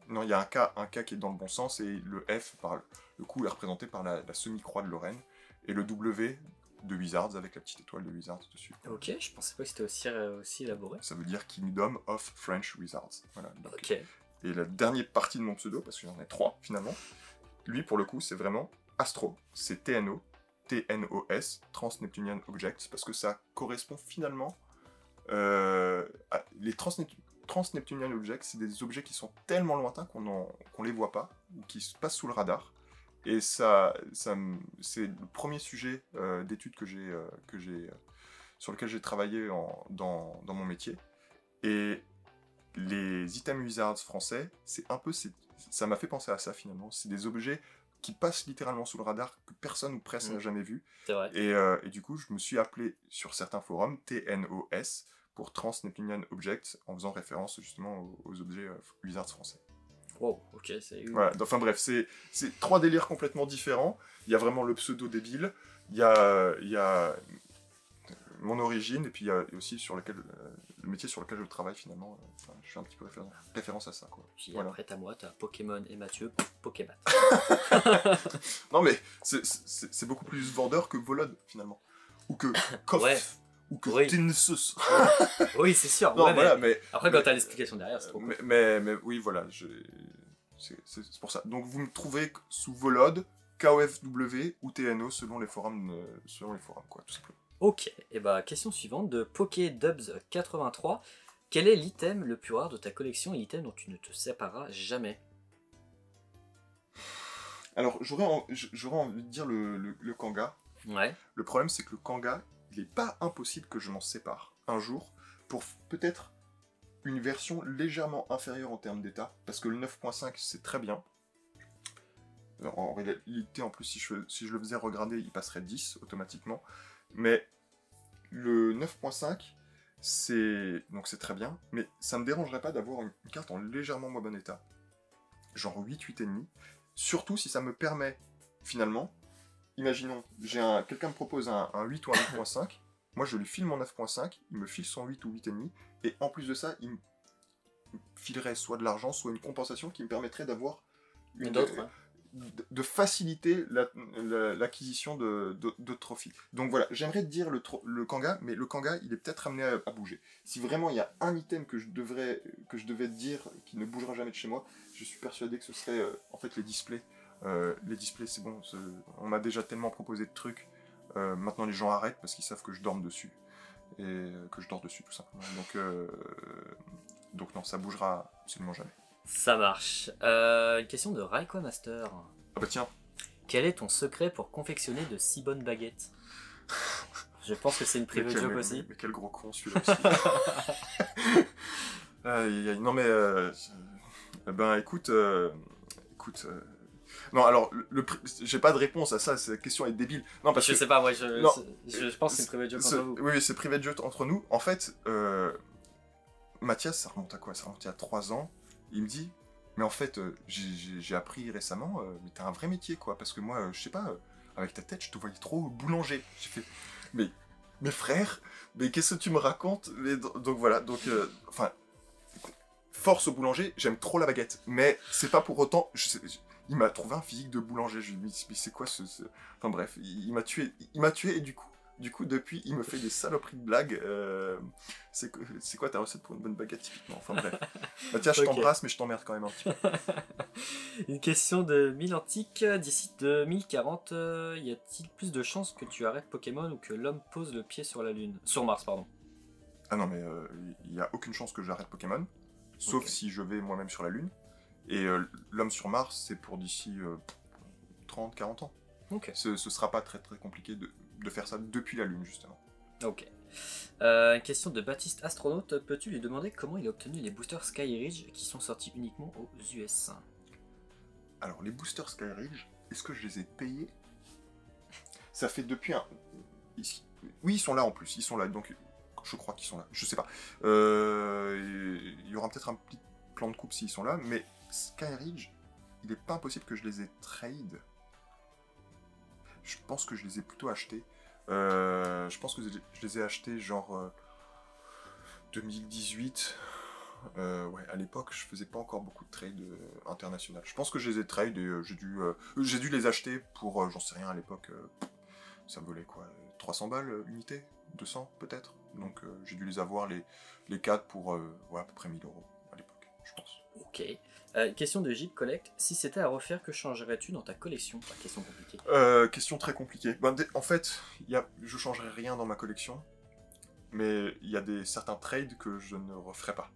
un K qui est dans le bon sens, et le F, par le coup, est représenté par la semi-croix de Lorraine, et le W de Wizards avec la petite étoile de Wizards dessus. Ok, je pensais pas que c'était aussi élaboré. Ça veut dire Kingdom of French Wizards. Voilà, donc, ok. Et la dernière partie de mon pseudo, parce que j'en ai 3 finalement, lui pour le coup c'est vraiment Astro, c'est TNO, TNOS, Trans-Neptunian Objects, parce que ça correspond finalement les Trans-Neptunian Objects, c'est des objets qui sont tellement lointains qu'on les voit pas, ou qui se passent sous le radar. Et c'est le premier sujet d'étude sur lequel j'ai travaillé dans mon métier. Et les items Wizards français, ça m'a fait penser à ça finalement. C'est des objets qui passent littéralement sous le radar, que personne ou presque n'a jamais vu. C'est vrai. Et du coup, je me suis appelé sur certains forums TNOS pour Trans-Neptunian Objects, en faisant référence justement aux objets Wizards français. Wow, ok, c'est... Voilà, enfin bref, c'est 3 délires complètement différents. Il y a vraiment le pseudo débile, il y a mon origine, et puis il y a aussi le métier sur lequel je travaille finalement. Je fais un petit peu référence à ça, quoi. Puis voilà. Après, t'as moi, t'as Pokémon et Mathieu, Pokémat. Non mais, c'est beaucoup plus vendeur que Volod, finalement. Ou que Kof. Ouais. Ou que Oui. Tinsus. Oui, c'est sûr. Non, ouais, voilà, mais... Après, quand t'as l'explication derrière, c'est trop cool. Mais oui, voilà, c'est pour ça. Donc vous me trouvez sous Volod, KOFW ou TNO selon les forums, quoi, tout simplement. Ok, et bah question suivante de PokéDubs83. Quel est l'item le plus rare de ta collection et l'item dont tu ne te sépareras jamais? Alors, j'aurais envie de dire le Kanga. Ouais. Le problème, c'est que le Kanga, il n'est pas impossible que je m'en sépare un jour, pour peut-être une version légèrement inférieure en termes d'état, parce que le 9.5, c'est très bien. En réalité, en plus, si je le faisais regrader, il passerait 10 automatiquement. Mais le 9.5, c'est très bien, mais ça ne me dérangerait pas d'avoir une carte en légèrement moins bon état. Genre 8, 8,5. Surtout si ça me permet, finalement, imaginons, quelqu'un me propose un 8 ou un 8.5, moi je lui file mon 9.5, il me file son 8 ou 8,5, et en plus de ça, il me filerait soit de l'argent, soit une compensation qui me permettrait d'avoir de faciliter l'acquisition de trophies. Donc voilà, j'aimerais te dire le Kanga, mais le Kanga, il est peut-être amené à bouger. Si vraiment il y a un item que je devais te dire qui ne bougera jamais de chez moi, je suis persuadé que ce serait en fait les displays. Les displays, c'est bon, on m'a déjà tellement proposé de trucs. Maintenant les gens arrêtent parce qu'ils savent que je dorme dessus. Et que je dors dessus tout simplement. Donc non, ça bougera absolument jamais. Ça marche. Une question de Raiko Master. Ah bah tiens. Quel est ton secret pour confectionner de si bonnes baguettes? Je pense que c'est une private joke aussi. Mais quel gros con celui-là aussi. Non mais... ben écoute... Non, alors, j'ai pas de réponse à ça, cette question est débile. Non, parce je sais pas, moi, je pense que c'est une private joke entre vous. Oui, c'est private joke entre nous. En fait, Mathias, ça remonte à quoi? Ça remonte à 3 ans. Il me dit, mais en fait, j'ai appris récemment, mais t'as un vrai métier, quoi. Parce que moi, je sais pas, avec ta tête, je te voyais trop boulanger. J'ai fait, mais frère, mais qu'est-ce que tu me racontes? Donc voilà, enfin, force au boulanger, j'aime trop la baguette, mais c'est pas pour autant, il m'a trouvé un physique de boulanger, je lui ai dit, mais c'est quoi Enfin bref, il m'a tué, et du coup, depuis, il me fait des saloperies de blagues. C'est quoi ta recette pour une bonne baguette, typiquement? Enfin bref. Bah tiens, je t'embrasse, mais je t'emmerde quand même un petit peu. Une question de Milantique. D'ici 2040, y a-t-il plus de chances que tu arrêtes Pokémon ou que l'homme pose le pied sur la Lune? Sur Mars, pardon. Ah non, mais il n'y a aucune chance que j'arrête Pokémon. Sauf si je vais moi-même sur la Lune. Et l'homme sur Mars, c'est pour d'ici 30-40 ans. Ok. Ce sera pas très très compliqué de faire ça depuis la Lune, justement. Ok. Une question de Baptiste Astronaute. Peux-tu lui demander comment il a obtenu les boosters Skyridge qui sont sortis uniquement aux US? Alors, les boosters Skyridge, est-ce que je les ai payés? Ça fait depuis un... Oui, ils sont là en plus, ils sont là, donc je crois qu'ils sont là, je sais pas. Il y aura peut-être un petit plan de coupe s'ils sont là, mais Skyridge, il n'est pas impossible que je les ai trade. Je pense que je les ai plutôt achetés. Je pense que je les ai achetés genre 2018. Ouais, à l'époque, je faisais pas encore beaucoup de trades internationaux. Je pense que je les ai trade et j'ai dû les acheter pour, j'en sais rien, à l'époque, ça me valait quoi, 300 balles unité, 200 peut-être. Donc j'ai dû les avoir les 4 pour ouais, à peu près 1000 € à l'époque, je pense. Ok. Question de Jeep Collect. Si c'était à refaire, que changerais-tu dans ta collection? Question compliquée. Question très compliquée. Ben, en fait, je changerais rien dans ma collection, mais il y a certains trades que je ne referai pas.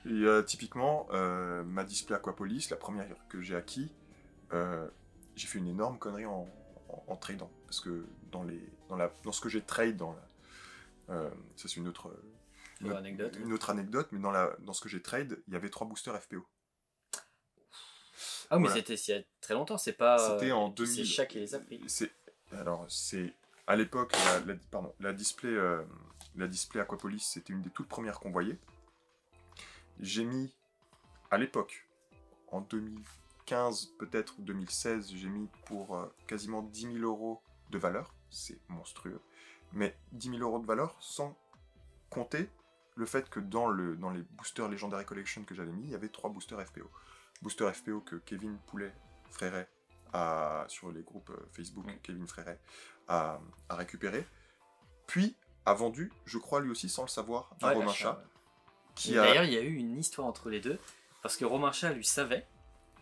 Et, typiquement, ma display Aquapolis, la première que j'ai acquis, j'ai fait une énorme connerie en tradant. Parce que dans ce que j'ai trade, ça c'est une autre anecdote, mais dans ce que j'ai trade, il y avait 3 boosters FPO. Ah oui, voilà. Mais c'était il y a très longtemps, c'est pas... C'était en 2000. C'est Shaq qui les a pris. Alors, c'est... À l'époque, la display Aquapolis, c'était une des toutes premières qu'on voyait. J'ai mis, à l'époque, en 2015, peut-être, ou 2016, j'ai mis pour quasiment 10 000 € de valeur. C'est monstrueux. Mais 10 000 € de valeur, sans compter le fait que dans les boosters Legendary Collection que j'avais mis, il y avait 3 boosters FPO. Booster FPO que Kevin Poulet Fréret sur les groupes Facebook, Kevin Fréret a récupéré, puis a vendu, je crois lui aussi sans le savoir, à Romain Chat. D'ailleurs, il y a eu une histoire entre les deux, parce que Romain Chat lui savait.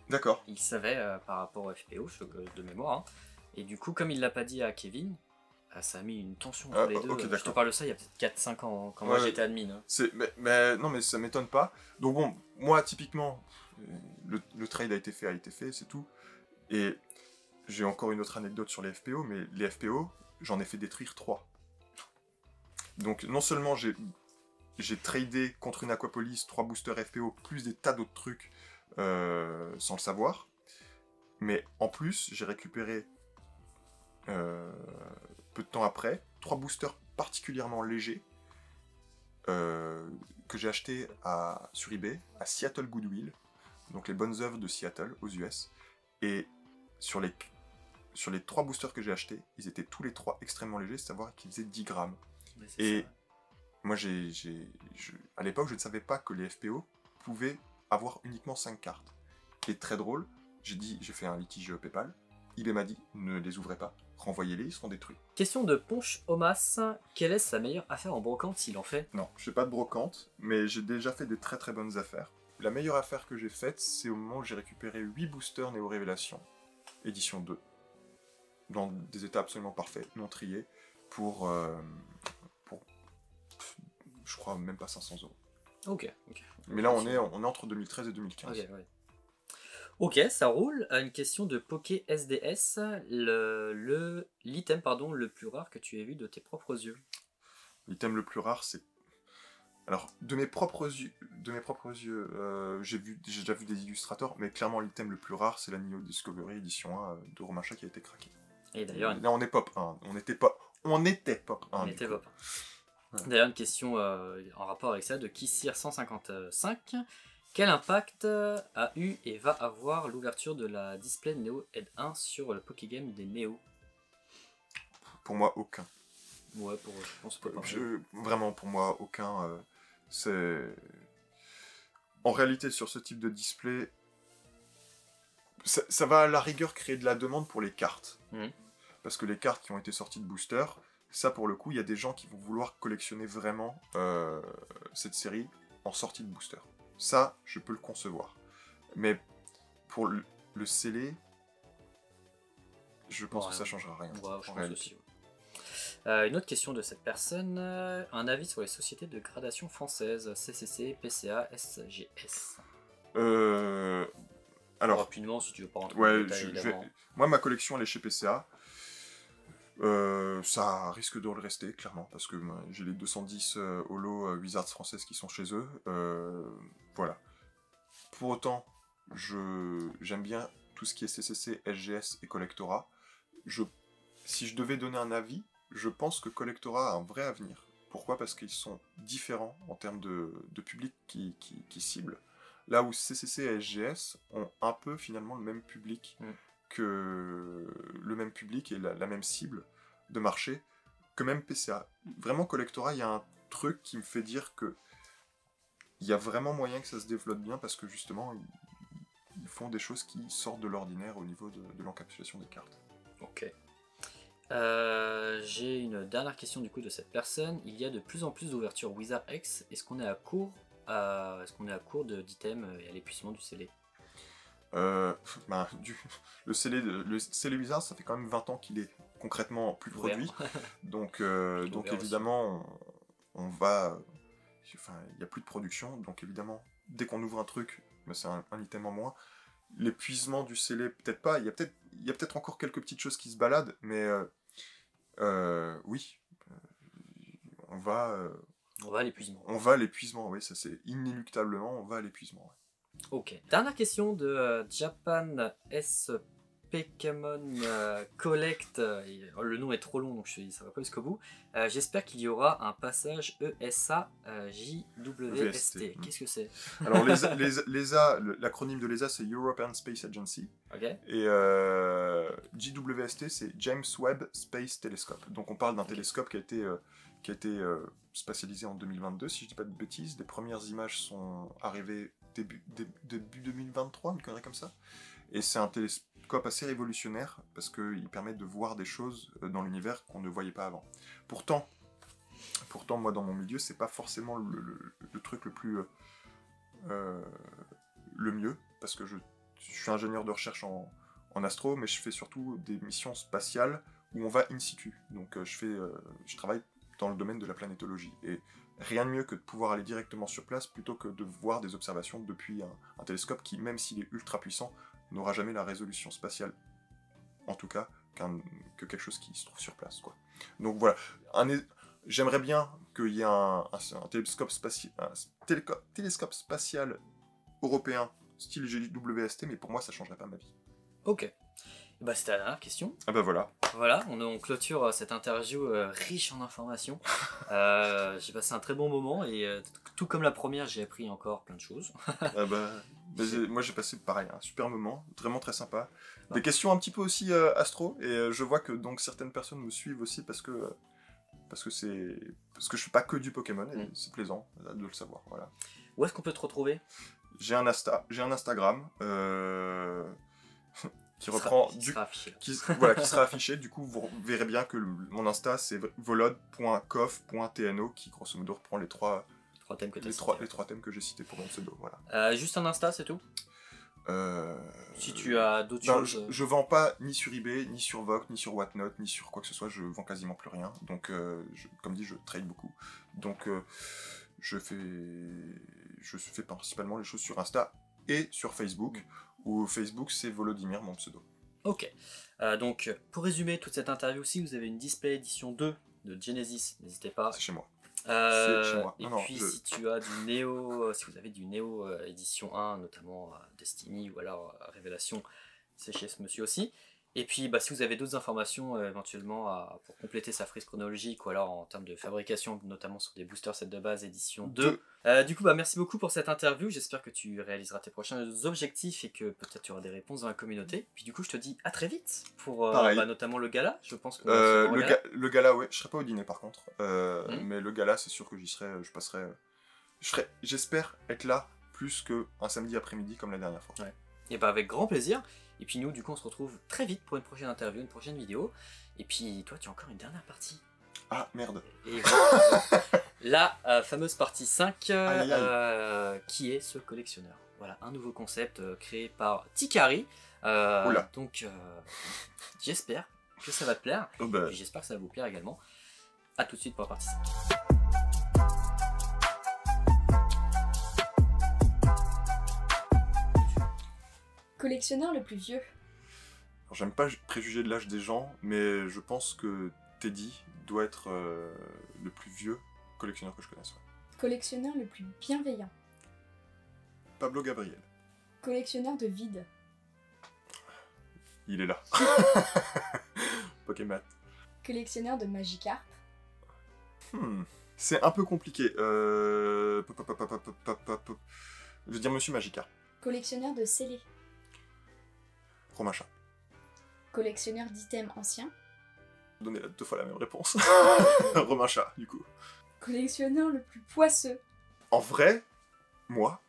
D'accord. Il savait par rapport au FPO, de mémoire. Hein. Et du coup, comme il l'a pas dit à Kevin, ça a mis une tension entre les deux. Okay, je te parle de ça il y a peut-être 4-5 ans, quand moi j'étais admin. Hein. Non, mais ça m'étonne pas. Donc bon, moi, typiquement, le trade a été fait, c'est tout. Et j'ai encore une autre anecdote sur les FPO, mais les FPO, j'en ai fait détruire 3. Donc non seulement j'ai tradé contre une Aquapolis 3 boosters FPO, plus des tas d'autres trucs sans le savoir, mais en plus, j'ai récupéré peu de temps après 3 boosters particulièrement légers que j'ai achetés sur eBay à Seattle Goodwill, donc les bonnes œuvres de Seattle aux US, et sur les 3 boosters que j'ai achetés, ils étaient tous les 3 extrêmement légers, c'est-à-dire qu'ils faisaient 10 grammes. Et ça. Moi, à l'époque, je ne savais pas que les FPO pouvaient avoir uniquement 5 cartes. Et très drôle, j'ai fait un litige PayPal, eBay m'a dit, ne les ouvrez pas, renvoyez-les, ils seront détruits. Question de Ponche Omas, quelle est sa meilleure affaire en brocante s'il en fait? Non, je fais pas de brocante, mais j'ai déjà fait des très très bonnes affaires. La meilleure affaire que j'ai faite, c'est au moment où j'ai récupéré 8 boosters Néo Révélation, édition 2, dans des états absolument parfaits, non triés, pour je crois même pas 500 €. Ok. Mais là, on est entre 2013 et 2015. Ok, ça roule. Une question de Poké SDS. L'item le plus rare que tu aies vu de tes propres yeux. L'item le plus rare, c'est... Alors, de mes propres yeux, j'ai déjà vu des illustrateurs, mais clairement, l'item le plus rare, c'est la Neo Discovery édition 1 de Romain Chat qui a été craqué. Et d'ailleurs... Là, on est pop 1. On était pop 1. On était pop 1. Ouais. D'ailleurs, une question en rapport avec ça de Kissir155. Quel impact a eu et va avoir l'ouverture de la display Neo Ed 1 sur le Pokégame des Neo? Pour moi, aucun. Ouais, je pense pas. Vraiment, pour moi, aucun. C'est... En réalité, sur ce type de display, ça va à la rigueur créer de la demande pour les cartes. Parce que les cartes qui ont été sorties de booster, ça pour le coup, il y a des gens qui vont vouloir collectionner vraiment cette série en sortie de booster. Ça, je peux le concevoir. Mais pour le scellé, je pense que ça changera rien. Ouais, je pense aussi. Une autre question de cette personne, un avis sur les sociétés de gradation françaises, CCC, PCA, SGS. Alors, rapidement, si tu veux pas rentrer dans le détail, moi, ma collection, elle est chez PCA. Ça risque de le rester, clairement, parce que j'ai les 210 holo Wizards françaises qui sont chez eux. Voilà. Pour autant, j'aime bien tout ce qui est CCC, SGS et Collectora. Si je devais donner un avis, je pense que Collectora a un vrai avenir. Pourquoi ? Parce qu'ils sont différents en termes de public qui ciblent. Là où CCC et SGS ont un peu finalement le même public et la même cible de marché que même PCA. Vraiment, Collectora, il y a un truc qui me fait dire que il y a vraiment moyen que ça se développe bien parce que justement, ils font des choses qui sortent de l'ordinaire au niveau de l'encapsulation des cartes. Ok. J'ai une dernière question du coup de cette personne. Il y a de plus en plus d'ouvertures Wizard X. Est-ce qu'on est à court d'items et à l'épuisement du scellé? Le scellé Wizard, ça fait quand même 20 ans qu'il est concrètement plus produit. Donc évidemment, on va... Enfin, il n'y a plus de production, donc évidemment, dès qu'on ouvre un truc, c'est un item en moins. L'épuisement du scellé, peut-être pas. Il y a peut-être encore quelques petites choses qui se baladent, mais oui, on va à l'épuisement. On va à l'épuisement, oui, ça c'est inéluctablement, on va à l'épuisement. Ouais. Ok. Dernière question de Japan S. Pokemon Collect. Le nom est trop long, donc ça va pas jusqu'au bout. J'espère qu'il y aura un passage ESA JWST. Qu'est-ce que c'est? Alors l'ESA, l'acronyme de l'ESA c'est European Space Agency. Okay. Et JWST c'est James Webb Space Telescope. Donc on parle d'un télescope qui a été spatialisé en 2022, si je dis pas de bêtises. Les premières images sont arrivées début 2023, une connerie comme ça. Et c'est un télescope assez révolutionnaire parce qu'il permet de voir des choses dans l'univers qu'on ne voyait pas avant. Pourtant, moi dans mon milieu, c'est pas forcément le truc le plus le mieux parce que je suis ingénieur de recherche en astro, mais je fais surtout des missions spatiales où on va in situ. Donc je travaille dans le domaine de la planétologie et rien de mieux que de pouvoir aller directement sur place plutôt que de voir des observations depuis un télescope qui, même s'il est ultra puissant, n'aura jamais la résolution spatiale, en tout cas, que quelque chose qui se trouve sur place, quoi. Donc voilà, j'aimerais bien qu'il y ait un télescope spatial européen, style GWST, mais pour moi, ça ne changerait pas ma vie. Ok. Bah, c'était la dernière question. Ah bah voilà. Voilà, on clôture cette interview riche en informations. J'ai passé un très bon moment et tout comme la première, j'ai appris encore plein de choses. Moi j'ai passé pareil, un super moment, vraiment très sympa. Des questions un petit peu aussi astro, et je vois que donc certaines personnes me suivent aussi parce que je fais pas que du Pokémon, et c'est plaisant de le savoir. Voilà. Où est-ce qu'on peut te retrouver ? J'ai un Instagram. Qui sera affiché. Du coup, vous verrez bien que mon Insta, c'est volod.cof.tno, qui grosso modo reprend les trois thèmes que j'ai cités pour mon pseudo. Voilà. Juste un Insta, c'est tout ? Si tu as d'autres choses... Je vends pas ni sur eBay, ni sur Vogue, ni sur Whatnot, ni sur quoi que ce soit. Je vends quasiment plus rien. Donc, comme dit, je trade beaucoup. Donc, je fais principalement les choses sur Insta et sur Facebook. Ou Facebook, c'est Volodymyr, mon pseudo. Ok. Donc, pour résumer toute cette interview, si vous avez une Display Edition 2 de Genesis, n'hésitez pas. C'est chez moi. C'est chez moi. Si tu as du Neo, si vous avez du Neo Edition 1, notamment Destiny ou alors Révélation, c'est chez ce monsieur aussi. Et puis si vous avez d'autres informations éventuellement pour compléter sa frise chronologique ou alors en termes de fabrication, notamment sur des boosters sets de base édition 2. Du coup merci beaucoup pour cette interview, j'espère que tu réaliseras tes prochains objectifs et que peut-être tu auras des réponses dans la communauté. Puis du coup je te dis à très vite pour notamment le gala, je pense que le gala ouais, je serai pas au dîner par contre, mais le gala c'est sûr que j'y serai, j'espère être là plus qu'un samedi après-midi comme la dernière fois. Ouais. Et avec grand plaisir. Et puis nous, du coup, on se retrouve très vite pour une prochaine interview, une prochaine vidéo. Et puis toi, tu as encore une dernière partie. Ah, merde. Et voilà, la fameuse partie 5, qui est ce collectionneur. Voilà, un nouveau concept créé par Tikari. Donc, j'espère que ça va te plaire. Et j'espère que ça va vous plaire également. A tout de suite pour la partie 5. Collectionneur le plus vieux. J'aime pas préjuger de l'âge des gens, mais je pense que Teddy doit être le plus vieux collectionneur que je connaisse. Ouais. Collectionneur le plus bienveillant. Pablo Gabriel. Collectionneur de vide. Il est là. Pokémon. Collectionneur de Magikarp. C'est un peu compliqué. Je veux dire Monsieur Magikarp. Collectionneur de scellés. Romacha. Collectionneur d'items anciens. Donnez 2 fois la même réponse. Romacha, du coup. Collectionneur le plus poisseux. En vrai, moi,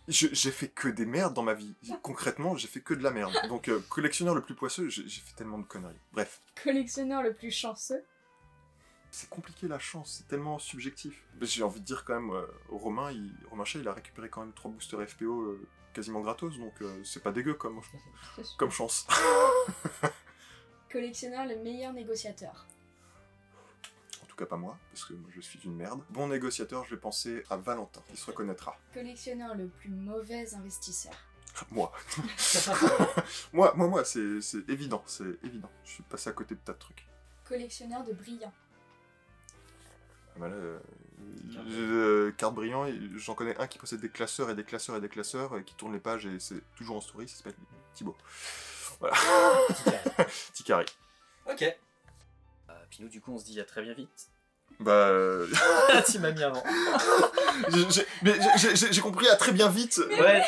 j'ai fait que des merdes dans ma vie. Concrètement, j'ai fait que de la merde. Donc, collectionneur le plus poisseux, j'ai fait tellement de conneries. Bref. Collectionneur le plus chanceux. C'est compliqué la chance, c'est tellement subjectif. J'ai envie de dire quand même, Romacha, il a récupéré quand même 3 boosters FPO quasiment gratos, donc c'est pas dégueu comme chance. Collectionneur le meilleur négociateur. En tout cas pas moi, parce que moi je suis une merde. Bon négociateur, je vais penser à Valentin, il se reconnaîtra. Collectionneur le plus mauvais investisseur. Moi. moi, c'est évident, Je suis passé à côté de tas de trucs. Collectionneur de brillants. Voilà, carte brillant, j'en connais un qui possède des classeurs et des classeurs et des classeurs, qui tourne les pages et c'est toujours en story, ça s'appelle Thibaut. Voilà. Tikari. Ok. Puis nous, du coup, on se dit à très bien vite. Tu m'as mis avant. J'ai compris à très bien vite. Ouais.